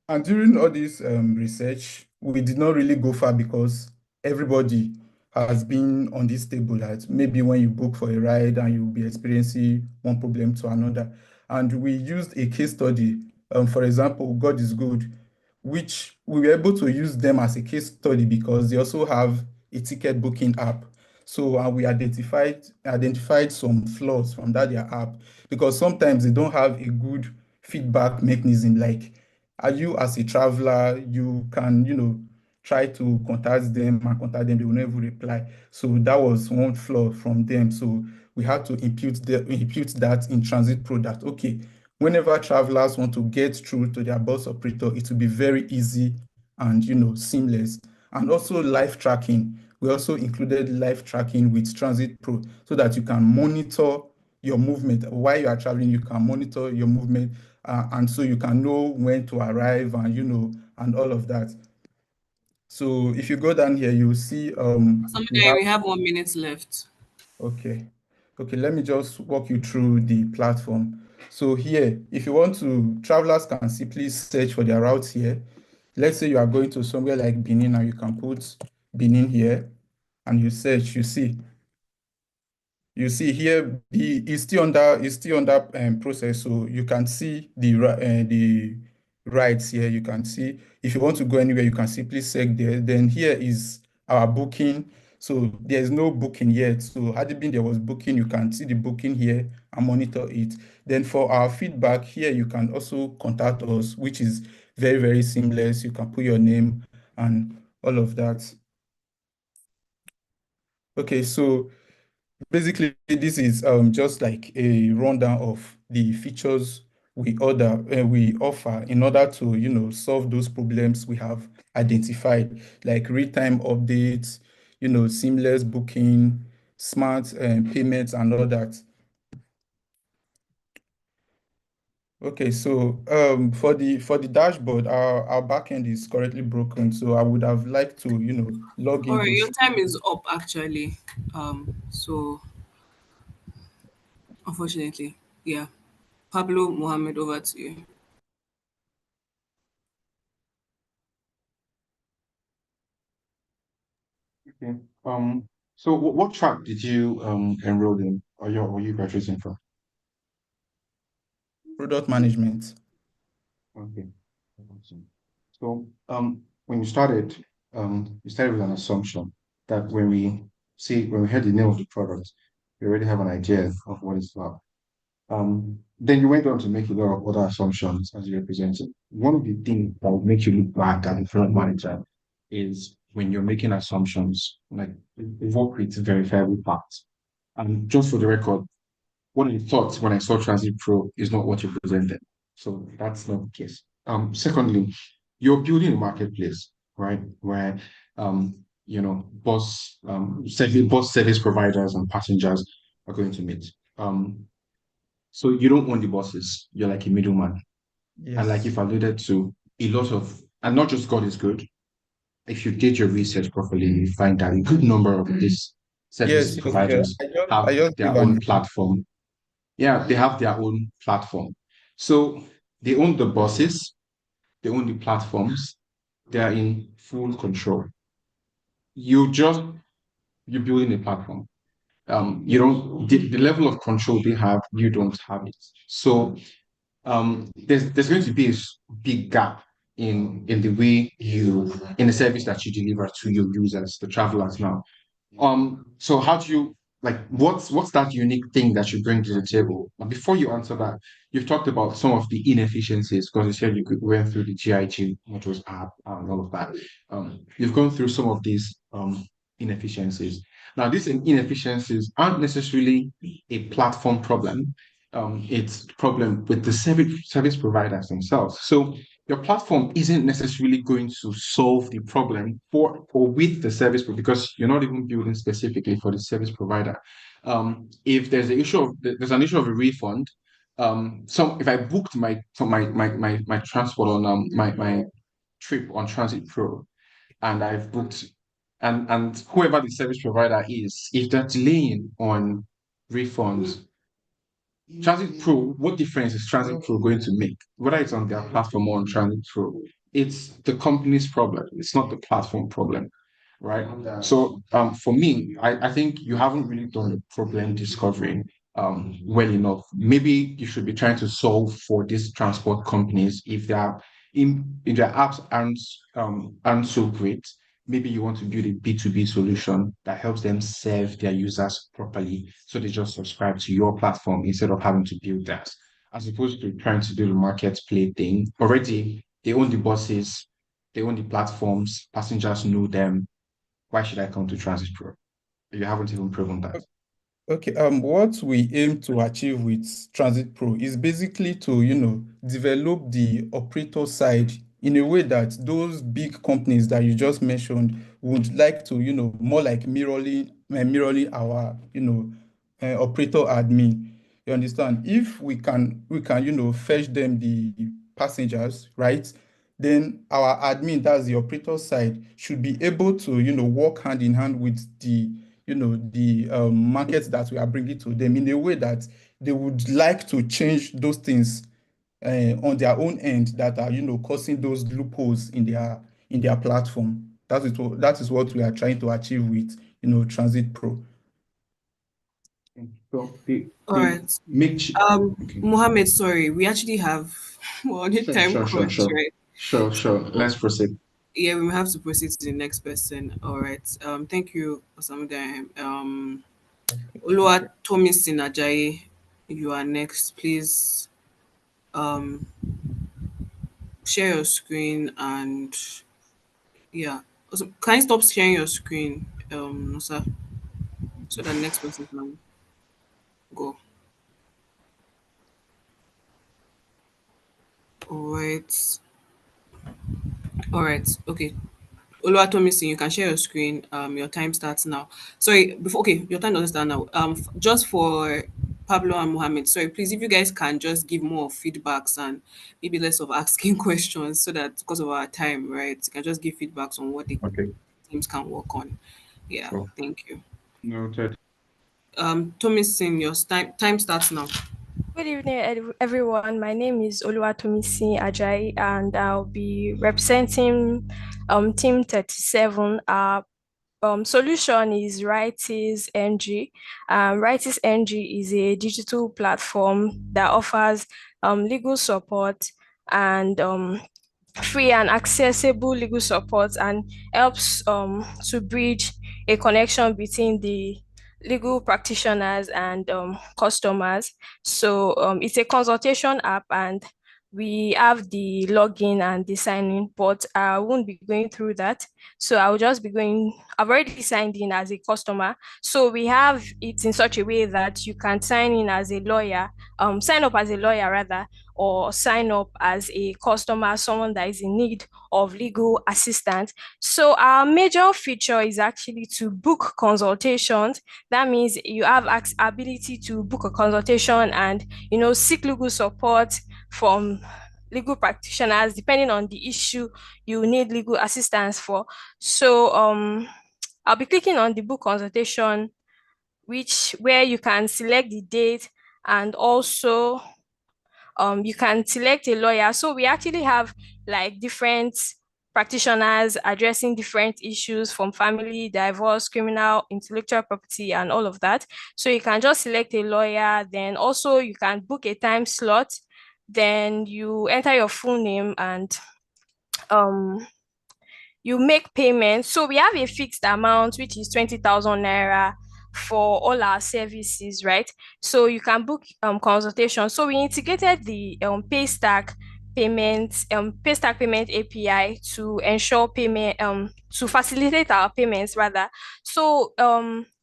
and during all this research, we did not really go far because everybody has been on this table that maybe when you book for a ride and you'll be experiencing one problem to another. And we used a case study. For example, God is Good, which we were able to use them as a case study because they also have a ticket booking app. So we identified some flaws from their app because sometimes they don't have a good feedback mechanism. Like, are you as a traveler, you can, try to contact them, they will never reply. So that was one flaw from them. So we had to impute that in Transit Pro that, okay, whenever travelers want to get through to their bus operator, it will be very easy and, seamless. And also live tracking. We also included live tracking with Transit Pro so that you can monitor your movement. While you are traveling, you can monitor your movement, and so you can know when to arrive and, and all of that. So if you go down here, you'll see We have 1 minute left. Okay. Okay, let me just walk you through the platform. So here, if you want to, travelers can simply search for their routes here. Let's say you are going to somewhere like Benin and you can put Benin here and you search, you see here it's still under process, so you can see the rights here. You can see if you want to go anywhere, you can simply select there. Then here is our booking. So there's no booking yet. So had it been there was booking, you can see the booking here and monitor it. Then for our feedback here, you can also contact us, which is very, very seamless. You can put your name and all of that. Okay, so basically, this is just like a rundown of the features we offer in order to, solve those problems we have identified, like real-time updates, seamless booking, smart payments, and all that. Okay, so for the dashboard, our backend is currently broken, so I would have liked to, log All in right, your those. time is up actually. So unfortunately, yeah. Pablo Mohammed, over to you. Okay. So what track did you enroll in, or were you graduating from? Product management. Okay. Awesome. So when you started with an assumption that when we heard the name of the product, we already have an idea of what it's about. Then you went on to make a lot of other assumptions as you represented. One of the things that would make you look bad as a product manager is when you're making assumptions, like work with verifiable facts. And just for the record, what I thought when I saw Transit Pro is not what you presented. So that's not the case. Secondly, you're building a marketplace, right? Where bus service providers and passengers are going to meet. So you don't own the buses, you're like a middleman. And like Yes. you've alluded to, and not just God is good. If you did your research properly, you find that a good number of these service Yes, yes. providers I have just their give own an platform. Yeah, they have their own platform. So they own the buses, they own the platforms, they are in full control. You're building a platform. You don't the level of control they have, you don't have it. So there's going to be a big gap in the way in the service that you deliver to your users, the travelers now. So how do you like what's that unique thing that you bring to the table? But before you answer that, you've talked about some of the inefficiencies because you said went through the GIG modules app and all of that. You've gone through some of these inefficiencies. Now, these inefficiencies aren't necessarily a platform problem. It's a problem with the service providers themselves. So your platform isn't necessarily going to solve the problem for or with the service because you're not even building specifically for the service provider. If there's there's an issue of a refund, so if I booked my transport on my trip on Transit Pro and I've booked and whoever the service provider is, if they're delaying on refunds, Transit Pro, what difference is Transit Pro going to make? Whether it's on their platform or on Transit Pro, it's the company's problem. It's not the platform problem, right? So for me, I think you haven't really done the problem discovering well enough. Maybe you should be trying to solve for these transport companies if they are in their apps aren't so great. Maybe you want to build a B2B solution that helps them serve their users properly. So they just subscribe to your platform instead of having to build that. As opposed to trying to do the marketplace thing. Already, they own the buses, they own the platforms, passengers know them. Why should I come to Transit Pro? You haven't even proven that. Okay, what we aim to achieve with Transit Pro is basically to, develop the operator side in a way that those big companies that you just mentioned would like to, more like mirroring our, operator admin. You understand? If we can, fetch them the passengers, right? Then our admin, that's the operator side, should be able to, work hand in hand with the markets that we are bringing to them in a way that they would like to change those things on their own end that are, causing those loopholes in their platform. That is what we are trying to achieve with, Transit Pro. So All right. Mohammed, sorry, we actually have on a time crunch, right? Sure. Let's proceed. Yeah, we have to proceed to the next person. All right. Thank you, Osamuda. Olua Tomisin Ajayi, you are next. Please share your screen and yeah. Also, can you stop sharing your screen, Musa, so that next person can go. All right. All right. Okay. Oluwatomisin, you can share your screen. Your time starts now. Sorry, before okay, your time doesn't start now. Just for Pablo and Mohammed, sorry, please, if you guys can just give more feedbacks and maybe less of asking questions, so that because of our time, right, you can just give feedbacks on what the teams can work on. Yeah, thank you. Noted. Tomisin, your time starts now. Good evening, everyone. My name is Oluwatomisi Ajayi, and I'll be representing Team 37. Our solution is Righties NG. Righties NG is a digital platform that offers legal support and free and accessible legal support and helps to bridge a connection between the legal practitioners and customers. So it's a consultation app, and we have the login and the sign in, but I won't be going through that. So I'll just be going, I've already signed in as a customer. So we have it in such a way that you can sign in as a lawyer, sign up as a lawyer rather, or sign up as a customer, someone that is in need of legal assistance. So our major feature is actually to book consultations. That means you have ability to book a consultation and, seek legal support from legal practitioners depending on the issue you need legal assistance for. So I'll be clicking on the book consultation, where you can select the date, and also you can select a lawyer. So we actually have like different practitioners addressing different issues from family, divorce, criminal, intellectual property, and all of that. So you can just select a lawyer, then also you can book a time slot, then you enter your full name and you make payments. So we have a fixed amount, which is 20,000 naira for all our services, right? So you can book consultation. So we integrated the Paystack payment API to ensure payment to facilitate our payments rather. So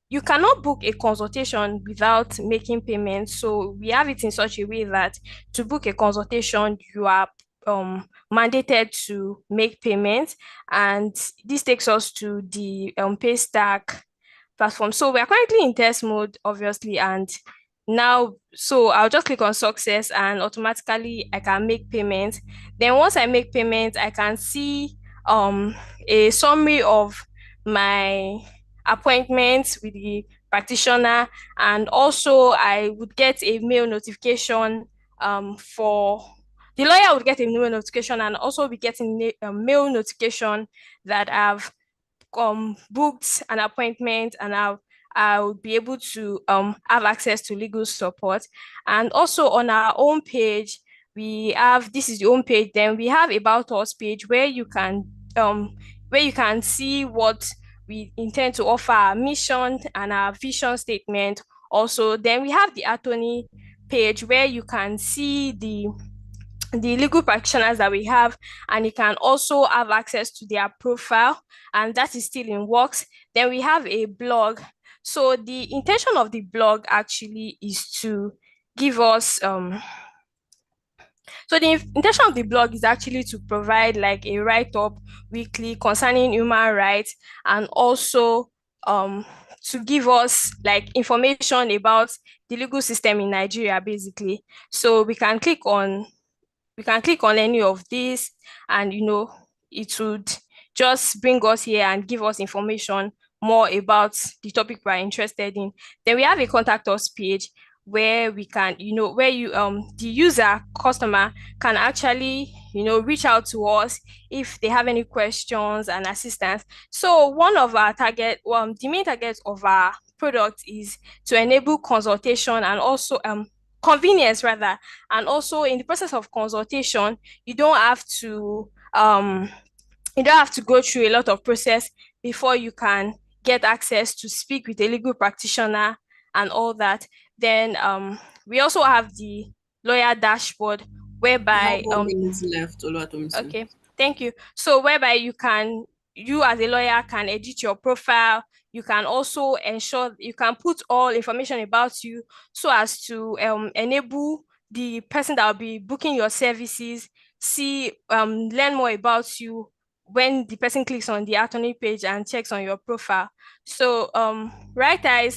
you cannot book a consultation without making payments. So we have it in such a way that to book a consultation, you are mandated to make payments, and this takes us to the Paystack platform. So we are currently in test mode, obviously, and now, so I'll just click on success and automatically I can make payments. Then once I make payments, I can see a summary of my appointments with the practitioner, and also I would get a mail notification for the lawyer would get a mail notification, and also be getting a mail notification that I've booked an appointment, and I'll be able to have access to legal support. And also on our own page, we have, this is the home page, then we have about us page where you can see what we intend to offer, our mission and our vision statement. Also, then we have the attorney page where you can see the legal practitioners that we have, and you can also have access to their profile, and that is still in works. Then we have a blog. So the intention of the blog actually is to give us so the intention of the blog is actually to provide like a write-up weekly concerning human rights, and also to give us like information about the legal system in Nigeria basically. So we can click on any of these, and it would just bring us here and give us information more about the topic we're interested in. Then we have a contact us page where we can, where you the user customer can actually reach out to us if they have any questions and assistance. So one of our the main target of our product is to enable consultation and also convenience rather. And also in the process of consultation, you don't have to go through a lot of process before you can get access to speak with a legal practitioner and all that. Then we also have the lawyer dashboard We have whereby 1 minute left, Oluwatomisin. okay, thank you. So whereby you as a lawyer can edit your profile. You can also ensure you can put all information about you so as to enable the person that will be booking your services learn more about you when the person clicks on the attorney page and checks on your profile. So Writer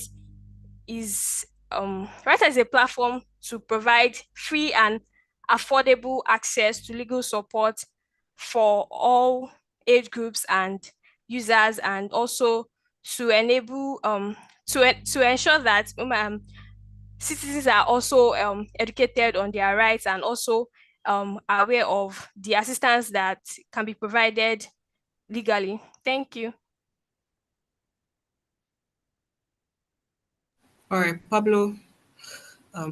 is a platform to provide free and affordable access to legal support for all age groups and users, and also to enable to ensure that citizens are also educated on their rights, and also aware of the assistance that can be provided legally. Thank you. All right, Pablo,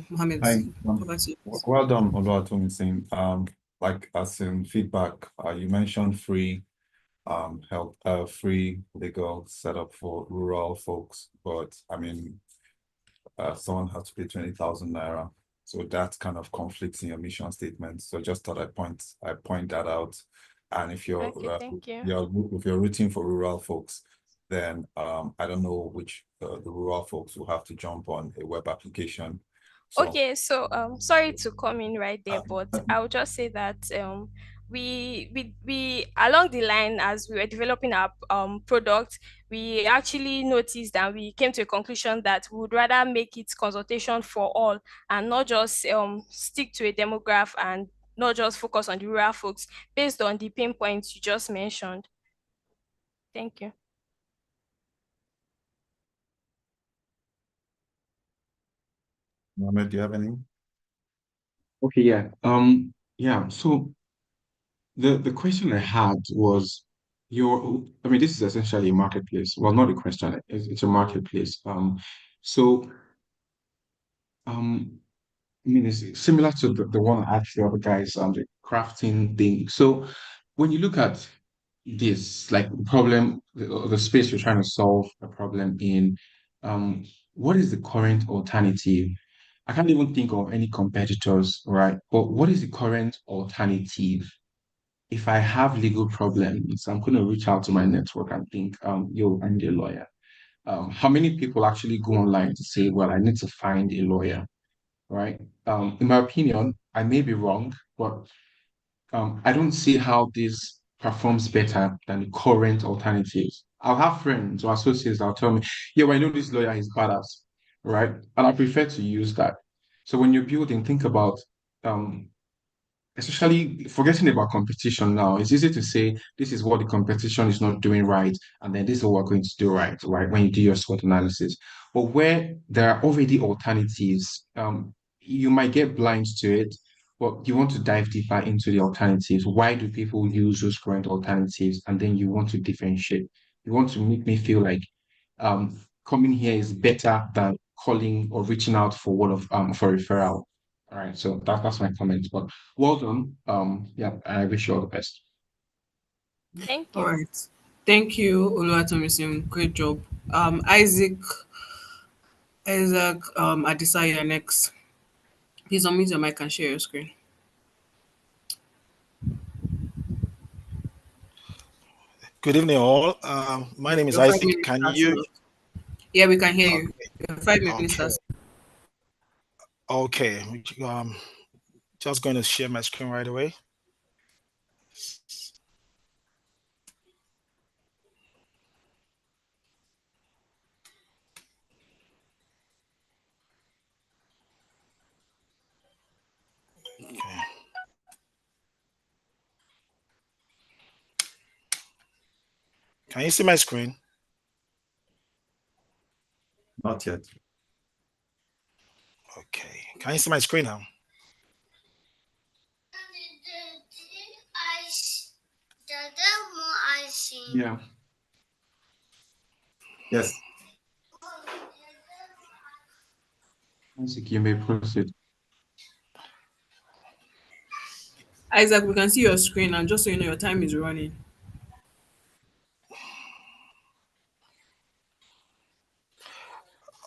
Mohammed, Hi, over to you. well done, Oluwatomisin. Like as in feedback, you mentioned free help, free legal setup for rural folks, but I mean, someone has to pay 20,000 naira, so that kind of conflicts in your mission statement. So just thought I point that out. And if you're Okay, thank you. if you're rooting for rural folks, then I don't know which the rural folks will have to jump on a web application. So Okay, so sorry to come in right there, but I would just say that we along the line as we were developing our product, we actually noticed and we came to a conclusion that we would rather make it consultation for all, and not just stick to a demographic, and not just focus on the rural folks based on the pain points you just mentioned. Thank you. Mohammed, do you have any? Okay, yeah. Yeah, so the question I had was I mean, this is essentially a marketplace. Well, not a question, it's a marketplace. So I mean, it's similar to the one I asked the other guys on the crafting thing. So when you look at this, like the problem, the space you're trying to solve a problem in, what is the current alternative? I can't even think of any competitors, right? But what is the current alternative? If I have legal problems, I'm going to reach out to my network and think, yo, I need a lawyer. How many people actually go online to say, well, I need to find a lawyer, right? In my opinion, I may be wrong, but I don't see how this performs better than the current alternatives. I'll have friends or associates that'll tell me, yeah, well, I know this lawyer is badass, right? And I prefer to use that. So when you're building, think about um, especially forgetting about competition now, it's easy to say this is what the competition is not doing right, and then this is what we're going to do right, when you do your SWOT analysis. But where there are already alternatives, you might get blind to it, but you want to dive deeper into the alternatives. Why do people use those current alternatives? And then you want to differentiate. You want to make me feel like coming here is better than calling or reaching out for word of for referral. All right, so that's my comment. But well done. Yeah, I wish you all the best. Thank All you. right. Thank you, Oluwatomisin. Great job. Isaac, Adisa, you're next. Please unmute your mic and share your screen. Good evening, all. My name is Your five Isaac. minutes Can starts you? now. Yeah, we can hear Okay. you. Your 5 minutes Okay. starts. Okay. Just going to share my screen right away. Okay. Can you see my screen? Not yet. Okay. Can you see my screen now? Yeah. Yes. Isaac, you may proceed. Isaac, we can see your screen, and just so you know, your time is running.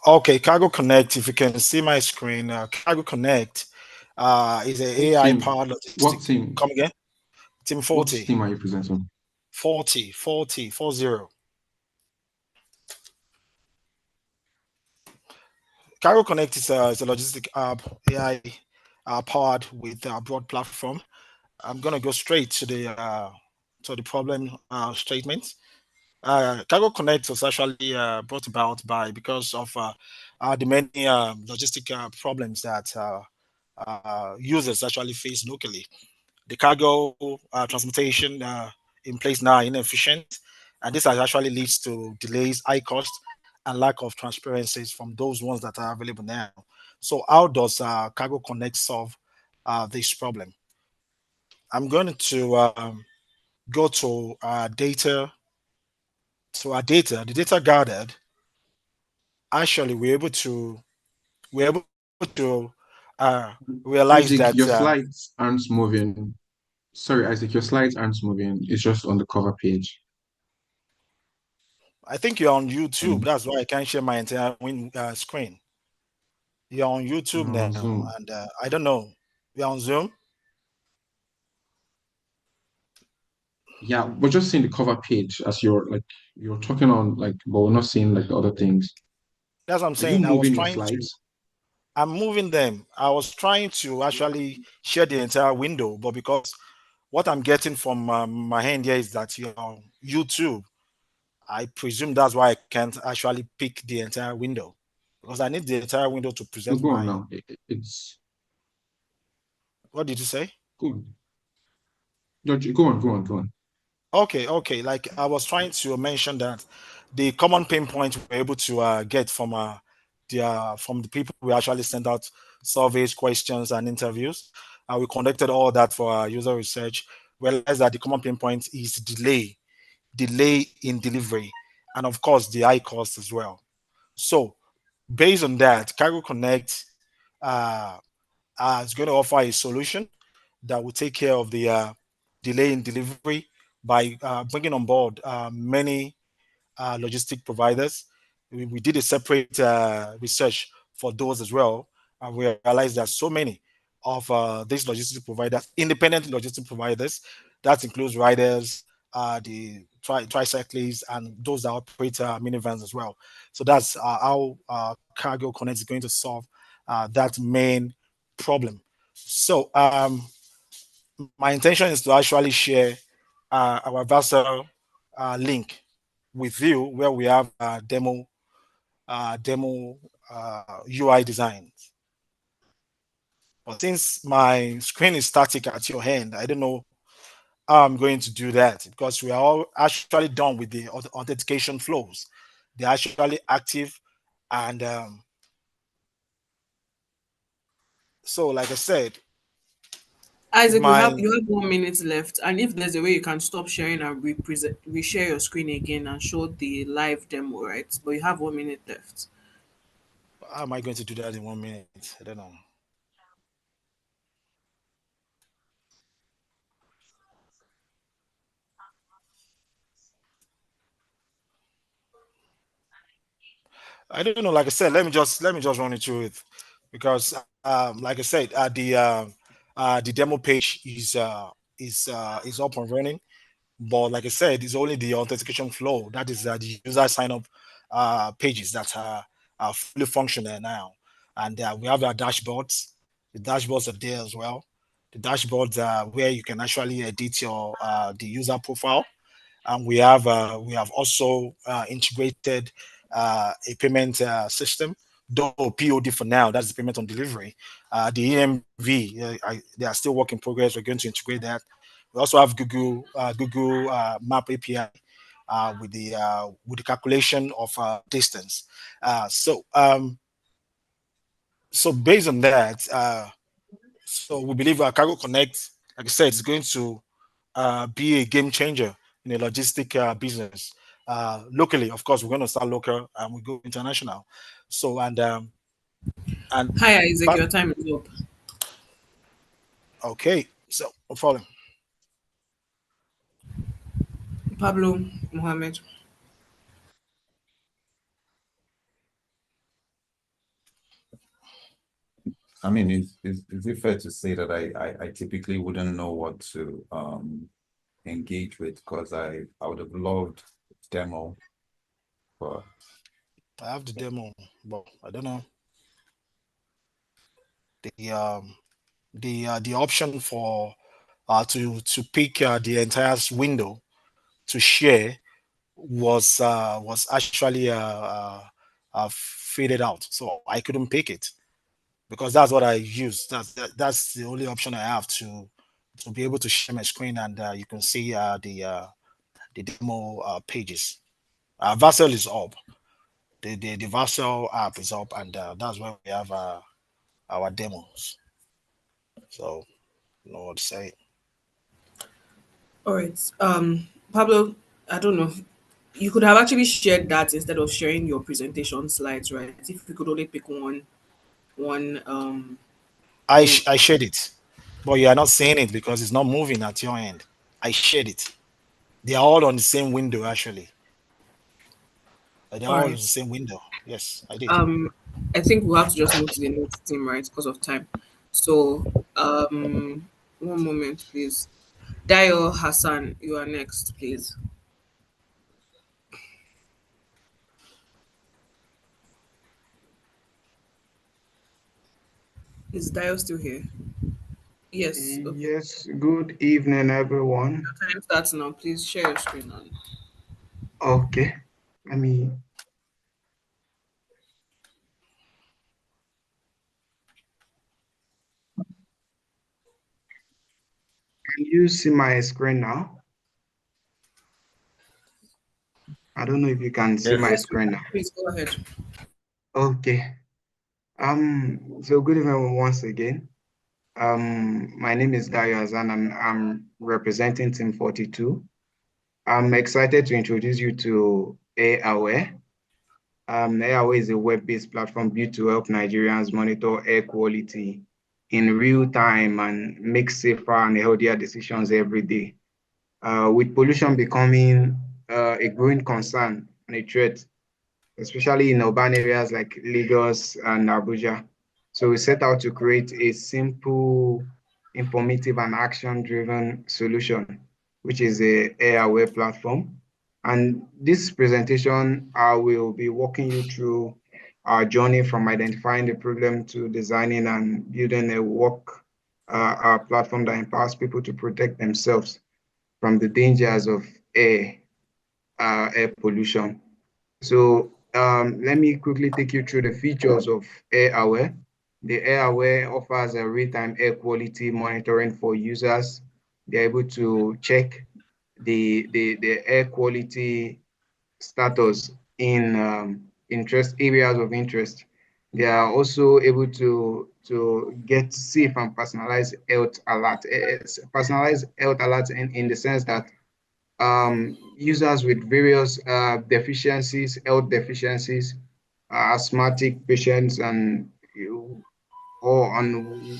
Okay, Cargo Connect. If you can see my screen, Cargo Connect is an What AI team? powered What logistic. team? Come again? Team What 40. team are you presenting? 40. Cargo Connect is a logistic app, AI powered with a broad platform. I'm gonna go straight to the problem statement. Cargo Connect was actually brought about by because of the many logistic problems that users actually face locally. The cargo transportation in place now are inefficient, and this has actually leads to delays, high cost, and lack of transparencies from those ones that are available now. So, how does Cargo Connect solve this problem? I'm going to go to data. So our data, the data gathered, actually we're able to realize Isaac, that your slides aren't moving. Sorry, Isaac, your slides aren't moving. It's just on the cover page. I think you're on YouTube. Mm. That's why I can't share my entire screen. You're on YouTube No, on now, Zoom. and I don't know. You're on Zoom. Yeah, we're just seeing the cover page as you're talking on but we're not seeing the other things. That's what I'm Are you saying. moving your slides? I'm moving them. I was trying to actually share the entire window, but because what I'm getting from my hand here is that you're on YouTube. I presume that's why I can't actually pick the entire window because I need the entire window to No, present go on my. now. It's What did you say? good. No, go on, go on, go on. Okay. Like I was trying to mention that the common pain point we're able to get from the people we actually sent out surveys, questions, and interviews. We conducted all that for our user research. Realized that the common pain point is delay in delivery, and of course the high cost as well. So based on that, Cargo Connect uh, is going to offer a solution that will take care of the delay in delivery by bringing on board many logistic providers we did a separate research for those as well, and we realized there's so many of these logistics providers, independent logistics providers. That includes riders, the tricyclists, and those that operate minivans as well. So that's how Cargo Connect is going to solve that main problem. So my intention is to actually share our Vassal link with you, where we have demo UI designs. But since my screen is static at your end, I don't know how I'm going to do that, because we are all actually done with the authentication flows. They're actually active, and so like I said, Isaac, my you have 1 minute left, and if there's a way you can stop sharing and reshare your screen again and show the live demo, right? But you have 1 minute left. how am I going to do that in 1 minute? I don't know. I don't know. Like I said, let me just run it through it, because like I said, the demo page is up and running. But like I said, it's only the authentication flow, that is the user sign up pages that are fully functional now, and we have our dashboards. The dashboards are there as well. The dashboards are where you can actually edit your the user profile, and we have also integrated a payment system, though POD for now. That's the payment on delivery. The EMV, they are still work in progress. We're going to integrate that. We also have Google Map API with the calculation of distance. So based on that, so we believe our Cargo Connect, like I said, is going to be a game changer in the logistic business. Locally, of course, we're going to start local and we go international. So and Hi, Isaac. but Your time is up. okay, so no problem. Pablo Mohammed. I mean, is it fair to say that I typically wouldn't know what to engage with, because I would have loved demo, but I have the demo, but I don't know the option for to pick the entire window to share was actually faded out, so I couldn't pick it, because that's what I use. That's the only option I have to be able to share my screen, and you can see the demo pages. Vassal is up. The Vassal app is up, and that's where we have our demos. So, you know what to say. All right. Pablo, I don't know. You could have actually shared that instead of sharing your presentation slides, right? If you could only pick one thing. I shared it, but you are not seeing it because it's not moving at your end. I shared it. They are all on the same window, actually. They're All all in the right. same window. Yes, I did. I think we'll have to just move to the next team, right? Because of time. So, one moment, please. Dio Hassan, you are next, please. Is Dio still here? Yes. Okay. Yes, good evening, everyone. Your time starts now. Please share your screen on. Okay, let me. Can you see my screen now? I don't know if you can see my Yes. screen now. Please go ahead. Okay. So good evening once again. My name is Dayo Azan, and I'm representing Team 42. I'm excited to introduce you to AirAware. AirAware is a web-based platform built to help Nigerians monitor air quality in real time and make safer and healthier decisions every day. With pollution becoming a growing concern and a threat, especially in urban areas like Lagos and Abuja. So we set out to create a simple, informative, and action-driven solution, which is a AI-aware platform. And this presentation, I will be walking you through our journey from identifying the problem to designing and building a platform that empowers people to protect themselves from the dangers of air pollution. So let me quickly take you through the features of AirAware. The AirAware offers a real-time air quality monitoring for users. They're able to check the air quality status in interest areas of interest. They are also able to get safe and personalized health alert, personalized health alerts in the sense that users with various deficiencies, health deficiencies, asthmatic patients, and or on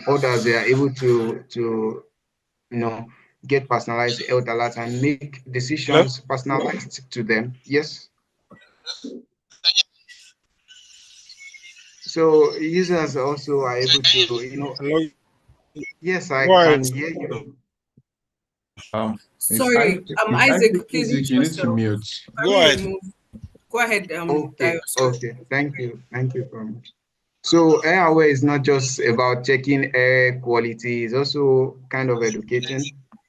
others, they are able to get personalized health alerts and make Hello? decisions personalized to them. Yes. So users also are able to, Hello? yes, I Go ahead. can hear you. It's Sorry, Isaac, please Isaac, mute you need to yourself. mute. Go Kindly ahead. remove. Go ahead, Okay, Dio. Sorry. okay. Thank you very much. So airway is not just about checking air quality, it's also kind of educating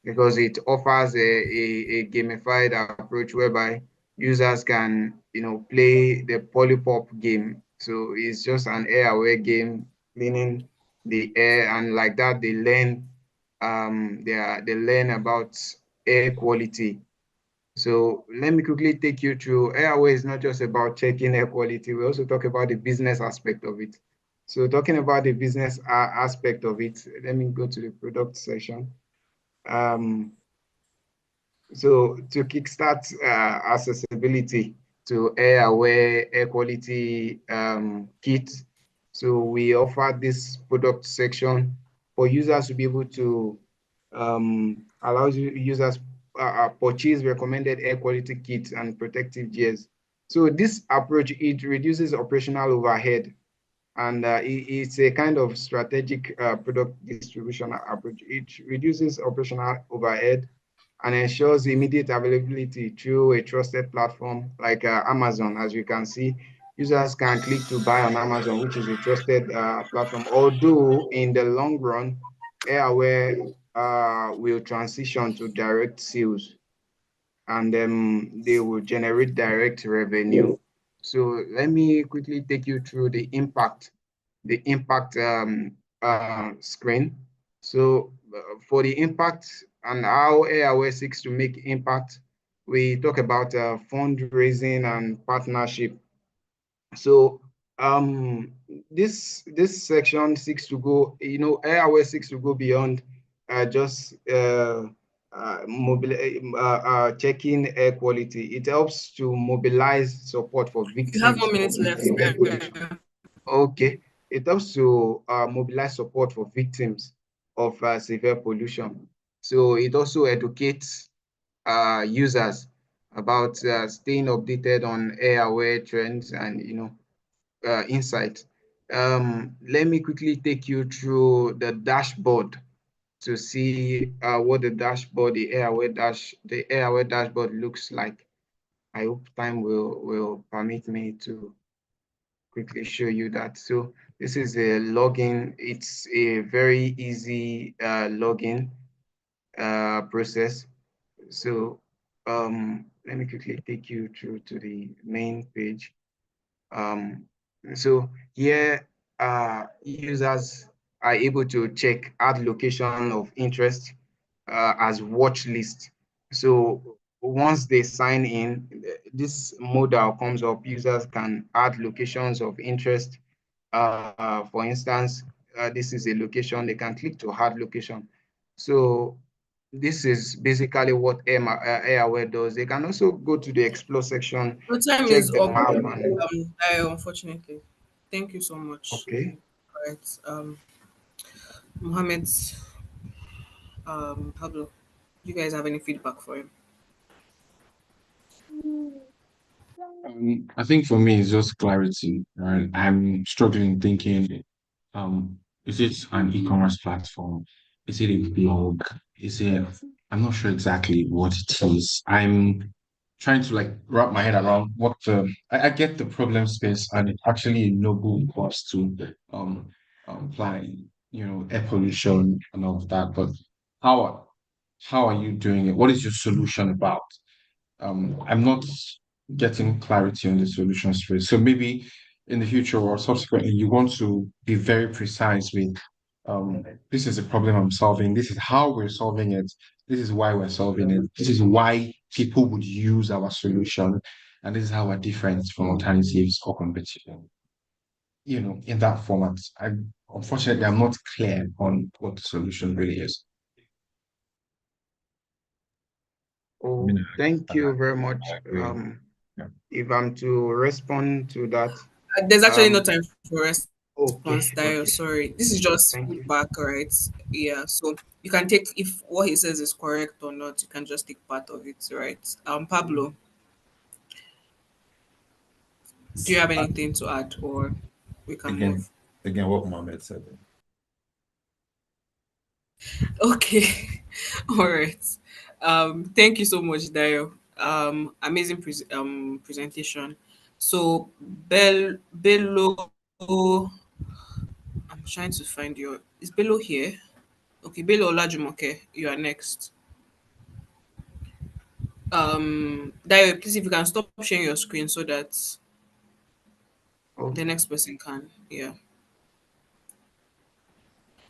because it offers a gamified approach whereby users can, play the polypop game. So it's just an airway game, cleaning the air, and like that they learn about air quality. So let me quickly take you through. Airway is not just about checking air quality. We also talk about the business aspect of it. So talking about the business aspect of it, let me go to the product section. Um, so to kickstart accessibility to air-aware air quality kits, so we offer this product section for users to be able to allows users purchase recommended air quality kits and protective gears. So this approach, it reduces operational overhead, and it's a kind of strategic product distribution approach. It reduces operational overhead and ensures immediate availability through a trusted platform like Amazon. As you can see, users can click to buy on Amazon, which is a trusted platform. Although in the long run, Airware will transition to direct sales, and they will generate direct revenue. So let me quickly take you through the impact screen. So for the impact and how AirAware seeks to make impact, we talk about fundraising and partnership. So this section seeks to go, AirAware seeks to go beyond just checking air quality. It helps to mobilize support for You have victims 1 minute of left. severe pollution. Okay, it helps to mobilize support for victims of severe pollution. So it also educates users about staying updated on air-aware trends and insights. Let me quickly take you through the dashboard to see what the air-aware dashboard looks like. I hope time will permit me to quickly show you that. So this is a login. It's a very easy login process. So let me quickly take you through to the main page. Um, so here, users are able to check add location of interest as watch list. So once they sign in, this modal comes up. Users can add locations of interest. For instance, this is a location. They can click to add location. So this is basically what AirAware does. They can also go to the explore section, The time check is the up, map, and Dio, unfortunately. Thank you so much. okay. All right. Mohammed, Pablo, you guys have any feedback for him? I think for me, it's just clarity, right? I'm struggling thinking, is it an e-commerce platform? Is it a blog? Is it, I'm not sure exactly what it is. I'm trying to like wrap my head around what I get the problem space and it's actually a noble cause to apply, air pollution and all of that. But how how are you doing it? What is your solution about? I'm not getting clarity on the solution space. So maybe in the future or subsequently, you want to be very precise with this is the problem I'm solving, this is how we're solving it, this is why we're solving it, this is why people would use our solution, and this is how we're different from alternatives or competition. In that format. Unfortunately I'm not clear on what the solution really is. Oh, thank you very much. If I'm to respond to that, There's actually no time for response, okay, Dio. Sorry. This is just thank you. feedback, right? Yeah. So you can take if what he says is correct or not, you can just take part of it, right? Pablo, do you have anything to add or we can Again, move? what Mohammed said. Okay. All right. Thank you so much, Dio. Amazing presentation. So Bello, I'm trying to find your, is Bello here? Okay, Bello Olajumoke, you are next. Dio, please, if you can stop sharing your screen so that the next person can. Yeah.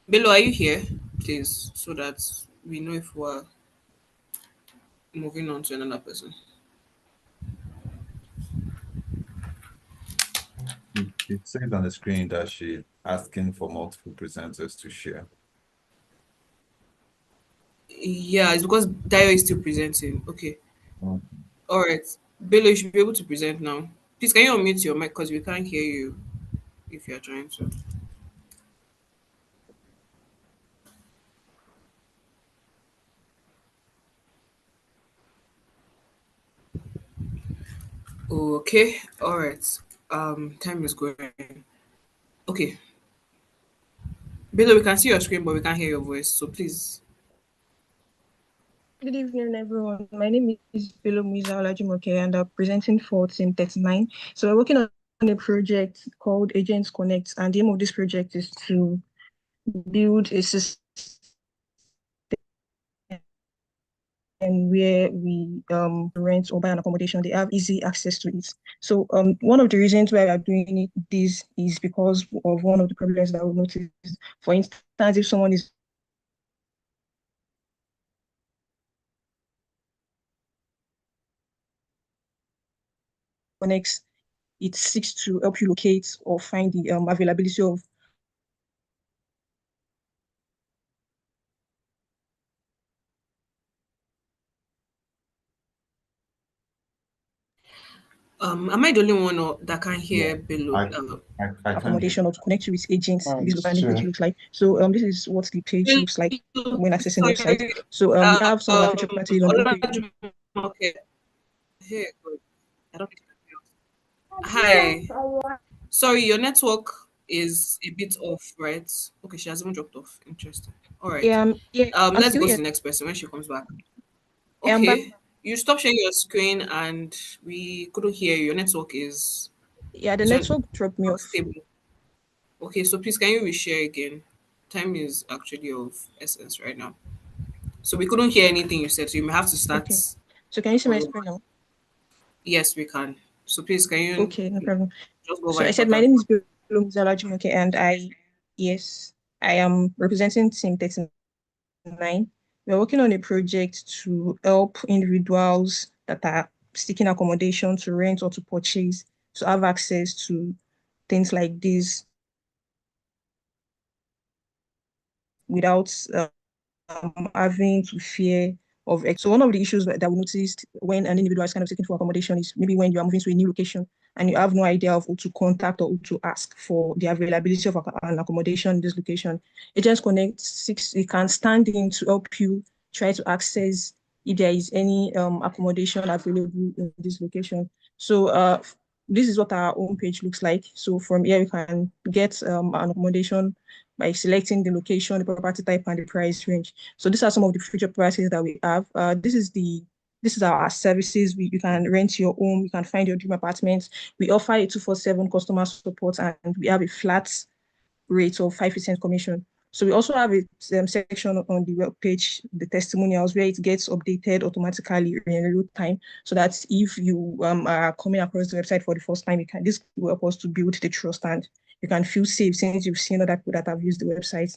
Bello, are you here? Please, so that we know if we're moving on to another person. It says on the screen that she's asking for multiple presenters to share. Yeah, it's because Dio is still presenting. Okay. Oh. All right. Bello, you should be able to present now. Please, can you unmute your mic because we can't hear you if you're trying to. Okay. All right. Time is going. Okay. Bello, we can see your screen, but we can't hear your voice. So please. Good evening, everyone. My name is Bello Musa Olajumoke, and I'm presenting for Team 39. So we're working on a project called Agents Connect, and the aim of this project is to build a system where we rent or buy an accommodation. They have easy access to it. So one of the reasons why we are doing this is because of one of the problems that we noticed. For instance, if someone is connects, it seeks to help you locate or find the availability of Am I the only one that can hear Bello? I accommodation or to connect you with agents in this It's local language true. looks like. So this is what the page looks like when accessing the website. So we have some of our feature properties on the page. Okay. Here, good. I don't think Hi. Sorry, your network is a bit off, right? Okay, she has even dropped off. Interesting. All right. Yeah, I'm Let's still go to here. the next person when she comes back. I'm back. Okay. You stopped sharing your screen and we couldn't hear you. Your network Yeah, the is network dropped me off. unstable. Okay, so please can you reshare again? Time is actually of essence right now. So we couldn't hear anything you said, so you may have to start. Okay. So can you see my screen now? Yes, we can. So please can you Okay, no problem. just go So over I said my important name is Bello Zalajumoke, and I am representing Team 39. We're working on a project to help individuals that are seeking accommodation to rent or to purchase to have access to things like this without having to fear of. So one of the issues that we noticed when an individual is kind of seeking for accommodation is maybe when you are moving to a new location and you have no idea of who to contact or who to ask for the availability of an accommodation in this location. Agents Connect 6, it can stand in to help you try to access if there is any accommodation available in this location. So this is what our home page looks like. So from here, you can get an accommodation by selecting the location, the property type, and the price range. So these are some of the feature prices that we have. This is our services. You can rent your home, you can find your dream apartment. We offer a 24/7 customer support, and we have a flat rate of 5% commission. So we also have a section on the web page, the testimonials, where it gets updated automatically in real time, so that if you are coming across the website for the first time, this will help us to build the trust, and you can feel safe since you've seen other people that have used the website.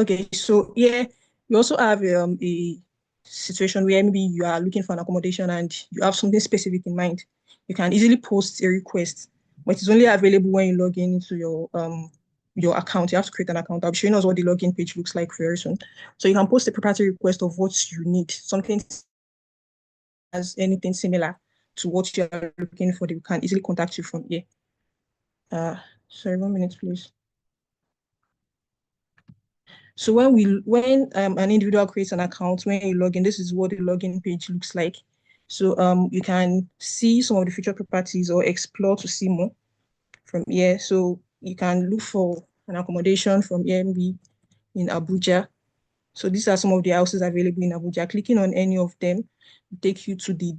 Okay, so yeah, we also have a situation where maybe you are looking for an accommodation and you have something specific in mind. You can easily post a request, but it's only available when you log in into your account. You have to create an account. I'll be showing us what the login page looks like very soon. So you can post a proprietary request of what you need, something as anything similar to what you are looking for. They can easily contact you from here. Sorry, 1 minute, please. So when an individual creates an account, when you log in, this is what the login page looks like. So you can see some of the feature properties or explore to see more from here. So you can look for an accommodation from Airbnb in Abuja. So these are some of the houses available in Abuja. Clicking on any of them will take you to the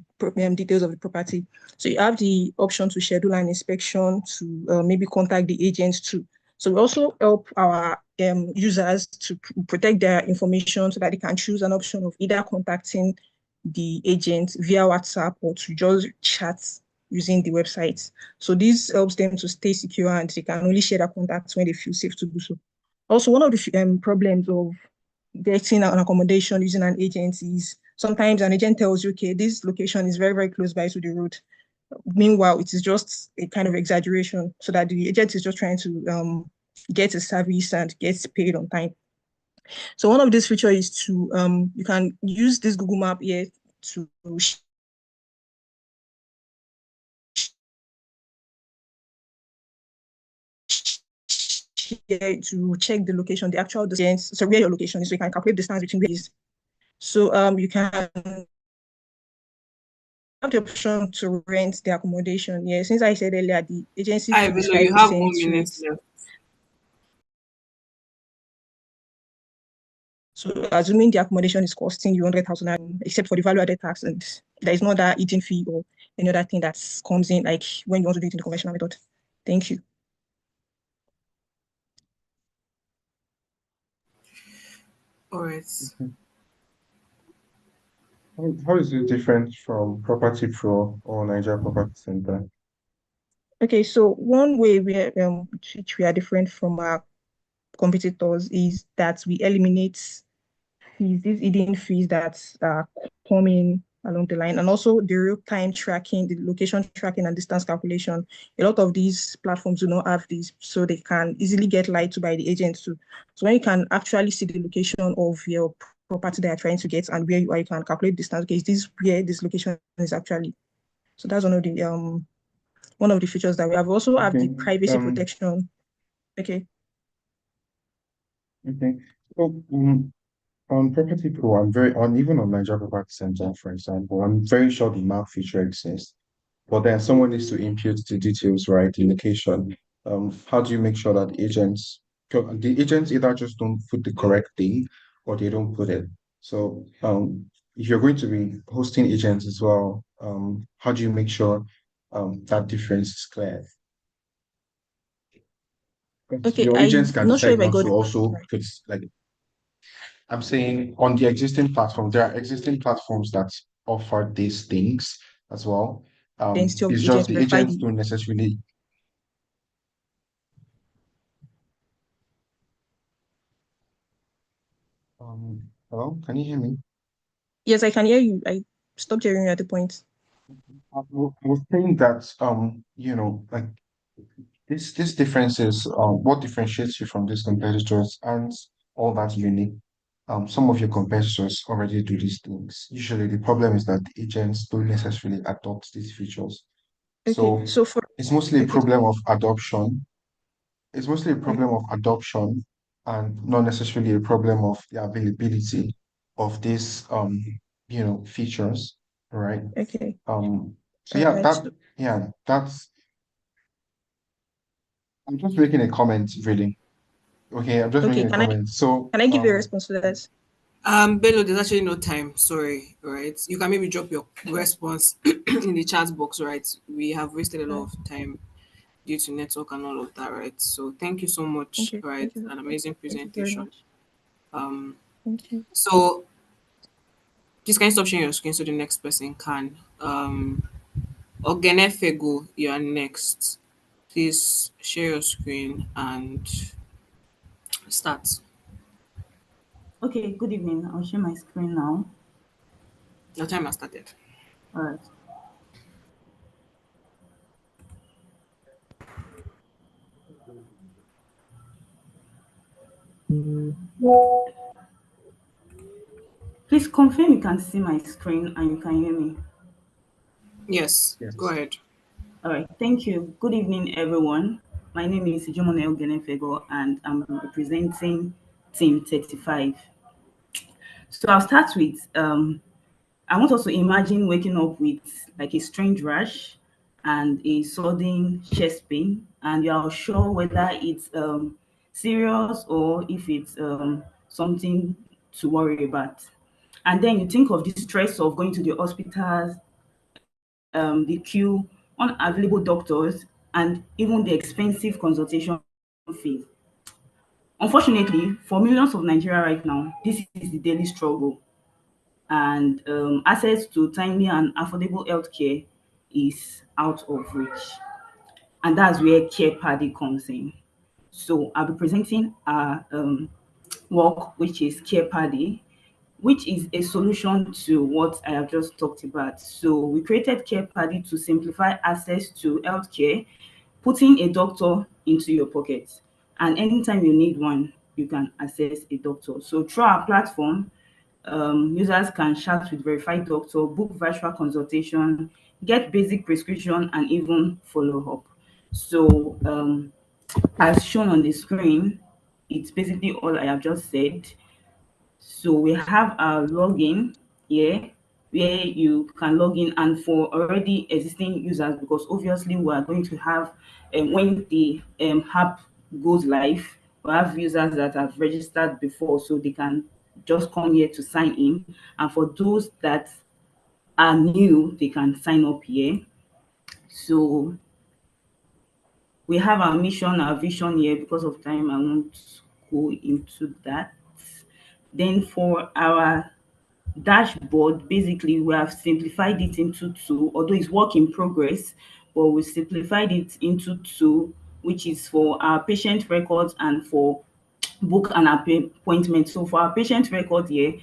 details of the property. So you have the option to schedule an inspection, to maybe contact the agents too. So we also help our users to protect their information so that they can choose an option of either contacting the agent via WhatsApp or to just chat using the website. So this helps them to stay secure, and they can only share their contacts when they feel safe to do so. Also, one of the problems of getting an accommodation using an agent is sometimes an agent tells you, okay, this location is very, very close by to the road. Meanwhile, it is just a kind of exaggeration, so that the agent is just trying to get a service and get paid on time. So one of these features is to you can use this Google Map here to check the location, the actual distance, so where your location is, so you can calculate distance between where it is. So you can have the option to rent the accommodation. Yeah, since I said earlier, the agency I fee is will. You have 1 5% minute rate. left. So assuming the accommodation is costing you 100,000, except for the value-added tax, and there is no other eating fee or any other thing that comes in, like when you want to do it in the conventional method. Thank you. All right. How is it different from Property Pro or Nigeria Property Center? Okay, so one way which we are different from our competitors is that we eliminate these hidden fees that are coming along the line, and also the real-time tracking, the location tracking and distance calculation. A lot of these platforms do not have these, so they can easily get lied to by the agents too. So when you can actually see the location of your property that you're trying to get and where you are, you can calculate distance. Okay, is this where this location is actually? So that's one of the features that we have. Also have the privacy protection. Okay. Okay. So on Property Pro, even on Nigeria Property Center, for example, I'm very sure the map feature exists. But then someone needs to input the details, right? The location. How do you make sure that the agents either just don't put the correct thing or they don't put it? So if you're going to be hosting agents as well, how do you make sure that difference is clear? Okay, Your agents I'm can not sure decide if I not got to also put, like, I'm saying on the existing platform, there are existing platforms that offer these things as well. the identity of It's the just agent, the verify agents the. don't necessarily. Hello, can you hear me? Yes, I can hear you. I stopped hearing you at the point. I was saying that like this differences, what differentiates you from these competitors aren't all that unique. Some of your competitors already do these things. Usually, the problem is that the agents don't necessarily adopt these features. Okay, So so for it's mostly a okay, problem of adoption. It's mostly a problem of adoption and not necessarily a problem of the availability of these features, right? okay, So yeah, Alright. that's I'm just making a comment really. Okay, I'm just Okay, making a comment. So can I give you a response to that? Bello, there's actually no time. Sorry, right? You can maybe drop your response in the chat box, right? We have wasted a lot of time due to network and all of that, right? So thank you so much, Okay, right? An amazing thank you very presentation. much. Um, Thank you. so just can you stop sharing your screen so the next person can? Ogene Fego, you are next. Please share your screen and start. Okay, good evening. I'll share my screen now. Your time has started. All right. Please confirm you can see my screen and you can hear me. Yes, go ahead. All right, thank you. Good evening, everyone. My name is Jumonel Genefego and I'm representing Team 35. So I'll start with I want us to imagine waking up with like a strange rash and a sudden chest pain, and you're unsure whether it's serious or if it's something to worry about. And then you think of the stress of going to the hospitals, the queue, unavailable doctors, and even the expensive consultation fees. Unfortunately, for millions of Nigeria right now, this is the daily struggle, and access to timely and affordable healthcare is out of reach. And that's where Care Paddy comes in. So I'll be presenting our work, which is Care Paddy, which is a solution to what I have just talked about. So we created Care Paddy to simplify access to healthcare, putting a doctor into your pocket. And anytime you need one, you can access a doctor. So through our platform, users can chat with verified doctor, book virtual consultation, get basic prescription, and even follow up. So, as shown on the screen, it's basically all I have just said. So we have our login here where you can log in, and for already existing users, because obviously we are going to have when the app goes live, we have users that have registered before, so they can just come here to sign in. And for those that are new, they can sign up here. So we have our mission, our vision here. Because of time, I won't go into that. Then for our dashboard, basically we have simplified it into two, although it's work in progress, but we simplified it into two, which is for our patient records and for book an appointment. So for our patient record here,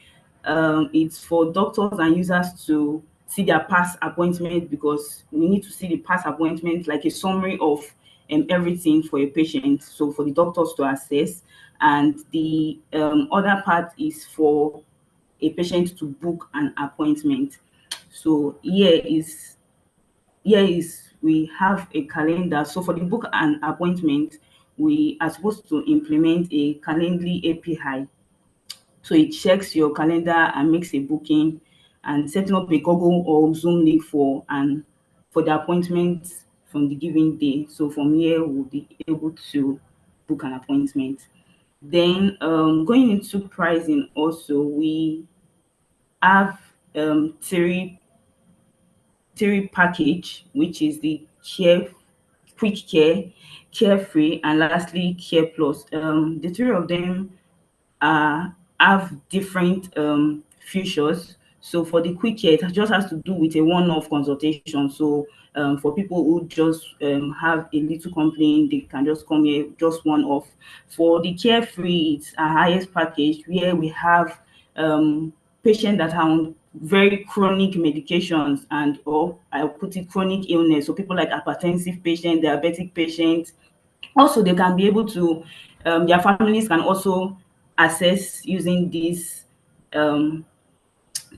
it's for doctors and users to see their past appointment, because we need to see the past appointment, like a summary of everything for a patient, so for the doctors to assess. And the other part is for a patient to book an appointment. So here is we have a calendar. So for the book an appointment, we are supposed to implement a Calendly API. So it checks your calendar and makes a booking, and setting up a Google or Zoom link for the appointment from the given day. So from here, we'll be able to book an appointment. Then going into pricing also, we have three package, which is the care, quick care, carefree, and lastly care plus. The three of them have different features. So for the quick care, it just has to do with a one-off consultation. So for people who just have a little complaint, they can just come here, just one off. For the carefree, it's our highest package where we have patients that are on very chronic medications, and or I put it chronic illness. So people like hypertensive patients, diabetic patients, also they can be able to their families can also access using this um,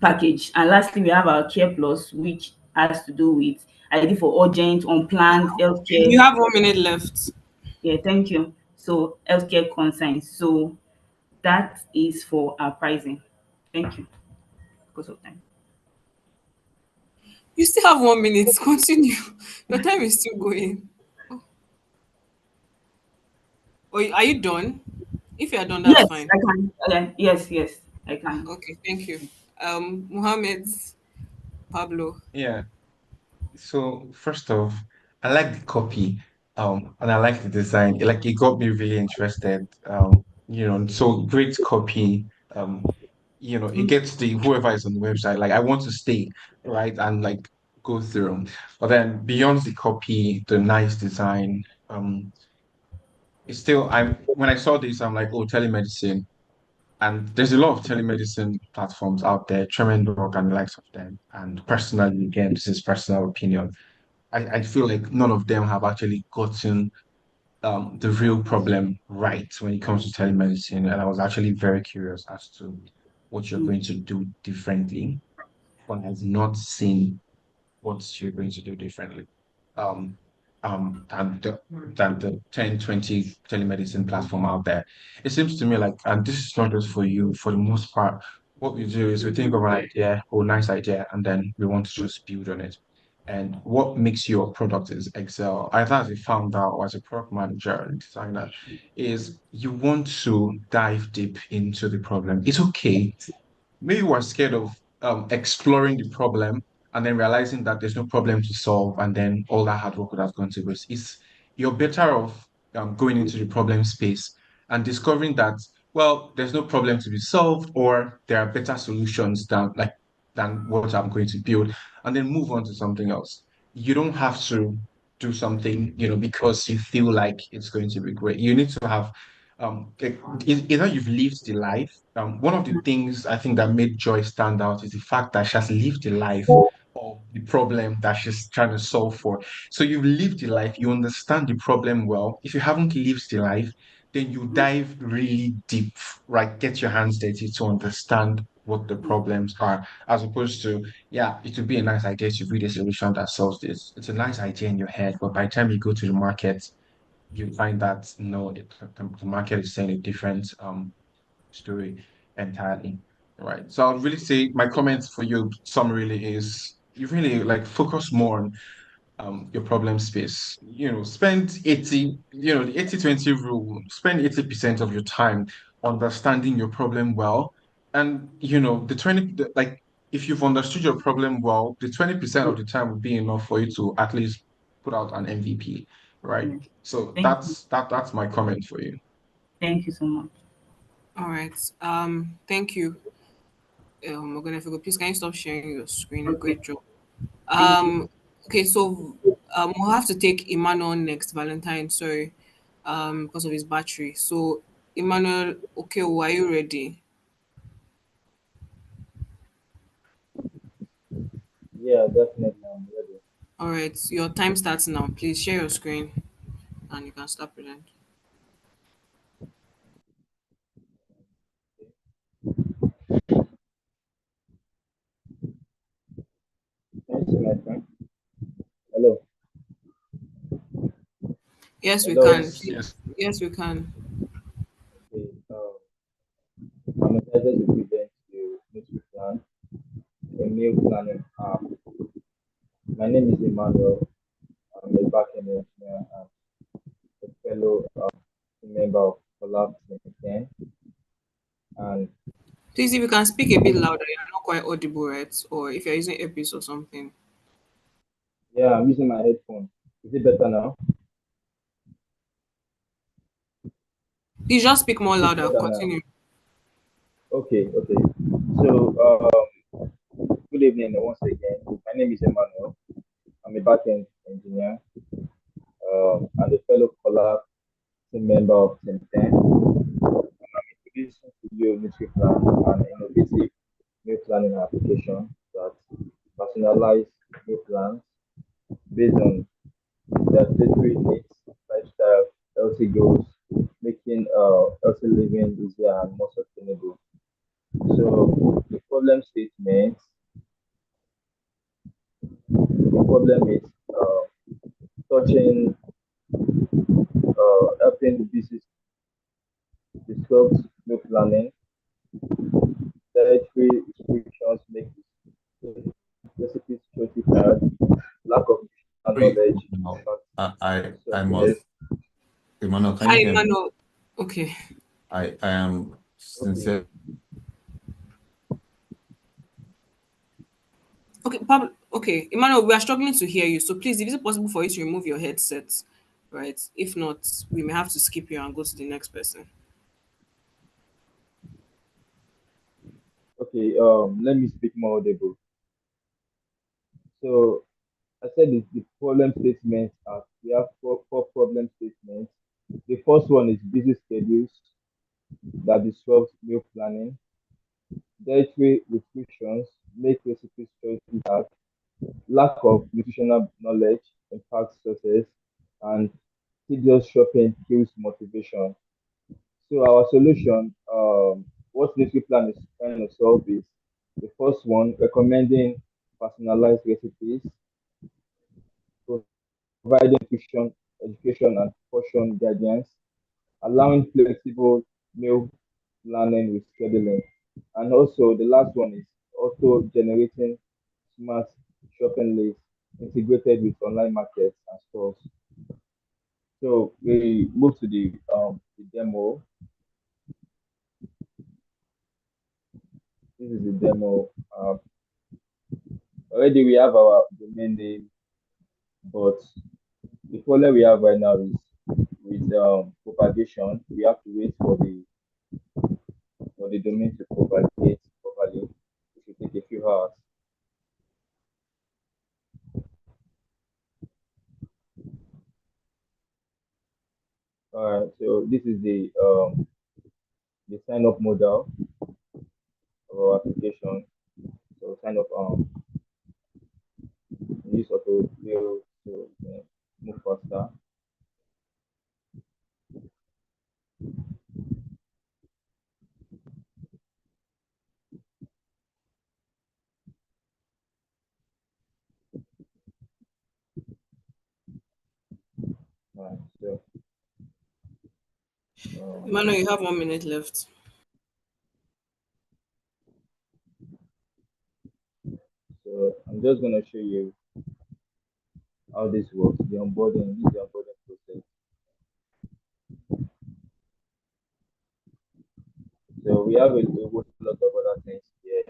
package. And lastly, we have our care plus, which has to do with ID for urgent unplanned You healthcare. have 1 minute left. Yeah, thank you. So healthcare concerns. So that is for our pricing. Thank you. Because of time. You still have 1 minute. Continue. Your time is still going. Or are you done? If you are done, that's Yes, fine. I can. Yes, yes, I can. Okay, thank you. Mohammed, Pablo. Yeah. So first off, I like the copy, and I like the design. It got me really interested. So great copy. It Thank gets the whoever is on the website. Like I want to stay, right, and like go through. But then beyond the copy, the nice design, it's still I when I saw this, I'm like, oh, telemedicine. And there's a lot of telemedicine platforms out there, Tremendous and the likes of them. And personally, again, this is personal opinion. I feel like none of them have actually gotten the real problem right when it comes to telemedicine. And I was actually very curious as to what you're you. going to do differently, but I've not seen what you're going to do differently. Um, than the 10, 20 telemedicine platform out there. It seems to me like, and this is not just for you, for the most part, what we do is we think of an idea, oh, nice idea, and then we want to just build on it. And what makes your product is excel, either as a founder or as a product manager and designer, is you want to dive deep into the problem. It's okay, maybe we're scared of exploring the problem and then realizing that there's no problem to solve, and then all that hard work would have gone to waste. It's You're better off going into the problem space and discovering that, well, there's no problem to be solved, or there are better solutions than what I'm going to build, and then move on to something else. You don't have to do something, because you feel like it's going to be great. You need to have either you've lived the life. One of the things I think that made Joy stand out is the fact that she has lived the life of the problem that she's trying to solve for. So you've lived the life, you understand the problem well. If you haven't lived the life, then you dive really deep, right? Get your hands dirty to understand what the problems are, as opposed to, yeah, it would be a nice idea to build a solution that solves this. It's a nice idea in your head, but by the time you go to the market, you find that no, the market is saying a different story entirely. Right. So I'd really say my comment for you summary is you really like focus more on your problem space. Spend 80, the 80/20 rule, spend 80% of your time understanding your problem well. And the 20 like if you've understood your problem well, the 20% of the time will be enough for you to at least put out an MVP, right? Yeah. So Thank you. that's my comment for you. Thank you so much. All right. Thank you. Ogonefego, please can you stop sharing your screen? Okay. Great job. Thank you. Okay, so we'll have to take Emmanuel next, Valentine, sorry, because of his battery. So Emmanuel, okay, are you ready? Yeah, definitely. I'm ready. All right, your time starts now. Please share your screen and you can start presenting. Can you see my friend? Hello. Yes, we Hello. can. Yes, yes. Yes, we can. Okay. I'm excited to present you Nutri Plan, a meal planning app. My name is Emmanuel. I'm a backend engineer and a fellow member of Collab 10. And Please, if you can speak a bit louder, you're not quite audible, right? Or if you're using earpiece or something. yeah, I'm using my headphone. Is it better now? Please just speak more Is it louder. better now? Continue. Okay, okay. So, good evening once again. My name is Emmanuel. I'm a backend engineer and a fellow Collab team member of Team 10. And I'm introducing to you NutriPlan, an innovative meal planning application that personalizes meal plans based on their dietary needs, lifestyle, healthy goals, making healthy living easier and more sustainable. So the problem is touching, helping the business disrupt meal planning, dietary restrictions make recipes security card, lack of knowledge. No, I So, must. Emmanuel, can Hi, you hear me? Emmanuel. Okay. I am sincere. Okay, okay, Emmanuel, we are struggling to hear you. So please, if it's possible for you to remove your headset, right? If not, we may have to skip you and go to the next person. Okay, let me speak more audible. So I said the problem statements are we have four problem statements. The first one is busy schedules that disrupt meal planning. Dietary restrictions make recipes choices hard. Lack of nutritional knowledge impacts success, and tedious shopping kills motivation. So our solution, what this plan is trying to solve is the first one, recommending personalized recipes, providing nutrition, education, and portion guidance, allowing flexible meal planning with scheduling. And also the last one is auto generating smart shopping lists integrated with online markets and stores. So we move to the demo. This is the demo. Already we have our domain name, but the problem we have right now is with propagation. We have to wait for the domain to propagate properly. It should take a few hours. All right, so this is the sign up model of our application. So kind of use auto fill to move faster. All right, so Emmanuel, you have 1 minute left. so I'm just gonna show you how this works. The onboarding, this is the onboarding process. So we have a whole lot of other things here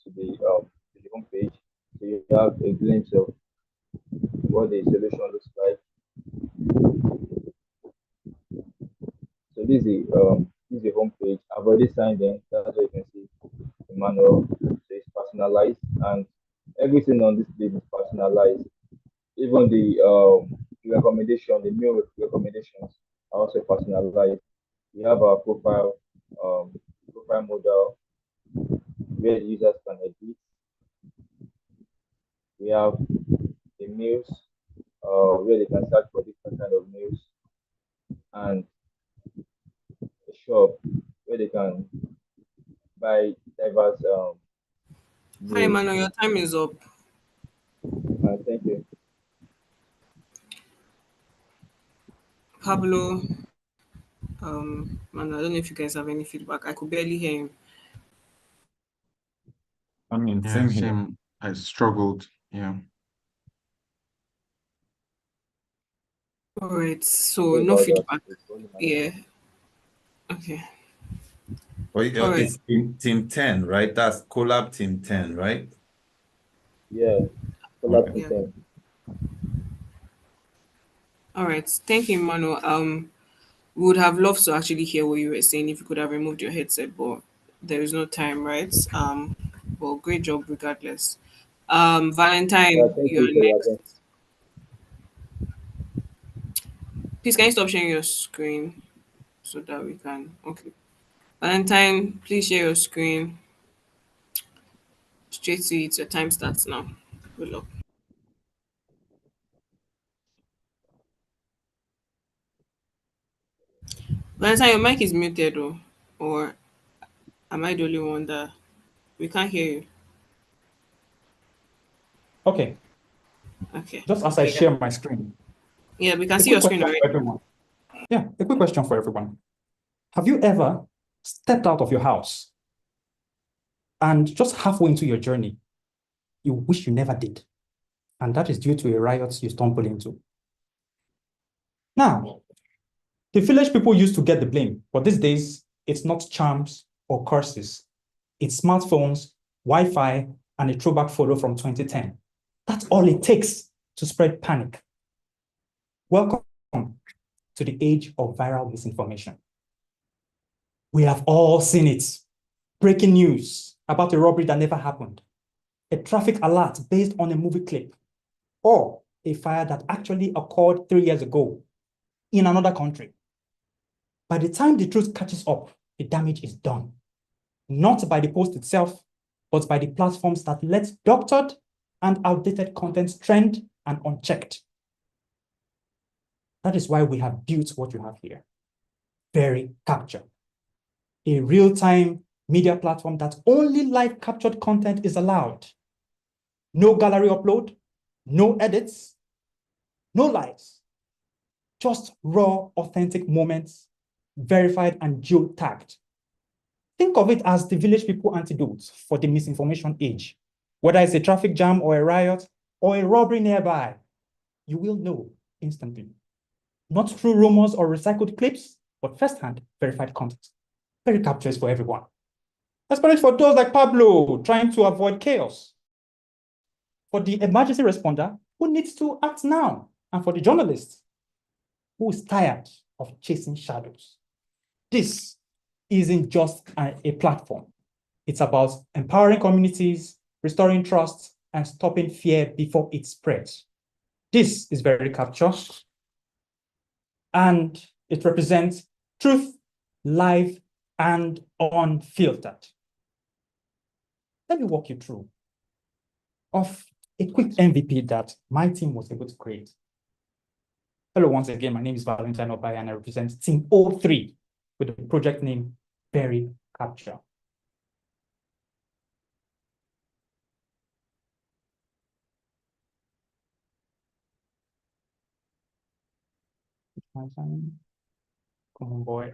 to the homepage. So you have a glimpse of what the solution looks like. So this is the homepage. I've already signed in. That's what you can see. The manual. So it's personalized, and everything on this page is personalized. Even the recommendation, the meal recommendations are also personalized. We have our profile model where the users can edit. We have the meals where they can search for different kind of meals, and a shop where they can buy diverse Hi, meals. Emmanuel, your time is up. Thank you. Pablo, man, I don't know if you guys have any feedback. I could barely hear him. I mean, Yeah, same here. same. I struggled. Yeah. All right, so Sorry no about that. feedback. Yeah. Okay. Well, All right. it's team 10, right? That's collab team 10, right? Yeah, collab Okay. Yeah. 10. All right. Thank you, Emmanuel. We would have loved to actually hear what you were saying if you could have removed your headset, but there is no time, right? But great job regardless. Yeah, Valentine, thank you you're for your next. attention. Please, can you stop sharing your screen so that we can? Okay. Valentine, please share your screen. Straight to it. Your time starts now. Good luck. Valentine, your mic is muted, or am I the only one that we can't hear you? Okay, Okay. just as I Okay. share my screen, Yeah, we can a see quick your screen question already. for everyone. Yeah, a quick question for everyone. Have you ever stepped out of your house and just halfway into your journey, you wish you never did. And that is due to a riot you stumbled into. Now, the village people used to get the blame, but these days, it's not charms or curses. It's smartphones, Wi-Fi, and a throwback photo from 2010. That's all it takes to spread panic. Welcome to the age of viral misinformation. We have all seen it. Breaking news about a robbery that never happened, a traffic alert based on a movie clip, or a fire that actually occurred 3 years ago in another country. By the time the truth catches up, the damage is done. Not by the post itself, but by the platforms that let doctored and outdated content trend and unchecked. That is why we have built what you have here. Very Capture, a real-time media platform that only live captured content is allowed. No gallery upload, no edits, no lies, just raw, authentic moments, verified and geo-tagged. Think of it as the village people antidote for the misinformation age. Whether it's a traffic jam or a riot or a robbery nearby, you will know instantly. Not through rumors or recycled clips, but firsthand verified content. Very Capture is for everyone. Especially for those like Pablo trying to avoid chaos. For the emergency responder who needs to act now. And for the journalist who is tired of chasing shadows. This isn't just a platform. It's about empowering communities, restoring trust, and stopping fear before it spreads. This is Very Capture, and it represents truth, live, and unfiltered. Let me walk you through of a quick MVP that my team was able to create. Hello, once again, my name is Valentine Obai, and I represent Team 03 with the project name Very Capture. Come on, boy.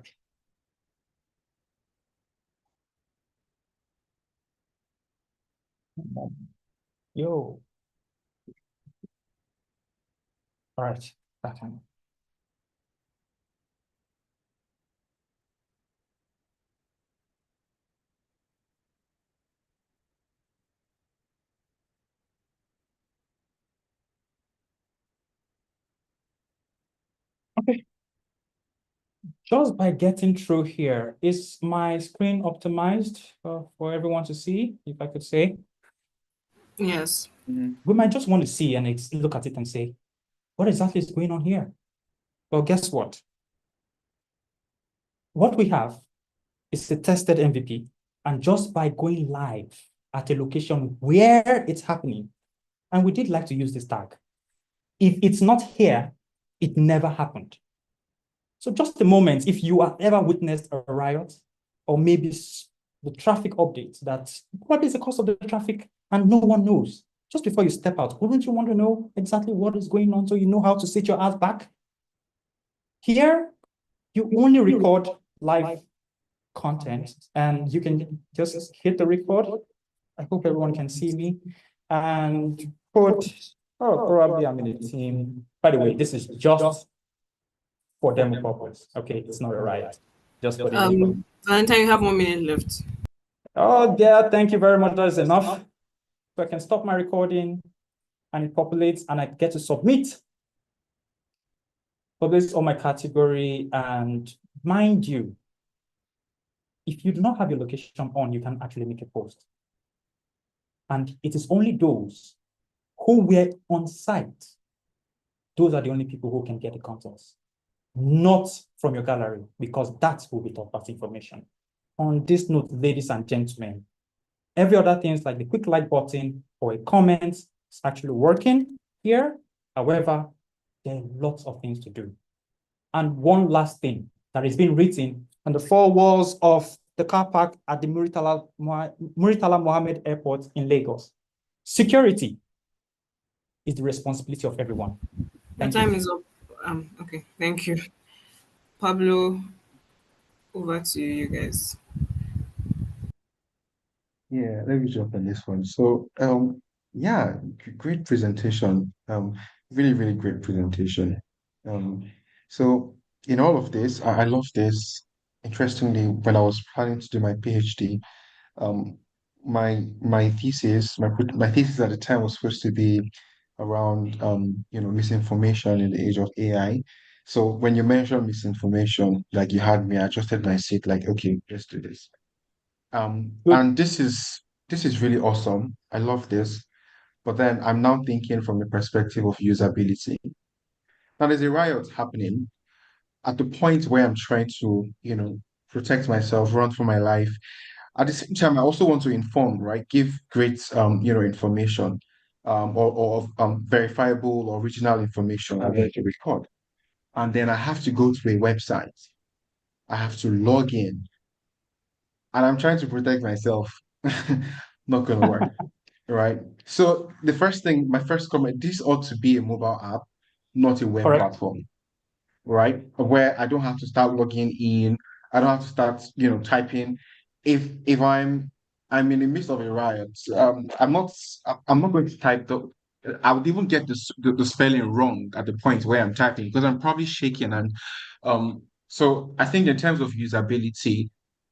Yo. All right, that time. Okay. Just by getting through here, is my screen optimized for everyone to see, if I could say? Yes. We might just want to see and look at it and say, what exactly is going on here? Well, guess what? What we have is a tested MVP, and just by going live at a location where it's happening, and we did like to use this tag, if it's not here, it never happened. So just a moment, if you have ever witnessed a riot, or maybe the traffic update that what is the cause of the traffic and no one knows, just before you step out, wouldn't you want to know exactly what is going on so you know how to sit your ass back? Here, you only record live content and you can just hit the record. I hope everyone can see me and put, oh, probably I'm in a team. By the way, this is just for demo purpose. Okay, it's not a riot. Just for the demo. Valentine, you have 1 minute left. Oh, yeah, thank you very much. That's enough. So I can stop my recording and it populates and I get to submit. Publish on my category, and mind you, if you do not have your location on, you can actually make a post. And it is only those who were on site. Those are the only people who can get the contents, not from your gallery, because that will be third-party information. On this note, ladies and gentlemen, every other things like the quick like button or a comment is actually working here. However, there are lots of things to do. And one last thing that is being written on the four walls of the car park at the Muritala Mohammed Airport in Lagos. Security is the responsibility of everyone. The time is up. Okay, thank you. Pablo, over to you guys. Yeah, let me jump on this one. So Yeah, great presentation. Really, really great presentation. Um, so in all of this, I love this. Interestingly, when I was planning to do my PhD, um, my thesis, my thesis at the time was supposed to be around misinformation in the age of AI. So when you mentioned misinformation, like you had me, I adjusted my seat, like, okay, let's do this. Good. And this is really awesome. I love this. But then I'm now thinking from the perspective of usability. Now there's a riot happening at the point where I'm trying to, protect myself, run for my life. At the same time, I also want to inform, right? Give great, information, or verifiable original information I'm going to record. And then I have to go to a website. I have to log in, and I'm trying to protect myself. Not gonna work. Right. So the first thing, my first comment, this ought to be a mobile app, not a web Correct. platform, right? Where I don't have to start logging in. I don't have to start, typing. If I'm in the midst of a riot, I'm not going to type I would even get the spelling wrong at the point where I'm typing because I'm probably shaking so I think in terms of usability,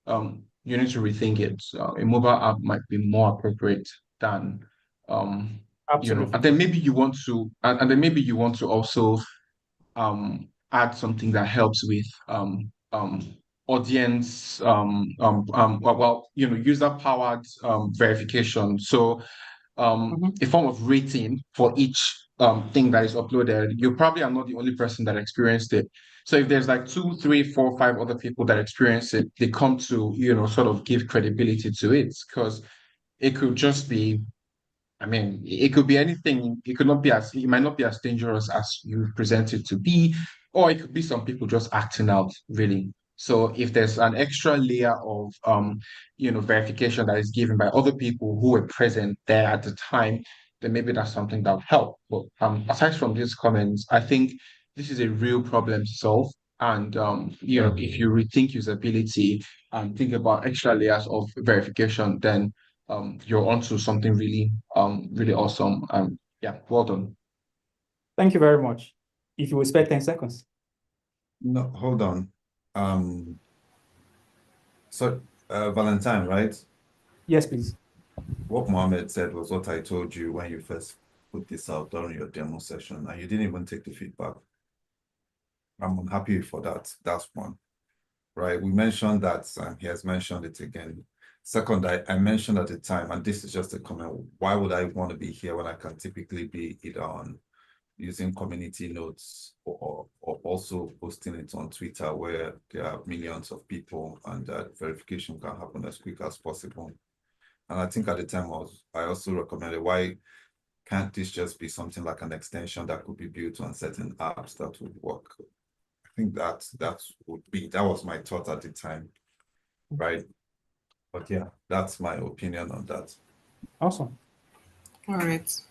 you need to rethink it. A mobile app might be more appropriate than Absolutely. and then maybe you want to and then maybe you want to also add something that helps with audience user powered verification. So a form of rating for each thing that is uploaded. You probably are not the only person that experienced it. So if there's like 2, 3, 4, 5 other people that experience it, they come to, sort of give credibility to it because it could just be, I mean, it could be anything. It might not be as dangerous as you present it to be, or it could be some people just acting out, really. So if there's an extra layer of verification that is given by other people who were present there at the time, then maybe that's something that would help. But aside from these comments, I think this is a real problem to solve. And if you rethink usability and think about extra layers of verification, then you're onto something really awesome. Yeah, well done. Thank you very much. If you will spare 10 seconds. No, hold on. So Valentine, right? Yes, please. What Mohammed said was what I told you when you first put this out during your demo session, and you didn't even take the feedback. I'm happy for that. That's one, right? We mentioned that, and he has mentioned it again. Second, I mentioned at the time, and this is just a comment, why would I want to be here when I can typically be either on using community notes or also posting it on Twitter where there are millions of people and that verification can happen as quick as possible. And I think at the time I also recommended, why can't this just be something like an extension that could be built on certain apps that would work? I think that was my thought at the time, right? But yeah, that's my opinion on that. Awesome. All right.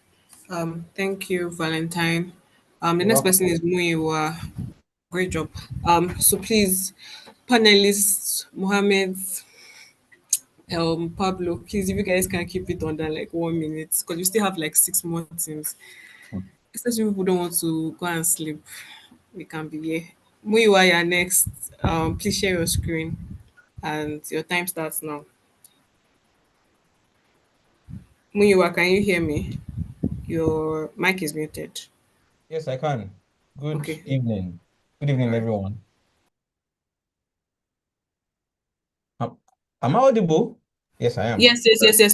Thank you, Valentine. The You're next welcome. person is Muiwa. Great job. So please, panelists, Mohammed, Pablo, please, if you guys can keep it under like 1 minute, because we still have like 6 more teams. Especially if people don't want to go and sleep, we can be here. Muiwa, you're next. Please share your screen, and your time starts now. Muiwa, can you hear me? Your mic is muted. Yes, I can. Good Okay. evening. Good evening, everyone. Am I audible? Yes, I am. Yes.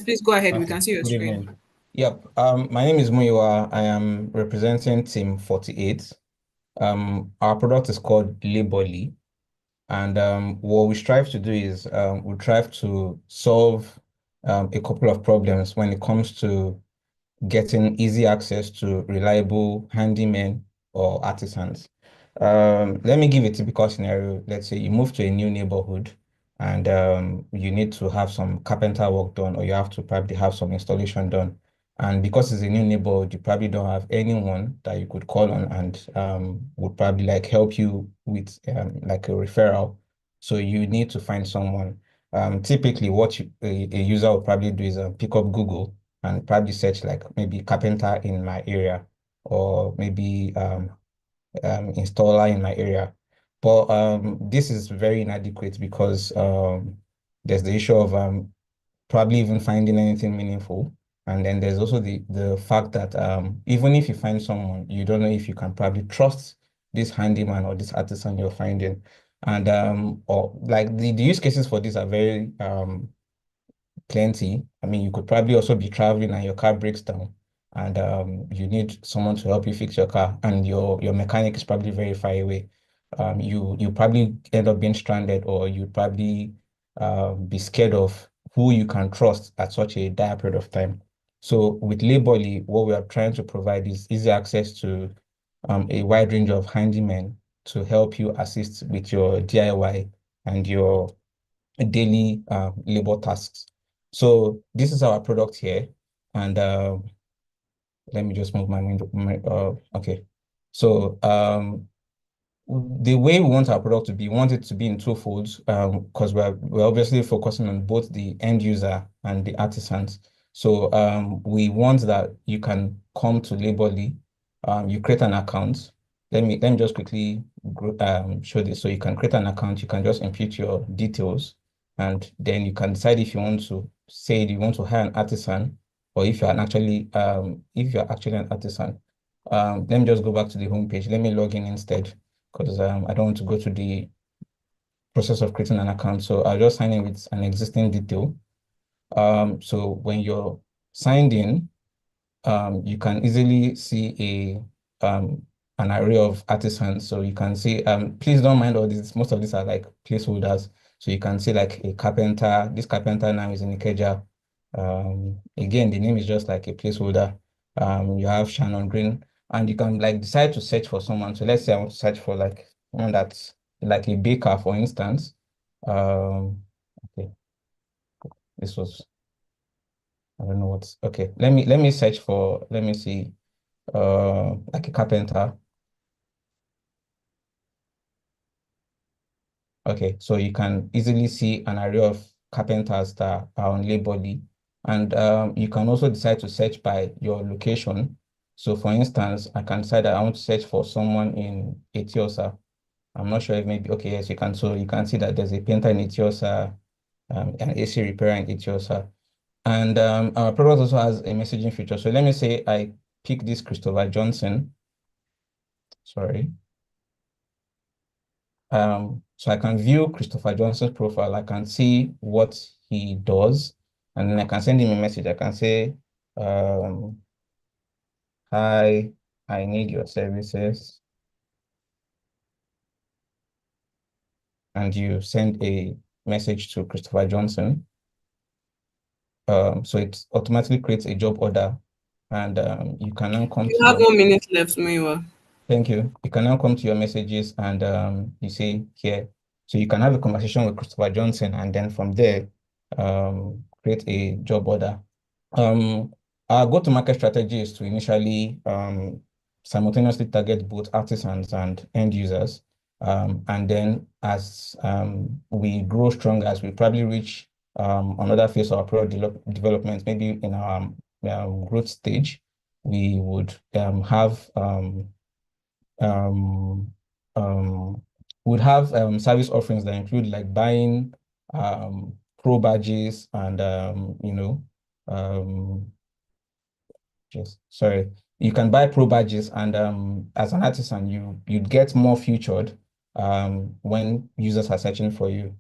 Please go ahead. We Okay. can see your Good screen. evening. Yep. My name is Muyiwa. I am representing Team 48. Our product is called Laborly. And what we strive to do is we strive to solve a couple of problems when it comes to getting easy access to reliable handymen or artisans. Let me give a typical scenario. Let's say you move to a new neighborhood and you need to have some carpenter work done, or you have to probably have some installation done. And because it's a new neighborhood, you probably don't have anyone that you could call on and would probably like help you with like a referral. So you need to find someone. Typically, what a user will probably do is pick up Google and probably search like maybe carpenter in my area or maybe installer in my area. But this is very inadequate because there's the issue of probably even finding anything meaningful. And then there's also the fact that even if you find someone, you don't know if you can probably trust this handyman or this artisan you're finding. And or like the use cases for this are very plenty. I mean, you could probably also be traveling and your car breaks down and you need someone to help you fix your car and your mechanic is probably very far away. You probably end up being stranded or you probably be scared of who you can trust at such a dire period of time. So with Laborly, what we are trying to provide is easy access to a wide range of handymen to help you assist with your DIY and your daily labor tasks. So this is our product here. And let me just move my window. Okay. So the way we want our product to be, we want it to be in two folds because we're obviously focusing on both the end user and the artisans. So we want that you can come to Laborly, you create an account. Let me just quickly show this. So you can create an account, you can just input your details, and then you can decide if you want to say you want to hire an artisan or if you're actually an artisan. Let me just go back to the home page. Let me log in instead because I don't want to go to the process of creating an account. So I'll just sign in with an existing detail. So when you're signed in, you can easily see an array of artisans. So you can see, please don't mind all these, most of these are like placeholders. So you can see like a carpenter, this carpenter now is in Ikeja. Again, the name is just like a placeholder. You have Shannon Green, and you can like decide to search for someone. So let's say I want to search for like one that's like a baker, for instance. Okay, this was, I don't know what's, okay. Let me search for, let me see, like a carpenter. Okay, so you can easily see an array of carpenters that are on Laborly. And you can also decide to search by your location. So for instance, I can decide that I want to search for someone in Etiosa. I'm not sure if maybe, okay, yes, you can. So you can see that there's a painter in Etiosa, an AC repairer in Etiosa. And our product also has a messaging feature. So let me say I pick this Christopher Johnson. Sorry. So I can view Christopher Johnson's profile. I can see what he does, and then I can send him a message. I can say, hi, I need your services. And you send a message to Christopher Johnson. So it automatically creates a job order, and you can now come You to have your 1 minute left, Muiwa. Thank you. You can now come to your messages and you say here. So you can have a conversation with Christopher Johnson and then from there, create a job order. Our go-to-market strategy is to initially simultaneously target both artisans and end users. And then as we grow stronger, as we probably reach another phase of our product development, maybe in our growth stage, we would have um, would have service offerings that include like buying pro badges and um, just sorry, you can buy pro badges and as an artisan you'd get more featured when users are searching for you.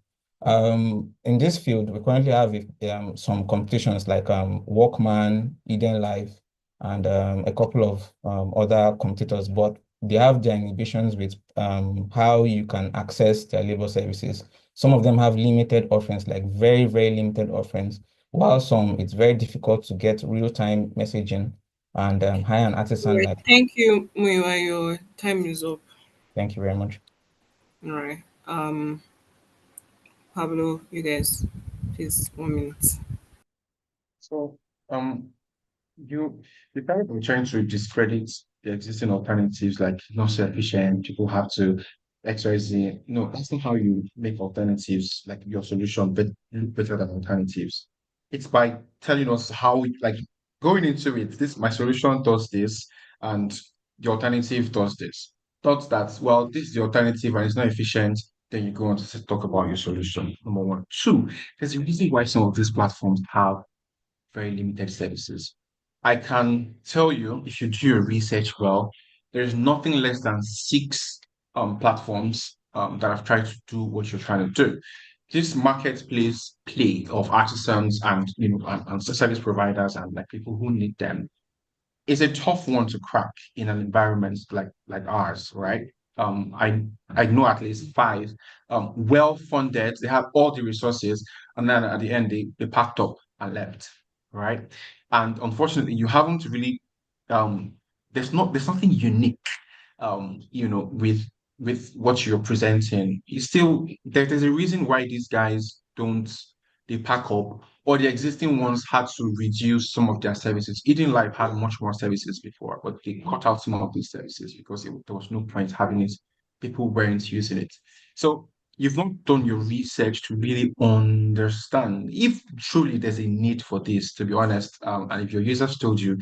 In this field, we currently have some competitions like Walkman, Eden Life, and a couple of other competitors, but they have their inhibitions with how you can access their labor services. Some of them have limited offerings, like very, very limited offerings, while some it's very difficult to get real-time messaging and hire an All artisan right. like. Thank you, Muiwa. Your time is up. Thank you very much. All right. Pablo, you guys, please 1 minute. So, you the kind of trying to discredit the existing alternatives like not so efficient, people have to XYZ. No, that's not how you make alternatives like your solution better than alternatives. It's by telling us how like going into it, this my solution does this, and the alternative does this. Thought that, well, this is the alternative and it's not efficient, then you go on to talk about your solution. Number one. Two, there's a reason why some of these platforms have very limited services. I can tell you, if you do your research well, there's nothing less than six platforms that have tried to do what you're trying to do. This marketplace play of artisans and and service providers and like people who need them is a tough one to crack in an environment like ours, right? I know at least five well funded, they have all the resources, and then at the end they packed up and left, right? And unfortunately, you haven't really there's nothing unique with what you're presenting. It's still there's a reason why these guys don't they pack up, or the existing ones had to reduce some of their services. Eden Life had much more services before, but they cut out some of these services because there was no point having it. People weren't using it. So you've not done your research to really understand if truly there's a need for this, to be honest. And if your users told you,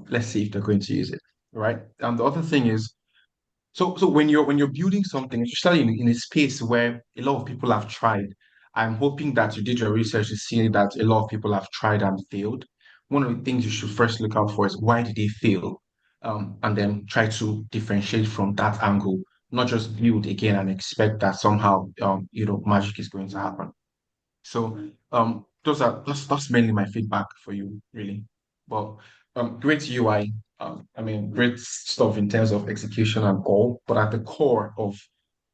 let's see if they're going to use it, right? And the other thing is, so when you're building something, especially in a space where a lot of people have tried, I'm hoping that you did your research to see that a lot of people have tried and failed. One of the things you should first look out for is why did they fail, and then try to differentiate from that angle, not just build again and expect that somehow magic is going to happen. So that's mainly my feedback for you, really. But great UI. I mean, great stuff in terms of execution and all. But at the core of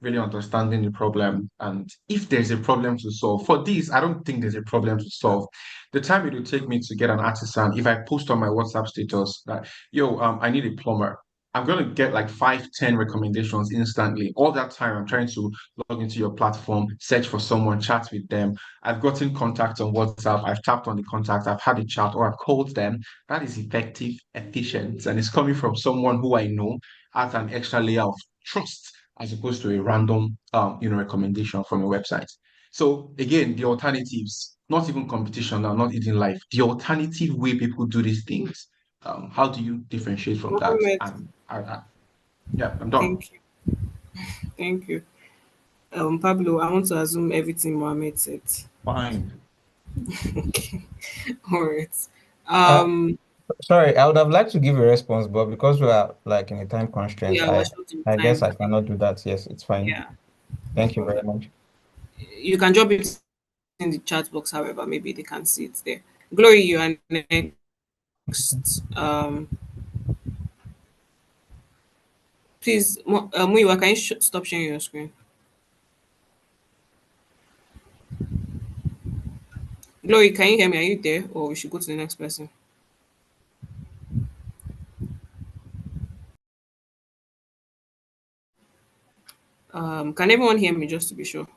really understanding the problem, and if there's a problem to solve, for this, I don't think there's a problem to solve. The time it will take me to get an artisan, if I post on my WhatsApp status that, yo, I need a plumber. I'm going to get like 5, 10 recommendations instantly. All that time, I'm trying to log into your platform, search for someone, chat with them. I've gotten contacts on WhatsApp. I've tapped on the contact. I've had a chat or I've called them. That is effective, efficient, and it's coming from someone who I know has an extra layer of trust as opposed to a random, recommendation from a website. So again, the alternatives, not even competition now, not eating life, the alternative way people do these things. How do you differentiate from that? Mohammed, And yeah, I'm done. thank you. Thank you. Pablo, I want to assume everything Mohammed said. Fine. Okay. All right. Uh, Um, Sorry, I would have liked to give a response, but because we are like in a time constraint, yeah, we're short on I guess time. I cannot do that. Yes, it's fine. Yeah. Thank you very much. You can drop it in the chat box, however, maybe they can see it there. Glory, you are next. Please, Muiwa, can you stop sharing your screen? Glory, can you hear me? Are you there? Or we should go to the next person? Can everyone hear me just to be sure?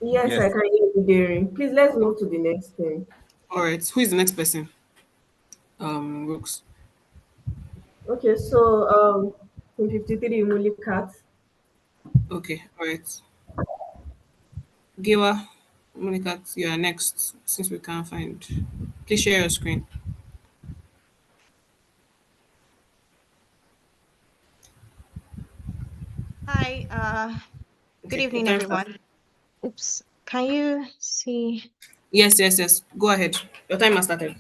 Yes, Yes. I can hear you, Daring. Please let's move to the next thing. All right. Who is the next person? Rooks. Okay, so in 53 Muli Cat. Okay. All right. Giwa, Monica, you are next since we can't find. Please share your screen. Hi, good Okay. Your evening, time starts. everyone. Oops, can you see? Yes. Go ahead. Your time has started.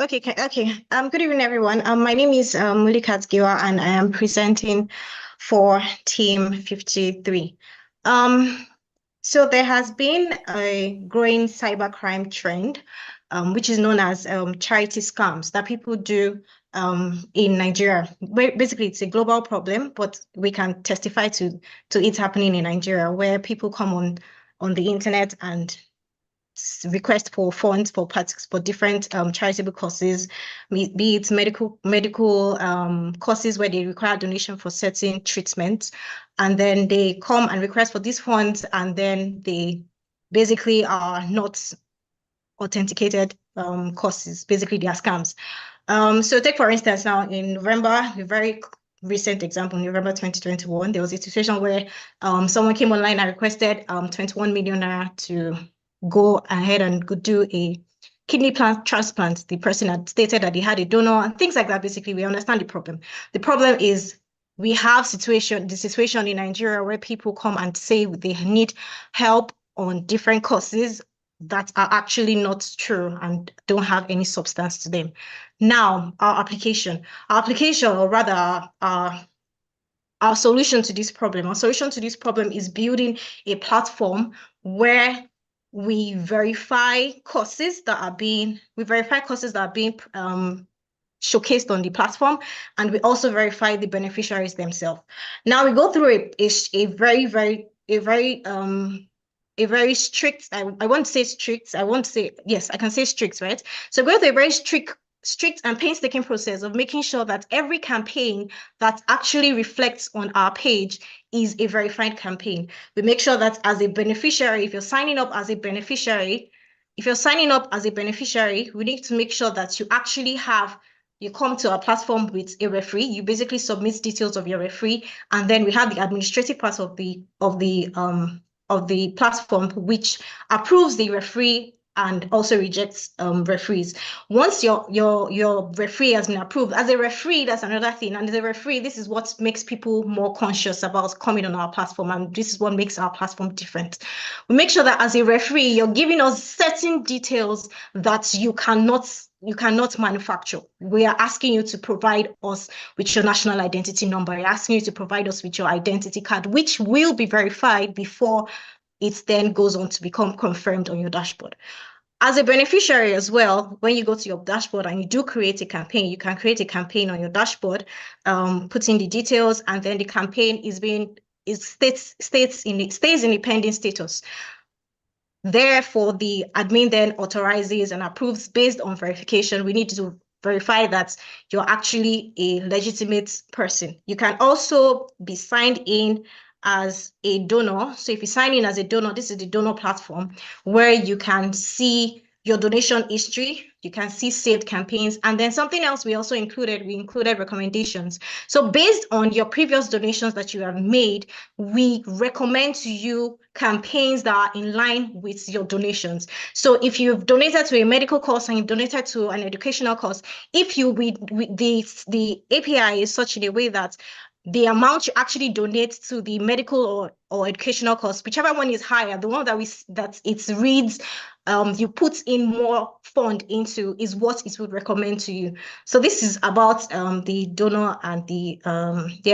Okay. Good evening, everyone. My name is Mulikat Giwa, and I am presenting for Team 53. So there has been a growing cybercrime trend, which is known as charity scams that people do in Nigeria. Basically, it's a global problem, but we can testify to it happening in Nigeria, where people come on the internet and request for funds for different charitable causes, be it medical courses where they require donation for certain treatments, and then they come and request for these funds, and then they basically are not authenticated courses. Basically, they are scams. So take for instance now in November, a very recent example, November 2021, there was a situation where someone came online and requested 21 million naira to go ahead and go do a kidney transplant, the person had stated that he had a donor and things like that. Basically, we understand the problem. The problem is we have the situation in Nigeria where people come and say they need help on different causes that are actually not true and don't have any substance to them. Now, our application, or rather our solution to this problem. Our solution to this problem is building a platform where we verify courses that are being showcased on the platform, and we also verify the beneficiaries themselves. Now we go through a very strict, I won't say strict, yes, I can say strict, right? So go through a very strict and painstaking process of making sure that every campaign that actually reflects on our page is a verified campaign. We make sure that as a beneficiary, if you're signing up as a beneficiary, we need to make sure that you come to our platform with a referee. You basically submit details of your referee, and then we have the administrative part of the platform, which approves the referee and also rejects referees. Once your referee has been approved, as a referee, that's another thing. And as a referee, this is what makes people more conscious about coming on our platform, and this is what makes our platform different. We make sure that as a referee, you're giving us certain details that you cannot manufacture. We are asking you to provide us with your national identity number. We're asking you to provide us with your identity card, which will be verified before it then goes on to become confirmed on your dashboard. As a beneficiary as well, when you go to your dashboard and you do create a campaign, you can create a campaign on your dashboard, put in the details, and then the campaign stays in a pending status. Therefore, the admin then authorizes and approves based on verification. We need to verify that you're actually a legitimate person. You can also be signed in as a donor. So if you sign in as a donor, this is the donor platform where you can see your donation history, you can see saved campaigns, and then something else we included recommendations. So based on your previous donations that you have made, we recommend to you campaigns that are in line with your donations. So if you've donated to a medical cause and you've donated to an educational cause, the API is such in a way that the amount you actually donate to the medical or educational cost, whichever one is higher, the one that it reads, you put in more fund into is what it would recommend to you. So this is about the donor and the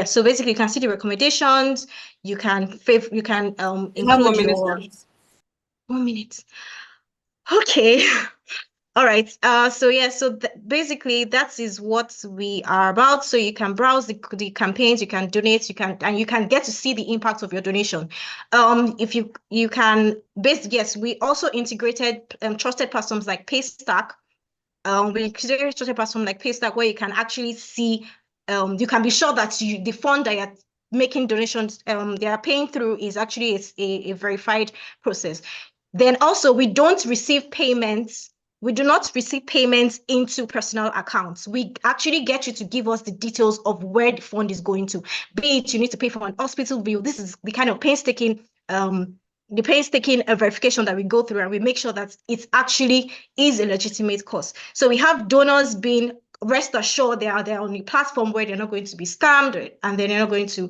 So basically, you can see the recommendations. You can include your 1 minute. Okay. All right. So basically that is what we are about. So you can browse the campaigns, you can donate, you can get to see the impact of your donation. If you can we also integrated trusted platforms like Paystack. We integrated trusted platform like Paystack where you can actually see, you can be sure that the fund that you're making donations, they are paying through is actually a verified process. Then also we do not receive payments into personal accounts. We actually get you to give us the details of where the fund is going to. Be it you need to pay for an hospital bill. This is the kind of painstaking verification that we go through, and we make sure that it actually is a legitimate cause. So we have donors being rest assured they are on the platform where they're not going to be scammed, and they are going to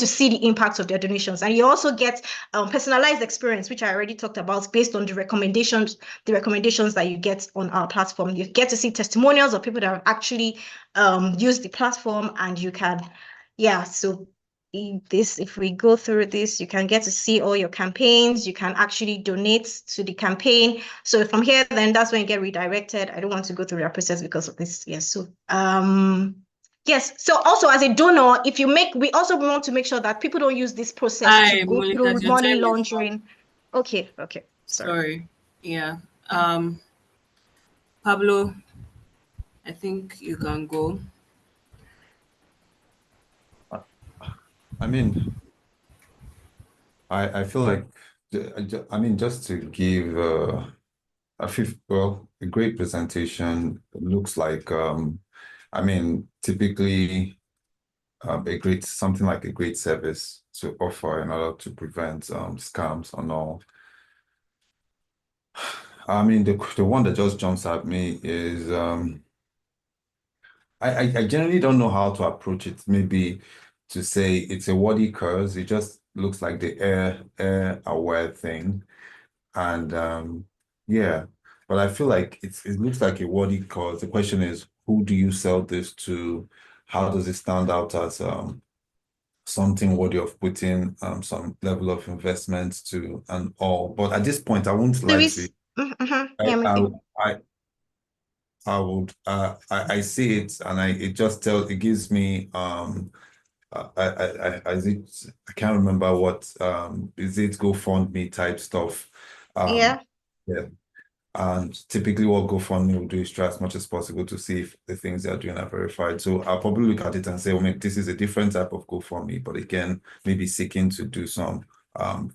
see the impact of their donations. And you also get personalized experience, which I already talked about, based on the recommendations that you get on our platform. You get to see testimonials of people that have actually used the platform, and you can, so if we go through this, you can get to see all your campaigns. You can actually donate to the campaign. So from here, then that's when you get redirected. I don't want to go through that process because of this. Yes. So yes. So also as a donor, we also want to make sure that people don't use this process to go through money laundering. Okay. Sorry. Yeah. Pablo, I think you can go. I mean, I feel like, just to give a great presentation. It looks like, typically something like a great service to offer in order to prevent scams and all. I mean, the one that just jumps at me is I generally don't know how to approach it. Maybe to say it's a wordy curse. It just looks like the air aware thing. And yeah, but I feel like it looks like a wordy curse. The question is, who do you sell this to? How does it stand out as something worthy of putting some level of investment to and all? But at this point, I won't There lie to you. is, yeah, I'm with I you. I would I see it and it just tells it gives me is it I can't remember what is it GoFundMe type stuff. Yeah. Yeah. And typically what GoFundMe will do is try as much as possible to see if the things they're doing are verified. So I'll probably look at it and say, well, maybe this is a different type of GoFundMe, but again, maybe seeking to do some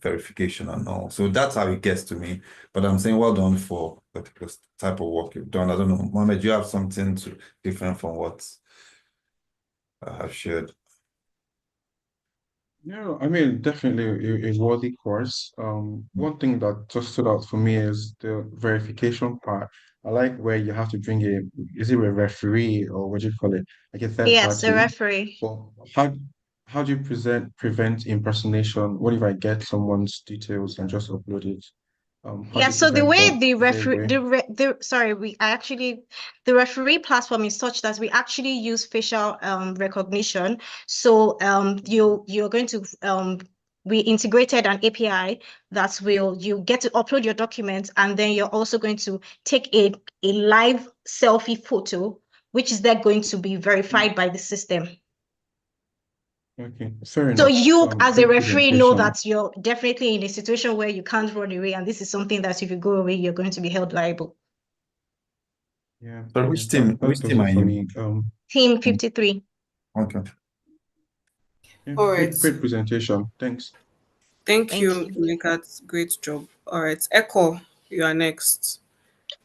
verification and all. So that's how it gets to me. But I'm saying well done for the type of work you've done. I don't know, Mohammed, do you have something different from what I have shared? Yeah, I mean, definitely a worthy course. One thing that just stood out for me is the verification part. I like where you have to bring is it a referee or what do you call it? Like a third Yes, a party. referee. Well, how do you prevent impersonation? What if I get someone's details and just upload it? How Yeah, do you so the prevent way that? the Is there a referee, way? the referee platform is such that we actually use facial recognition. So you're going to we integrated an API that you get to upload your documents, and then you're also going to take a live selfie photo, which is then going to be verified by the system. Okay, fair So enough. you, as a Great referee, know presentation. that you're definitely in a situation where you can't run away, and this is something that if you go away, you're going to be held liable. Yeah, So yeah, that which does team it are for you? me. Team 53. Okay. Yeah, All right. great presentation. Thanks. Thank Thank you, you. Nikat. Great job. All right. Echo, you are next.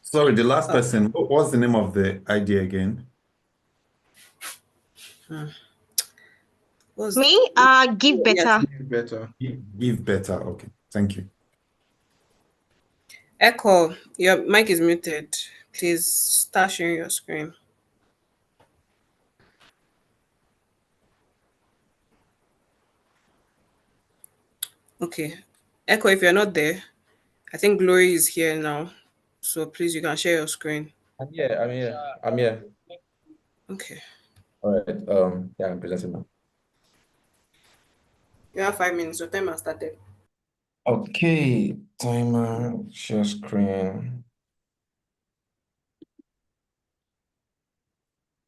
Sorry, the last person. What's the name of the idea again? Me? Give Yes. better. Better. Give better. Okay. Thank you. Echo, your mic is muted. Please start sharing your screen. Okay. Echo, if you're not there, I think Glory is here now. So please, you can share your screen. I'm here. Okay. All right. Yeah, I'm presenting now. You have 5 minutes. Your time has started. Okay, timer, share screen.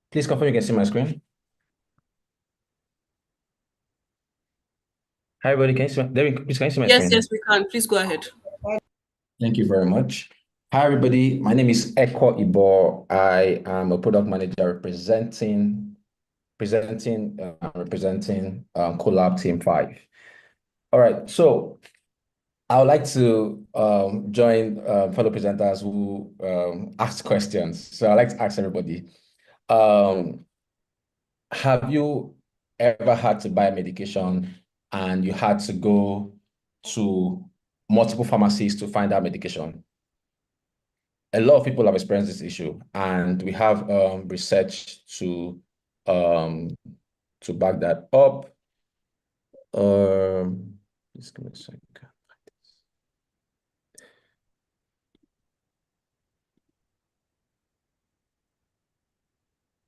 Please confirm you can see my screen. Hi, everybody. Can you see please, can you see my screen? Yes, we can. Please go ahead. Thank you very much. Hi, everybody. My name is Eko Ibo. I am a product manager representing Collab Team 5. All right. So I would like to join fellow presenters who ask questions. So I'd like to ask everybody, have you ever had to buy medication and you had to go to multiple pharmacies to find that medication? A lot of people have experienced this issue, and we have research to back that up. Just give me a second.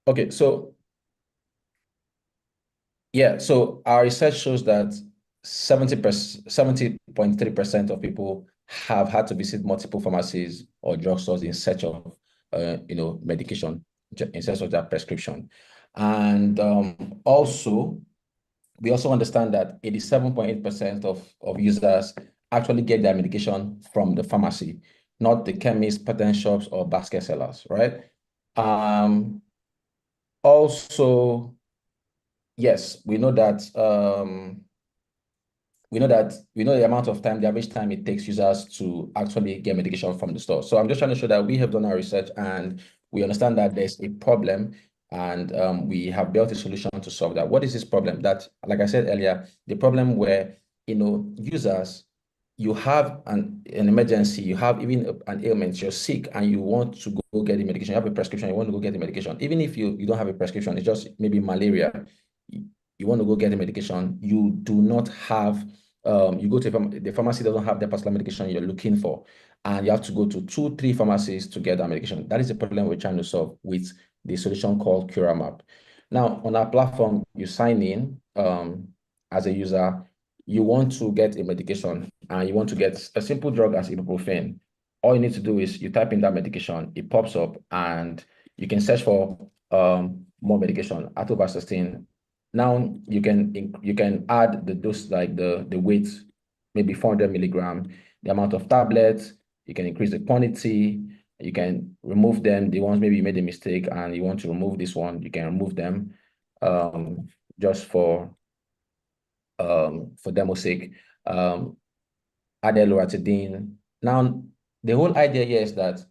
Okay, so yeah, so our research shows that 70.3% of people have had to visit multiple pharmacies or drugstores in search of medication, in search of that prescription. And also, we also understand that 87.8% of users actually get their medication from the pharmacy, not the chemists, patent shops, or basket sellers, right? Also, yes, we know that we know the amount of time, the average time it takes users to actually get medication from the store. So I'm just trying to show that we have done our research and we understand that there's a problem, and we have built a solution to solve that. What is this problem? That, like I said earlier, the problem where users you have an emergency, you have even an ailment, you're sick, and you want to go get the medication, you have a prescription, you want to go get the medication, even if you don't have a prescription, it's just maybe malaria, you want to go get the medication, you do not have, you go to the pharmacy doesn't have the particular medication you're looking for, and you have to go to 2, 3 pharmacies to get that medication. That is the problem we're trying to solve with the solution called CuraMap. Now, on our platform, you sign in as a user, you want to get a medication and you want to get a simple drug as ibuprofen. All you need to do is you type in that medication, it pops up, and you can search for more medication, atorvastatin. Now you can add the dose, like the weight, maybe 400 milligram, the amount of tablets, you can increase the quantity, you can remove them, the ones maybe you made a mistake and you want to remove this one, you can remove them just for demo's sake. Added loratadine. Now, the whole idea here is that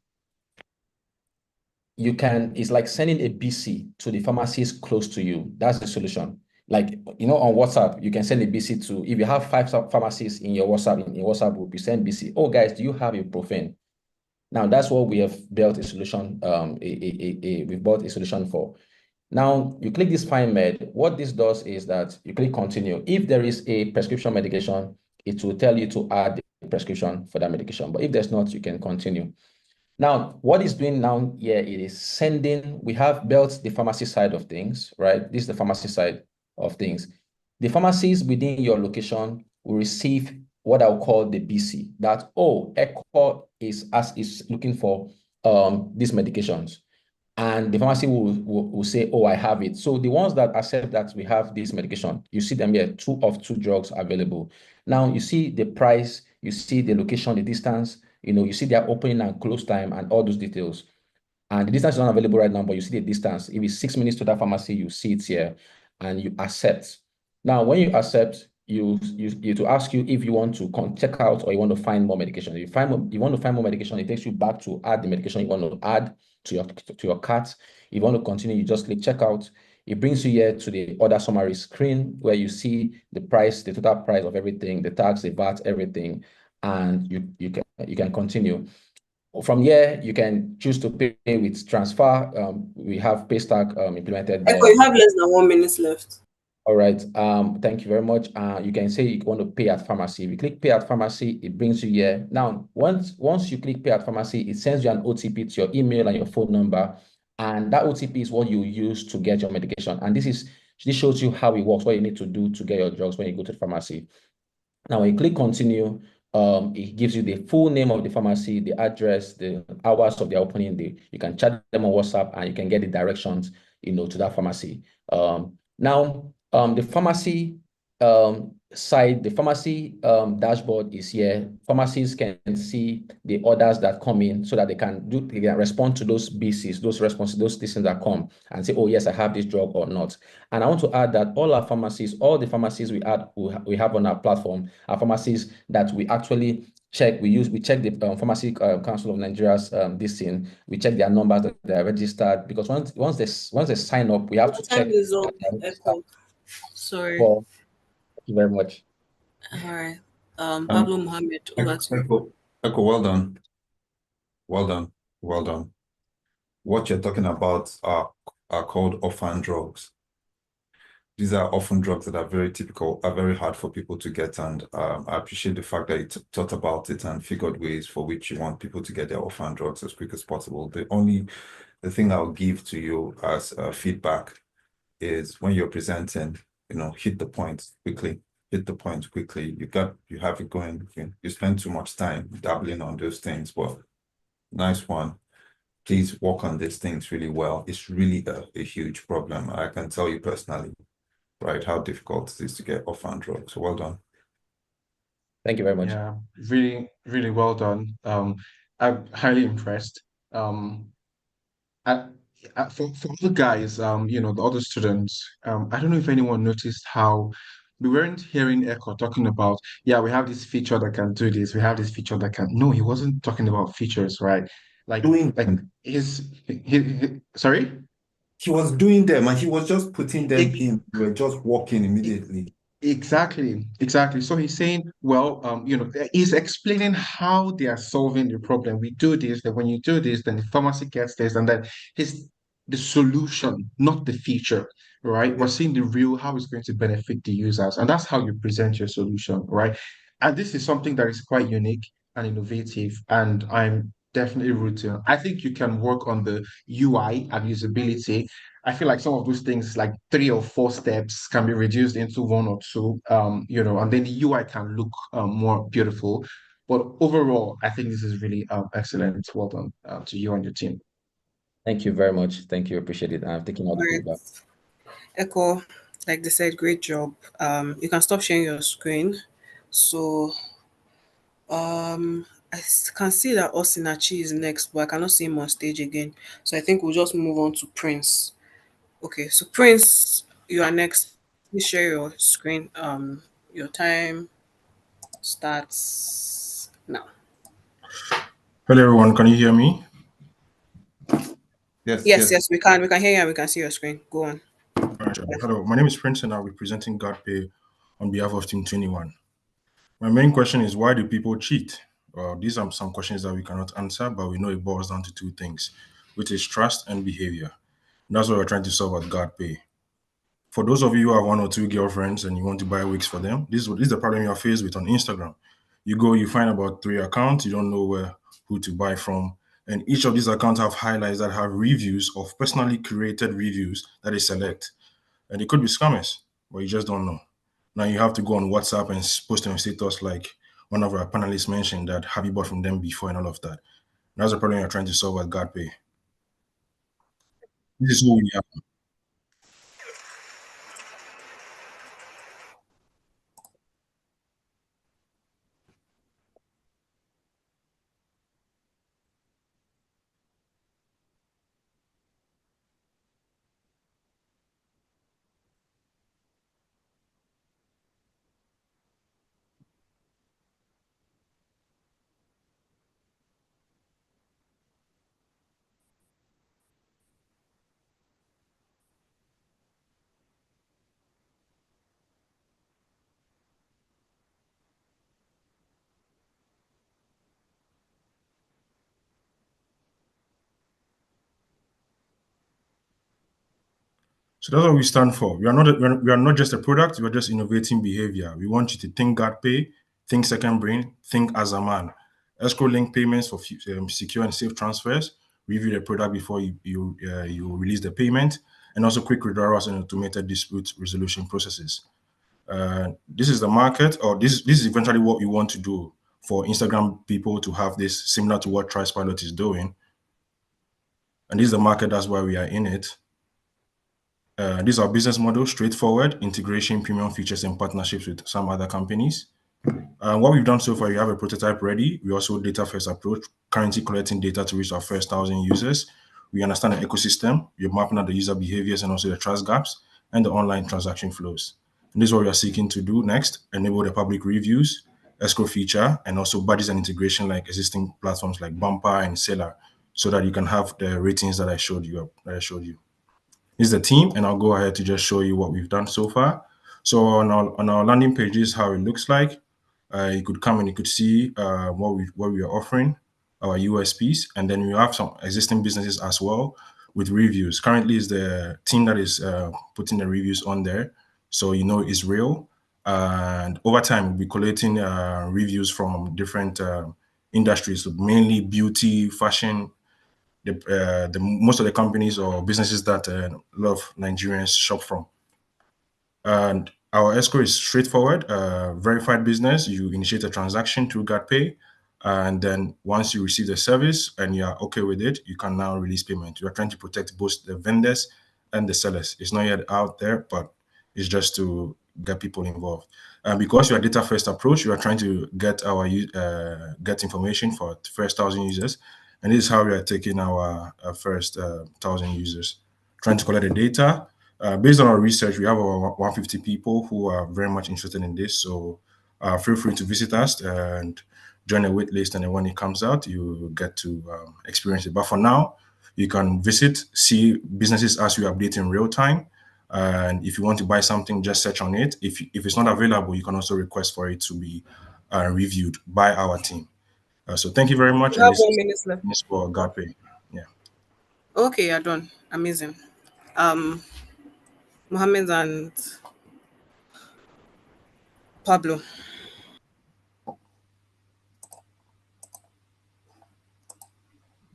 it's like sending a BC to the pharmacies close to you. That's the solution. Like, on WhatsApp, you can send a BC to, if you have 5 pharmacies in your WhatsApp group, you send BC, oh guys, do you have ibuprofen? Now, that's what we have built a solution, we've built a solution for. Now, you click this Find Med. What this does is that you click Continue. If there is a prescription medication, it will tell you to add the prescription for that medication. But if there's not, you can continue. Now, what it's doing now here, it is sending, we have built the pharmacy side of things, right? This is the pharmacy side of these. The pharmacies within your location will receive what I'll call the BC, that, oh, ECHO is looking for these medications. And the pharmacy will say, oh, I have it. So the ones that accept that we have this medication, you see them here, 2 of 2 drugs available. Now you see the price, you see the location, the distance, you see their opening and close time and all those details. And the distance is not available right now, but you see the distance. If it's 6 minutes to that pharmacy, you see it here and you accept. Now, when you accept, you to ask you if you want to check out or you want to find more medication. If you want to find more medication, it takes you back to add the medication you want to add to your cart. If you want to continue, you just click checkout. It brings you here to the order summary screen where you see the price, the total price of everything, the tax, the VAT, everything, and you can continue. From here, you can choose to pay with transfer. We have Paystack implemented there. Echo, you have less than 1 minute left. All right. Thank you very much. You can say you want to pay at pharmacy. If you click pay at pharmacy, it brings you here. Now, once you click pay at pharmacy, it sends you an OTP to your email and your phone number. And that OTP is what you use to get your medication. And this shows you how it works, what you need to do to get your drugs when you go to the pharmacy. Now, when you click continue, it gives you the full name of the pharmacy, the address, the hours of the opening. You can chat them on WhatsApp and you can get the directions, to that pharmacy. Now, the pharmacy side, the pharmacy dashboard is here. Pharmacies can see the orders that come in so that they can respond to those BCs, those responses, those things that come and say, oh, yes, I have this drug or not. And I want to add that all the pharmacies we have on our platform are pharmacies that we actually check. We check the Pharmacy Council of Nigeria's this thing. We check their numbers that they are registered, because once they sign up, we have to check. Echo. Sorry. Well, thank you very much. All right. Pablo Mohammed, over to you. Echo, well done. Well done. Well done. What you're talking about are called orphan drugs. These are often drugs that are very typical, are very hard for people to get. And I appreciate the fact that you thought about it and figured ways for which you want people to get their orphan drugs as quick as possible. The thing I'll give to you as feedback is when you're presenting, hit the point quickly. Hit the point quickly. You have it going. You spend too much time dabbling on those things, but nice one. Please work on these things really well. It's really a huge problem. I can tell you personally, right, how difficult it is to get orphan drugs. So well done. Thank you very much. Yeah, really, really well done. I'm highly impressed. For the guys, the other students, I don't know if anyone noticed how we weren't hearing Echo talking about, yeah, we have this feature that can do this, we have this feature that can. No, he wasn't talking about features, right? Sorry? He was doing them and he was just putting them in. We were just walking immediately. Exactly. So he's saying, well, he's explaining how they are solving the problem. We do this, then when you do this, then the pharmacy gets this, and then his the solution, not the feature, right? We're seeing the real how it's going to benefit the users, and that's how you present your solution, right? And this is something that is quite unique and innovative, and I'm definitely rooting. I think you can work on the UI and usability. I feel like some of those things, like 3 or 4 steps, can be reduced into 1 or 2, and then the UI can look more beautiful. But overall, I think this is really excellent. Well done to you and your team. Thank you very much. Thank you. Appreciate it. I'm taking all the Alright. feedback. Echo, like they said, great job. You can stop sharing your screen. So can see that Osinachi is next, but I cannot see him on stage again. So I think we'll just move on to Prince. Okay, so Prince, you are next. Please share your screen. Your time starts now. Hello, everyone. Can you hear me? Yes, we can. We can hear you and we can see your screen. Go on. All right. Hello, my name is Prince, and I'll be presenting GodPay on behalf of Team 21. My main question is, why do people cheat? Well, these are some questions that we cannot answer, but we know it boils down to 2 things, which is trust and behavior. And that's what we're trying to solve at GodPay. For those of you who have 1 or 2 girlfriends and you want to buy wigs for them, this is the problem you're faced with on Instagram. You find about 3 accounts, you don't know who to buy from. And each of these accounts have highlights that have reviews of personally curated reviews that they select. And it could be scammers, but you just don't know. Now you have to go on WhatsApp and post on status like one of our panelists mentioned that have you bought from them before and all of that. That's the problem you're trying to solve at GodPay. This is who we are. So that's what we stand for. We are not just a product, we are just innovating behavior. We want you to think GodPay, think second brain, think as a man. Escrow link payments for secure and safe transfers, review the product before you release the payment, and also quick withdrawals and automated dispute resolution processes. This is the market, or this is eventually what we want to do for Instagram people to have this similar to what Trustpilot is doing. And this is the market, that's why we are in it. This is our business model, straightforward, integration, premium features, and partnerships with some other companies. What we've done so far, we have a prototype ready. We also data-first approach, currently collecting data to reach our first 1,000 users. We understand the ecosystem. We're mapping out the user behaviors and also the trust gaps and the online transaction flows. And this is what we are seeking to do next, enable the public reviews, escrow feature, and also buddies and integration like existing platforms like Bumper and Seller, so that you can have the ratings that I showed you. This is the team, and I'll go ahead to just show you what we've done so far. So on our landing page, this is how it looks like. You could come and you could see what we are offering, our USPs, and then we have some existing businesses as well with reviews. Currently, is the team that is putting the reviews on there, so you know it's real. And over time, we'll be collating reviews from different industries, so mainly beauty, fashion, the most of the companies or businesses that a lot of Nigerians shop from. And our escrow is straightforward, verified business. You initiate a transaction through GodPay, and then once you receive the service and you are okay with it, you can now release payment. You are trying to protect both the vendors and the sellers. It's not yet out there, but it's just to get people involved. And because you are data first approach, you are trying to get get information for the first 1,000 users. And this is how we are taking our first 1,000 users, trying to collect the data. Based on our research, we have over 150 people who are very much interested in this. So feel free to visit us and join a wait list. And then when it comes out, you get to experience it. But for now, you can visit, see businesses as we update in real time. And if you want to buy something, just search on it. If it's not available, you can also request for it to be reviewed by our team. So thank you very much. We And have this 1 minute left. is for GAPE. Yeah. Okay, you're done. Amazing. Mohammed and Pablo.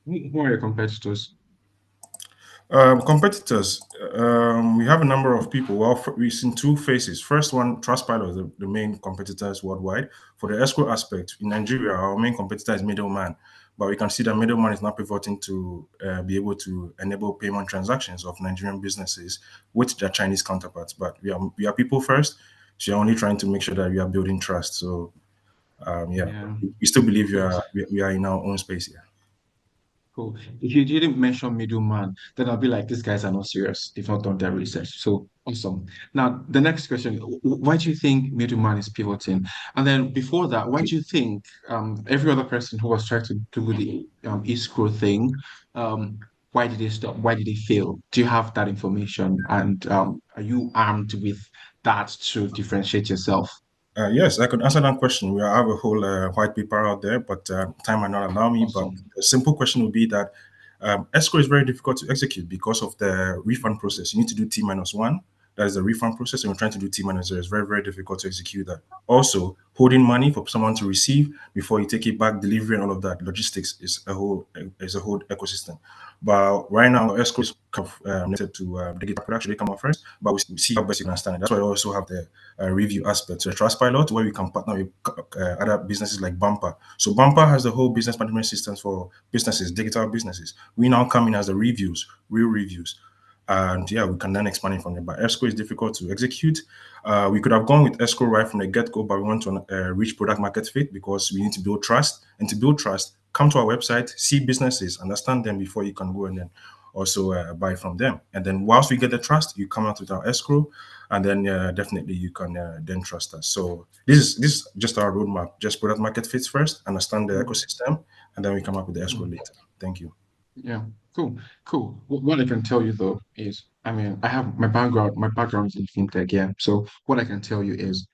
Who are your competitors? Competitors, we have a number of people. Well, we've seen two phases. First one, Trustpilot is the main competitors worldwide. For the escrow aspect, in Nigeria, our main competitor is middleman, but we can see that middleman is now pivoting to be able to enable payment transactions of Nigerian businesses with their Chinese counterparts. But we are people first, so you're only trying to make sure that we are building trust. So, Yeah. we still believe we are in our own space here. Cool. If you didn't mention middleman, then I'll be like, these guys are not serious. They've not done their research. So awesome. Now, the next question, why do you think middleman is pivoting? And then before that, why do you think every other person who was trying to do the escrow thing, um, why did they stop? Why did they fail? Do you have that information? And are you armed with that to differentiate yourself? Yes, I could answer that question. We have a whole white paper out there, but time might not allow me. But Awesome. the simple question would be that escrow is very difficult to execute because of the refund process. You need to do T-1. That is the refund process, and we're trying to do T-0. It's very, very difficult to execute that. Also, holding money for someone to receive before you take it back, delivery and all of that, logistics is a whole ecosystem. But right now, escrow is related to the data production. They come out first, but we see how best you can stand it. That's why we also have the review aspect. So Trustpilot, where we can partner with other businesses like Bumper. So Bumper has the whole business management systems for businesses, digital businesses. We now come in as the reviews, real reviews. And yeah, we can then expand it from there. But escrow is difficult to execute. We could have gone with escrow right from the get-go, but we want to reach product market fit because we need to build trust. And to build trust, come to our website, see businesses, understand them before you can go and then also buy from them. And then whilst we get the trust, you come out with our escrow, and then definitely you can then trust us. So this is just our roadmap. Just product market fits first, understand the ecosystem, and then we come up with the escrow later. Thank you. Yeah, cool, cool. What I can tell you though is, I mean, I have my background is in fintech, yeah. So what I can tell you is,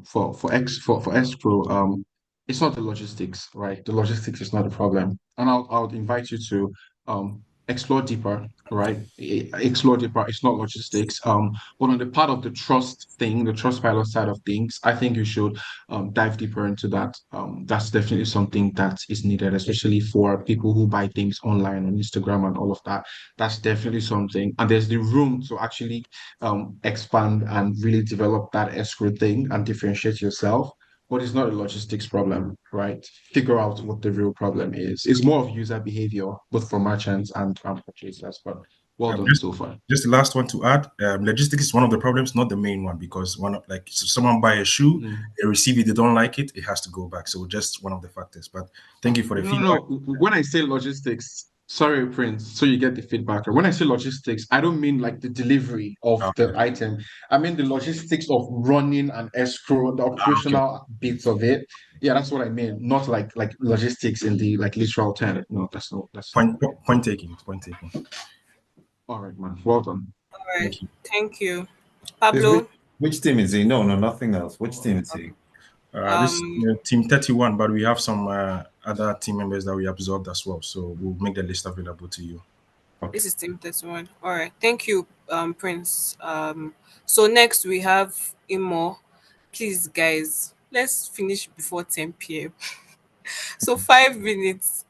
for escrow, it's not the logistics, right? The logistics is not a problem, and I'll invite you to explore deeper, right? Explore deeper. It's not logistics. But on the part of the trust thing, the trust pilot side of things, I think you should dive deeper into that. That's definitely something that is needed, especially for people who buy things online on Instagram and all of that. That's definitely something. And there's the room to actually expand and really develop that escrow thing and differentiate yourself. But it's not a logistics problem, right? Figure out what the real problem is. It's more of user behavior, both for merchants and purchasers. But well done Just, so far. just the last one to add. Logistics is one of the problems, not the main one, because like so someone buy a shoe, they receive it, they don't like it, it has to go back. So just one of the factors. But thank you for the No, feedback. no. When I say logistics, sorry, Prince, so you get the feedback. When I say logistics, I don't mean like the delivery of the item. I mean the logistics of running an escrow, the operational bits of it. Yeah, that's what I mean. Not like logistics in the like literal term. No, that's not. Point taking. All right, man. Well done. All right. Thank you. Thank you. Please, Pablo. which team is he? No, nothing else. Which team is he? This team 31, but we have some other team members that we absorbed as well. So we'll make the list available to you. This is team 31. All right. Thank you, Prince. So next we have Imo. Please, guys, let's finish before 10 p.m. So 5 minutes.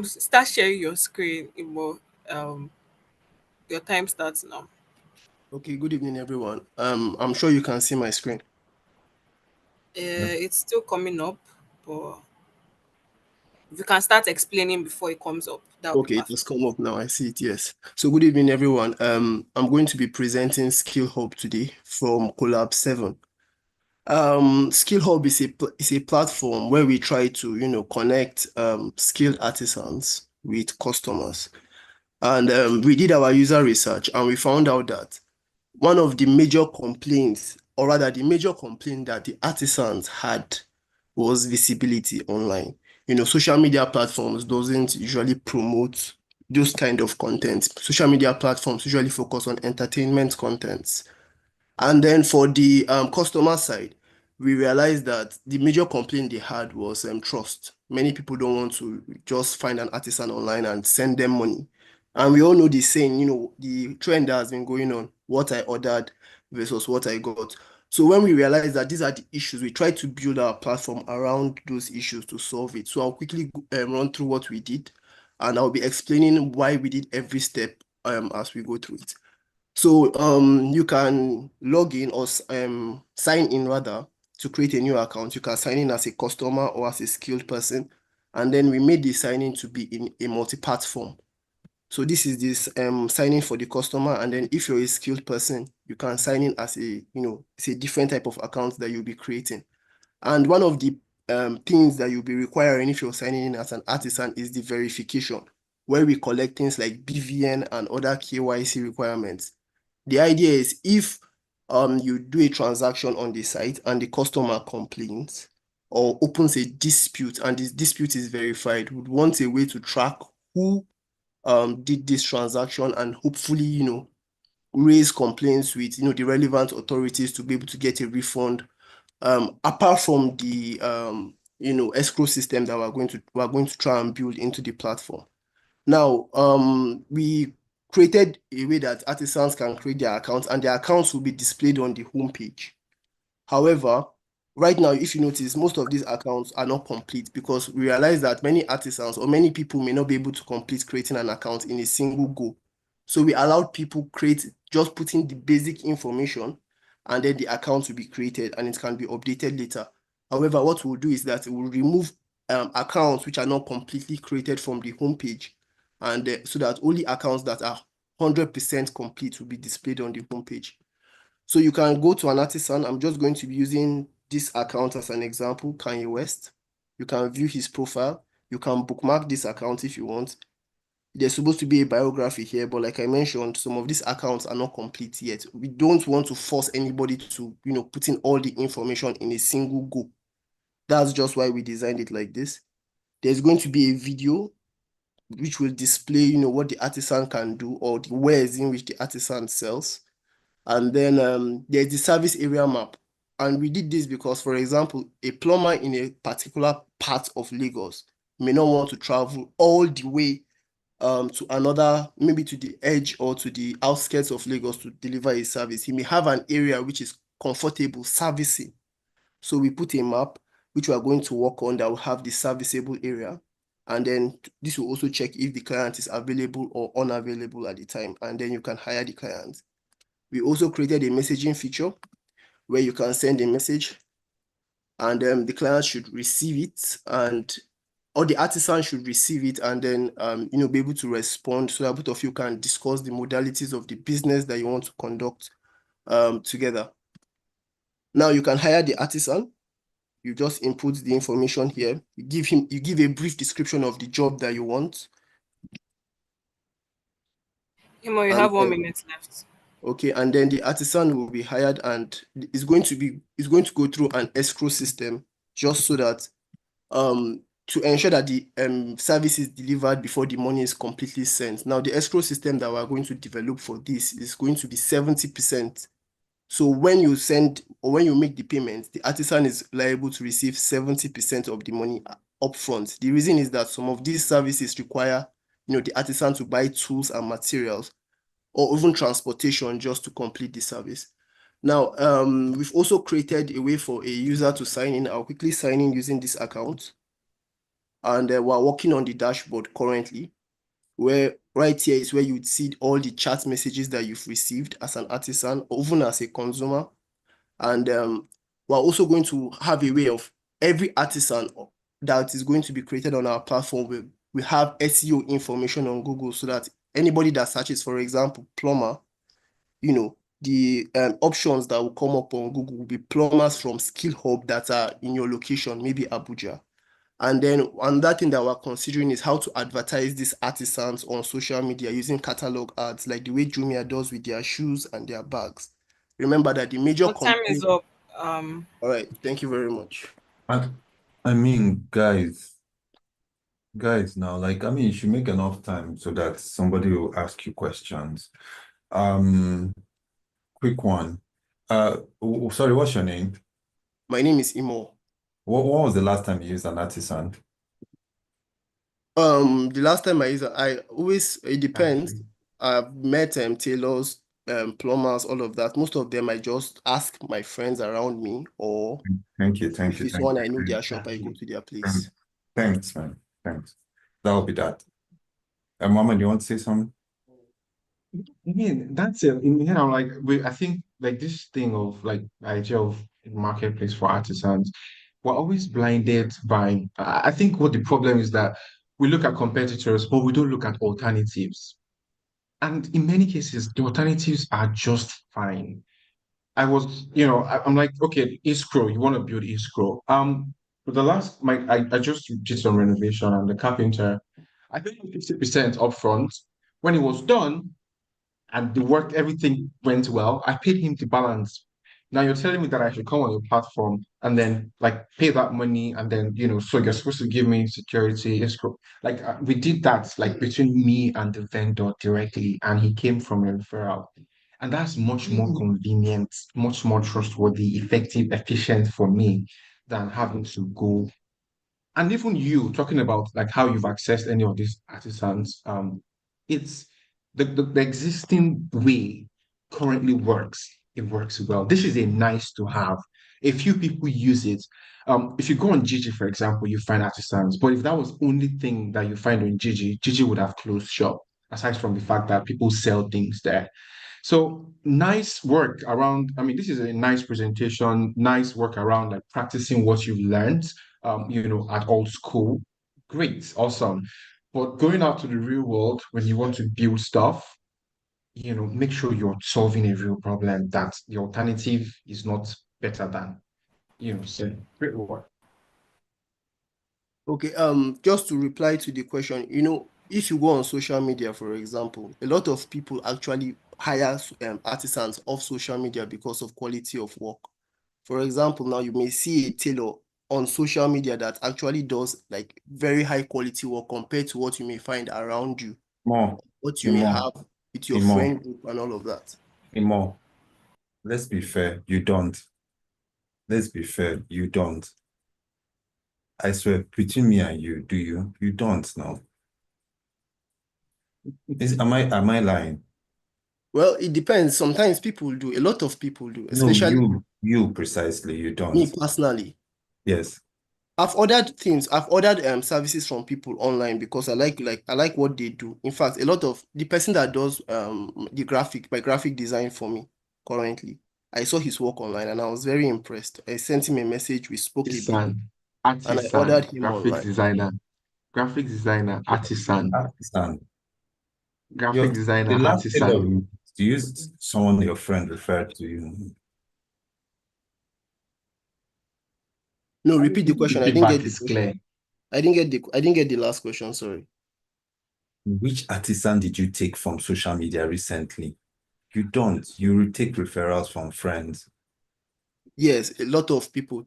Start sharing your screen, Imo. Your time starts now. Okay, good evening, everyone. I'm sure you can see my screen. It's still coming up, but if you can start explaining before it comes up, that would be Okay, it perfect. has come up now. I see it. Yes. So good evening, everyone. I'm going to be presenting Skill Hub today from Collab 7. Skill Hub is a platform where we try to connect skilled artisans with customers, and we did our user research and we found out that one of the major complaints, or rather the major complaint that the artisans had, was visibility online. Social media platforms doesn't usually promote those kind of content. Social media platforms usually focus on entertainment contents. And then for the customer side, we realized that the major complaint they had was trust. Many people don't want to just find an artisan online and send them money. And we all know the saying, the trend that has been going on, what I ordered versus what I got. So when we realized that these are the issues, we tried to build our platform around those issues to solve it. So I'll quickly run through what we did, and I'll be explaining why we did every step as we go through it. So you can log in or sign in rather to create a new account. You can sign in as a customer or as a skilled person. And then we made the signing to be in a multi-part form. So this is this signing for the customer. And then if you're a skilled person, you can sign in as it's a different type of account that you'll be creating. And one of the things that you'll be requiring if you're signing in as an artisan is the verification, where we collect things like BVN and other KYC requirements. The idea is if you do a transaction on the site and the customer complains or opens a dispute and this dispute is verified, we would want a way to track who did this transaction and hopefully, raise complaints with, the relevant authorities to be able to get a refund. Apart from the, escrow system that we're going to try and build into the platform. Now, we created a way that artisans can create their accounts and their accounts will be displayed on the homepage. However, right now, if you notice, most of these accounts are not complete because we realize that many artisans or many people may not be able to complete creating an account in a single go. So we allowed people just putting the basic information and then the account will be created and it can be updated later. However, what we'll do is that we'll remove accounts which are not completely created from the homepage, and so that only accounts that are 100% complete will be displayed on the homepage. So you can go to an artisan. I'm just going to be using this account as an example, Kanye West. You can view his profile. You can bookmark this account if you want. There's supposed to be a biography here, but like I mentioned, some of these accounts are not complete yet. We don't want to force anybody to, put in all the information in a single go. That's just why we designed it like this. There's going to be a video which will display, what the artisan can do or the wares in which the artisan sells. And then there's the service area map. And we did this because, for example, a plumber in a particular part of Lagos may not want to travel all the way to another, maybe to the edge or to the outskirts of Lagos to deliver a service. He may have an area which is comfortable servicing. So we put a map which we are going to work on that will have the serviceable area. And then this will also check if the client is available or unavailable at the time. And then you can hire the client. We also created a messaging feature where you can send a message and the client should receive it or the artisan should receive it and then, be able to respond so that both of you can discuss the modalities of the business that you want to conduct together. Now you can hire the artisan. You just input the information here. You give a brief description of the job that you want. Imo, you have 1 minute left. Okay, and then the artisan will be hired and it's going to go through an escrow system just so that to ensure that the service is delivered before the money is completely sent. Now, the escrow system that we're going to develop for this is going to be 70%. So when you send or when you make the payment, the artisan is liable to receive 70% of the money upfront. The reason is that some of these services require, the artisan to buy tools and materials or even transportation just to complete the service. Now, we've also created a way for a user to sign in. I'll quickly sign in using this account. And we're working on the dashboard currently, where right here is where you would see all the chat messages that you've received as an artisan or even as a consumer. And we're also going to have a way of every artisan that is going to be created on our platform. We have SEO information on Google so that anybody that searches, for example, plumber, the options that will come up on Google will be plumbers from Skill Hub that are in your location, maybe Abuja. And then another thing that we're considering is how to advertise these artisans on social media using catalog ads, like the way Jumia does with their shoes and their bags. Remember that the major Time is up. All right, thank you very much. I mean, guys, Guys, now, like, I mean, you should make enough time so that somebody will ask you questions. Um, quick one. Sorry, what's your name? My name is Imo. What was the last time you used an artisan? The last time I used it, I always, it depends. I've met tailors, plumbers, all of that. Most of them I just ask my friends around me, or Thank you, thank if you, it's thank one you. I know their shop, I go to their place. Thanks, man. Thanks. That'll be that. And Mama, do you want to say something? I mean, that's it. In the end, I'm like, I think like this thing of like the idea of marketplace for artisans, we're always blinded by. I think what the problem is that we look at competitors, but we don't look at alternatives. And in many cases, the alternatives are just fine. I'm like, okay, escrow, you want to build escrow. For the last, I just did some renovation and the carpenter, I paid him 50% upfront. When it was done, and the work, everything went well, I paid him the balance. Now you're telling me that I should come on your platform and then like pay that money and then so you're supposed to give me security escrow. Like we did that like between me and the vendor directly, and he came from a referral. And that's much more convenient, much more trustworthy, effective, efficient for me than having to go. And even you talking about like how you've accessed any of these artisans, it's the existing way currently works. It works well. This is a nice to have. A few people use it. If you go on Gigi, for example, you find artisans. But if that was the only thing that you find on Gigi, Gigi would have closed shop, aside from the fact that people sell things there. So nice work around. I mean, this is a nice presentation, nice work around like practicing what you've learned, at old school. Great, awesome. But going out to the real world when you want to build stuff, make sure you're solving a real problem that the alternative is not better than, so great work. Okay, just to reply to the question, if you go on social media, for example, a lot of people actually hire artisans off social media because of quality of work. For example, now you may see a tailor on social media that actually does like very high quality work compared to what you may find around you, what you may have with your friend group and all of that. Imo, let's be fair, you don't. Let's be fair, you don't. I swear, between me and you, do you? You don't now. Am I lying? Well, it depends. Sometimes people do. A lot of people do, No, especially you precisely, you me don't. personally. Yes. I've ordered things. I've ordered services from people online because I like what they do. In fact, a lot of the person that does my graphic design for me currently, I saw his work online and I was very impressed. I sent him a message. We spoke a bit, and I ordered him Graphics online. designer, graphics designer, artisan, Artisan. graphic The designer, last tailor artisan. you used someone your friend referred to you. No, repeat the The question. I didn't feedback get the is clear. question. I didn't get the last question. Sorry. Which artisan did you take from social media recently? You don't. You take referrals from friends. Yes, a lot of people,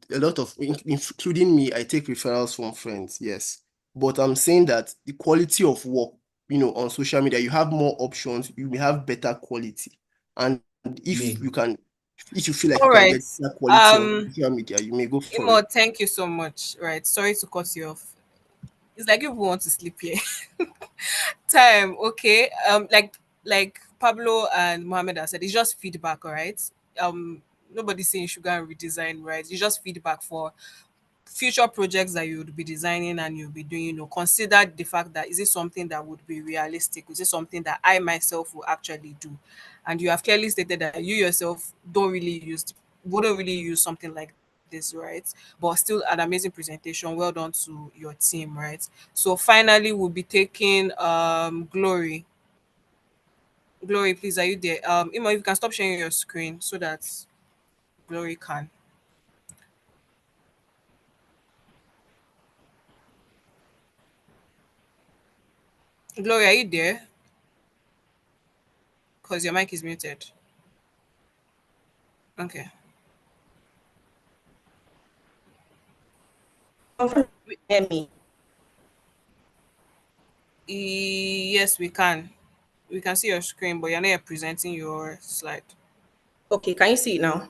including me, I take referrals from friends. Yes, but I'm saying that the quality of work, on social media, you have more options. You may have better quality, and if Me. you can, if you feel like All you can right. get better quality on social media, you may go for Imo, it. thank you so much. Right. Sorry to cut you off. It's like if we want to sleep here. Time, okay. Like Pablo and Mohammed have said, it's just feedback, all right? Nobody's saying you should go and redesign, right? It's just feedback for future projects that you would be designing and you'll be doing, consider the fact that is it something that would be realistic? Is it something that I myself will actually do? And you have clearly stated that you yourself wouldn't really use something like this, right? But still an amazing presentation. Well done to your team, right? So finally we'll be taking Glory. Glory, please, are you there? Imo, if you can stop sharing your screen so that Glory can. Glory, are you there? Because your mic is muted. Okay. Hear me. Yes, we can. We can see your screen, but you're not yet presenting your slide. Okay, can you see it now?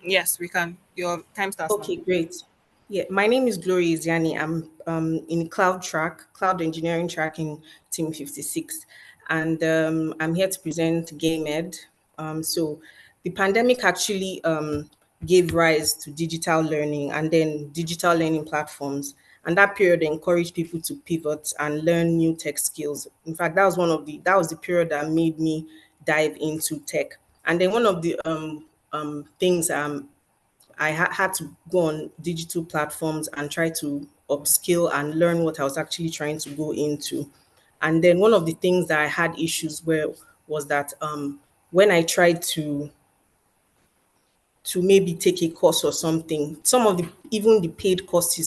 Yes, we can. Your time starts now. Okay, great. Yeah, my name is Glory Iziani. I'm in cloud engineering track in Team 56. And I'm here to present GameEd. So the pandemic actually gave rise to digital learning and then digital learning platforms. And that period encouraged people to pivot and learn new tech skills. In fact, that was the period that made me dive into tech. And then one of the things had to go on digital platforms and try to upskill and learn what I was actually trying to go into. And then one of the things that I had issues with was that when I tried to maybe take a course or something, some of the even the paid courses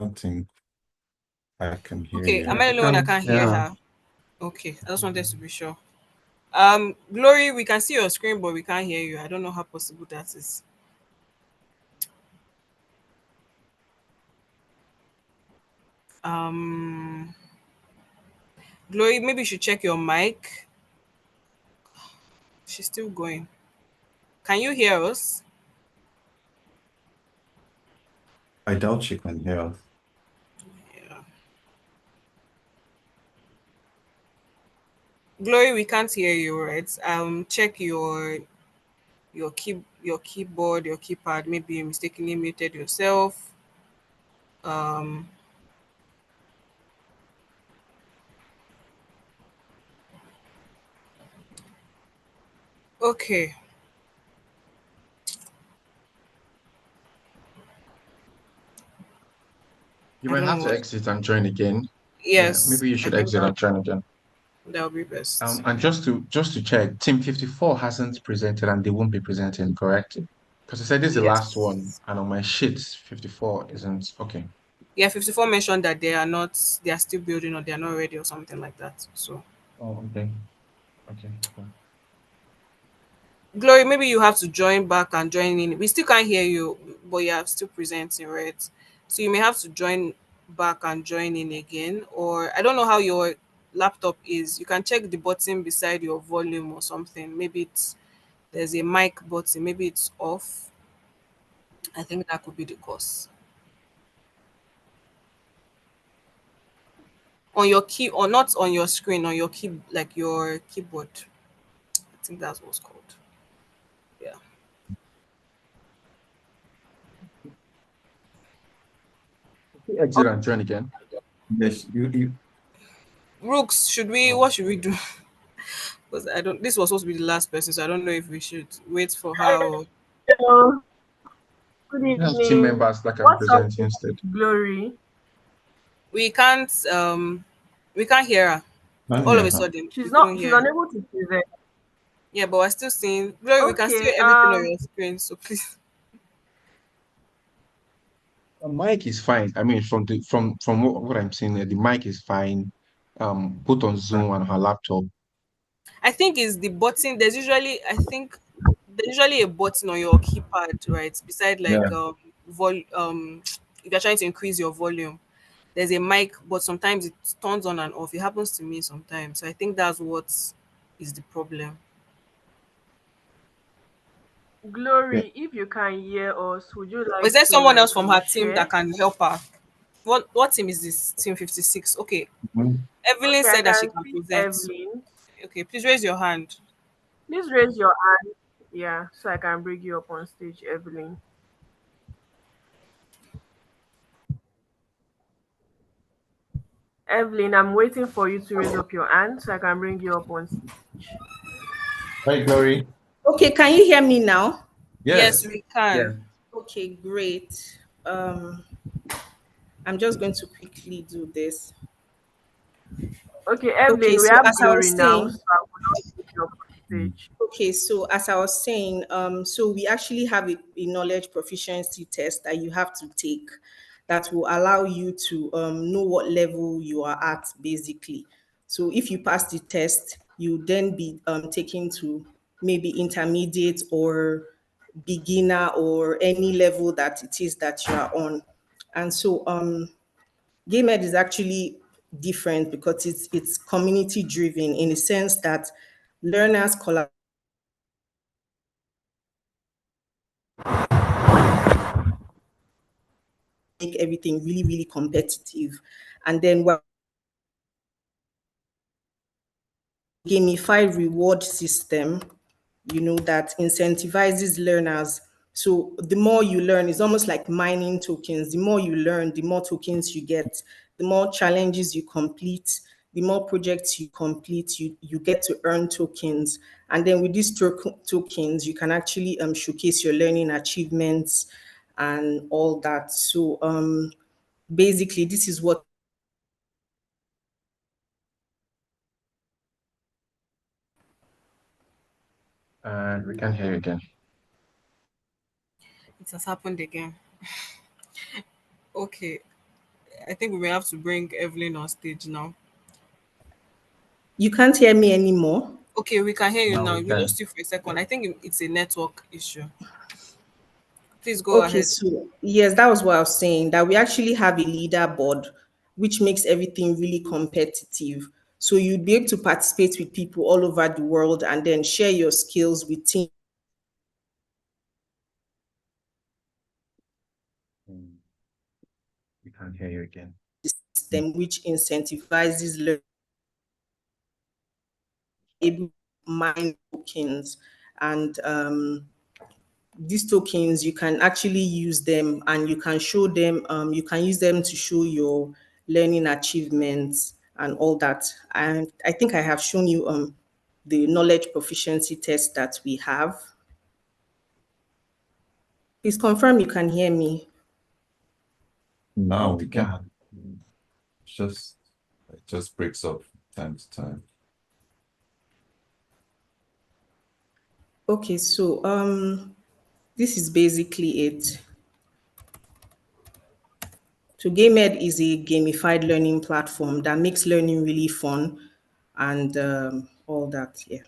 I don't think I can hear Okay, you. am I the only one that can't hear Yeah. her? Okay, I just wanted to be sure. Glory, we can see your screen, but we can't hear you. I don't know how possible that is. Um, Glory, maybe you should check your mic. She's still going. Can you hear us? I doubt she can hear us. Yeah. Glory, we can't hear you, right? Check your keyboard, your keypad. Maybe you mistakenly muted yourself. Um, okay. You I might don't have know to what. exit and join again. Yeah, Yes, maybe you I should think exit and join again. that would be best. And just to check, Team 54 hasn't presented and they won't be presenting, correct? Because I said this is the last one, Yes. and on my sheet, 54 isn't okay. Yeah, 54 mentioned that they are still building or they are not ready or something like that. So, Oh, okay. Okay, cool. Glory, maybe you have to join back and join in. We still can't hear you, but you are still presenting, right? So you may have to join back and join in again. Or I don't know how your laptop is. You can check the button beside your volume or something. Maybe there's a mic button, maybe it's off. I think that could be the cause. On your key or not on your screen, on your key like your keyboard. I think that's what's called. Yeah. Exit and join again. Yes, you Rooks, what should we do? Because I don't this was supposed to be the last person, so I don't know if we should wait for her or Hello, good You can have team evening. members that can What's up present with instead. Glory? we can't we can't hear her. can't All of hear a her. sudden we couldn't She's hear her. unable to present. Yeah, but we're still seeing Glory, we can see Okay, everything on your screen, so please. The mic is fine. I mean, from what I'm seeing, the mic is fine. Put on Zoom on her laptop. I think is the button. There's usually a button on your keypad, right? Beside like Yeah. if you're trying to increase your volume, there's a mic, but sometimes it turns on and off. It happens to me sometimes. So I think that's what is the problem. Yeah. Glory, if you can hear us, would you Or is like there to someone else from her team that share? can help her? What team is this? Team 56. Okay. Mhm. Evelyn Okay, I said that she can can see present. Evelyn. Okay, please raise your hand. Please raise your hand. Yeah, so I can bring you up on stage, Evelyn. Evelyn, I'm waiting for you to raise up your hand so I can bring you up on stage. Hi, Glory. Okay, can you hear me now? Yes, Yes. we Yeah. can. Okay, great. I'm just going to quickly do this. Okay, Okay, Evelyn, we so have as I Glory was now, so saying, I will not take your. stage. Okay, so as I was saying, so we actually have a knowledge proficiency test that you have to take that will allow you to know what level you are at, basically. So if you pass the test, you then be taken to maybe intermediate or beginner or any level that it is that you are on. And so GameEd is actually different because it's community driven in the sense that learners collaborate, make everything really, really competitive. And then what gamified reward system, that incentivizes learners. So the more you learn, it's almost like mining tokens. The more you learn, the more tokens you get, the more challenges you complete, the more projects you complete, you get to earn tokens. And then with these tokens, you can actually showcase your learning achievements and all that. So basically, this is what And we can hear you again. It has happened again. Okay, I think we may have to bring Evelyn on stage now. you can't hear me anymore. Okay, we can hear you Now now. we We can. lost you for a second. I think it's a network issue. Please go Okay, ahead. so yes, that was what I was saying, that we actually have a leaderboard, which makes everything really competitive. So you'd be able to participate with people all over the world and then share your skills with teams. We can't hear you again. System which incentivizes learning, able to mine tokens, and these tokens you can actually use them and you can show them. You can use them to show your learning achievements and all that. And I think I have shown you the knowledge proficiency test that we have. Please confirm you can hear me. Now we can. Just it just breaks up from time to time. Okay, so this is basically it. So GameEd is a gamified learning platform that makes learning really fun and all that. Yeah.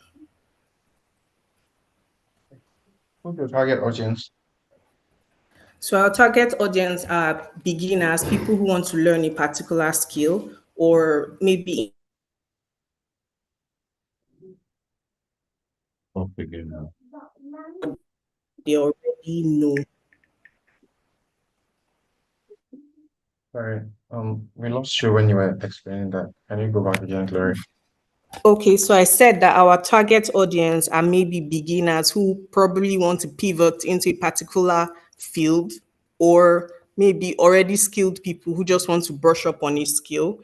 Who's your target audience? So our target audience are beginners, people who want to learn a particular skill, or maybe Okay, good now. they already know. Sorry, we lost you when you were explaining that. Can you go back again, Glory? Okay, so I said that our target audience are maybe beginners who probably want to pivot into a particular field, or maybe already skilled people who just want to brush up on a skill,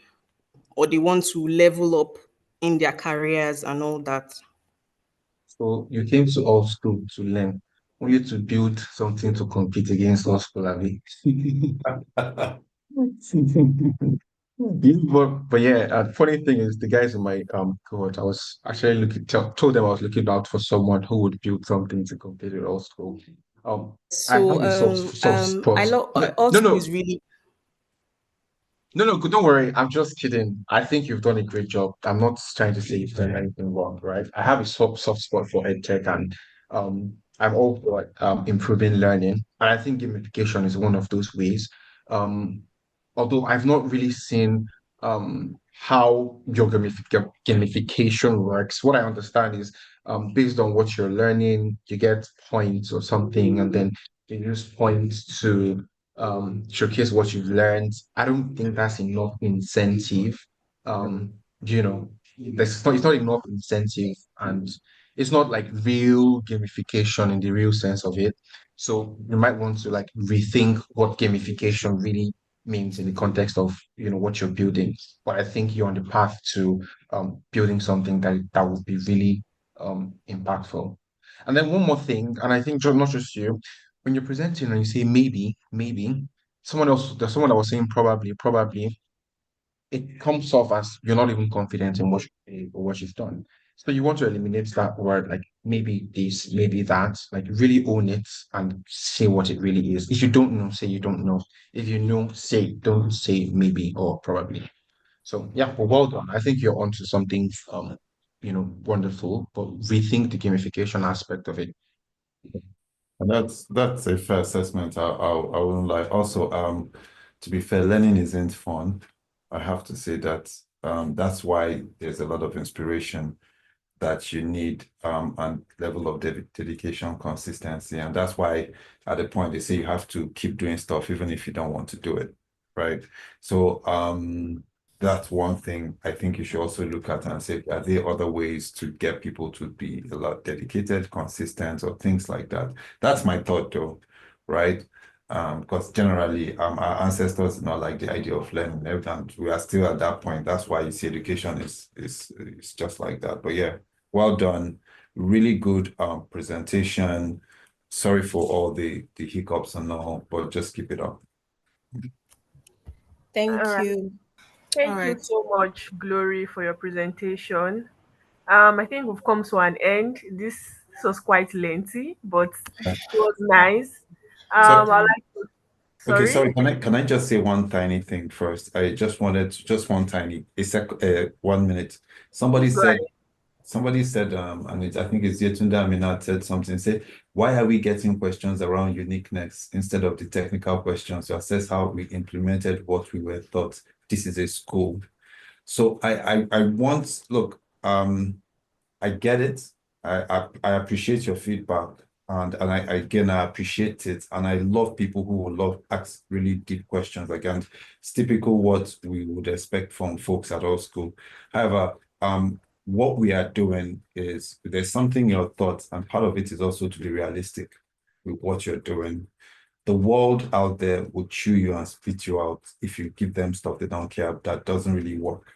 or they want to level up in their careers and all that. So you came to our school to learn, only to build something to compete against us, Abi. But yeah, funny thing is the guys in my cohort, I was actually told them I was looking out for someone who would build something to compete with our school. I have So a soft spot. I love No, all no, school no, is really no, don't worry. I'm just kidding. I think you've done a great job. I'm not trying to say you've done anything wrong, right? I have a soft spot for EdTech, and I'm all for improving learning. And I think gamification is one of those ways. Um, although I've not really seen how your gamification works. What I understand is based on what you're learning, you get points or something, and then you use points to showcase what you've learned. I don't think that's enough incentive. Um, you know, it's not enough incentive, and it's not like real gamification in the real sense of it. So you might want to like rethink what gamification really means in the context of what you're building. But I think you're on the path to building something that would be really impactful. And then one more thing, and I think not just you, when you're presenting and you say maybe, there's someone that was saying probably, it comes off as you're not even confident in what you say or what you've done. So you want to eliminate that word, like maybe this, maybe that, like really own it and say what it really is. If you don't know, say you don't know. If you know, say, don't say maybe or probably. So yeah, well done. I think you're onto something wonderful, but rethink the gamification aspect of it. And that's a fair assessment. I wouldn't lie. Also, to be fair, learning isn't fun. I have to say that that's why there's a lot of inspiration that you need and level of dedication, consistency. And that's why at the point they say you have to keep doing stuff even if you don't want to do it, right? So that's one thing I think you should also look at and say, are there other ways to get people to be a lot dedicated, consistent, or things like that? That's my thought though, right? Because generally our ancestors did not like the idea of learning, and we are still at that point. That's why you see education is just like that. But yeah, well done. Really good presentation. Sorry for all the hiccups and all, but just keep it up. Thank All right. you. Thank All you right. so much, Glory, for your presentation. I think we've come to an end. This was quite lengthy, but it was nice. So, I like to, okay, sorry. sorry, can I just say one tiny thing first? I just wanted to, just one tiny, 1 minute. Somebody Go said, ahead. and I think it's Yetunde Aminat said something, say, why are we getting questions around uniqueness instead of the technical questions to assess how we implemented what we were taught? This is a school. So I want, look, I get it. I appreciate your feedback, and I appreciate it, and I love people who will love ask really deep questions. Again, it's typical what we would expect from folks at our school. However, what we are doing is there's something in your thoughts, and part of it is also to be realistic with what you're doing. The world out there will chew you and spit you out if you give them stuff they don't care. That doesn't really work,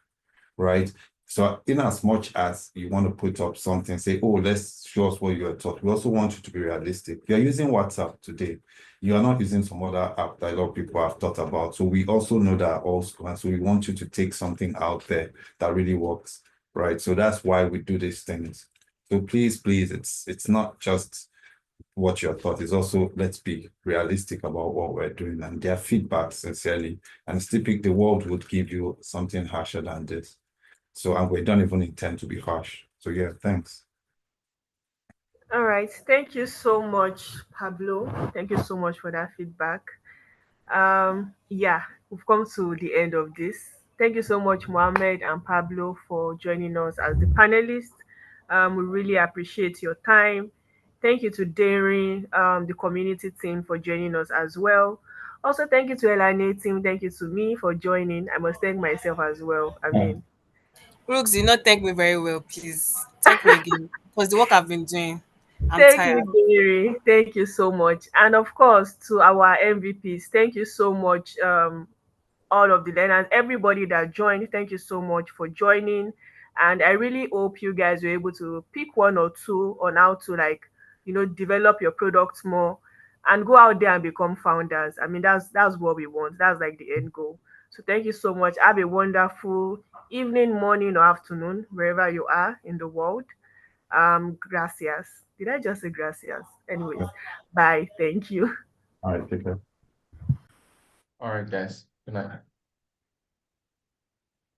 right? So in as much as you want to put up something, say, oh, let's show us what you are taught. We also want you to be realistic. You're using WhatsApp today. You are not using some other app that a lot of people have thought about. So we also know that also, and so we want you to take something out there that really works, right? So that's why we do these things. So please, it's not just what you're taught, it's also let's be realistic about what we're doing and their feedback sincerely. And it's typical the world would give you something harsher than this. So, and we don't even intend to be harsh. So yeah, thanks. All right. Thank you so much, Pablo. Thank you so much for that feedback. Yeah, we've come to the end of this. Thank you so much, Mohammed and Pablo, for joining us as the panelists. We really appreciate your time. Thank you to Darren, the community team, for joining us as well. Also, thank you to LNA team. Thank you to me for joining. I must thank myself as well. I mean, Brooks did not thank me very well. Please thank me again because the work I've been doing. I'm thank tired. you, Gary. Thank you so much. And of course, to our MVPs, thank you so much, all of the learners, everybody that joined. Thank you so much for joining. And I really hope you guys were able to pick one or two on how to, like, develop your products more and go out there and become founders. I mean, that's what we want. That's like the end goal. So thank you so much. Have a wonderful evening, morning, or afternoon, wherever you are in the world. Gracias. Did I just say gracias? Anyways, Yeah. bye. Thank you. All right, take care. All right, guys. Good night.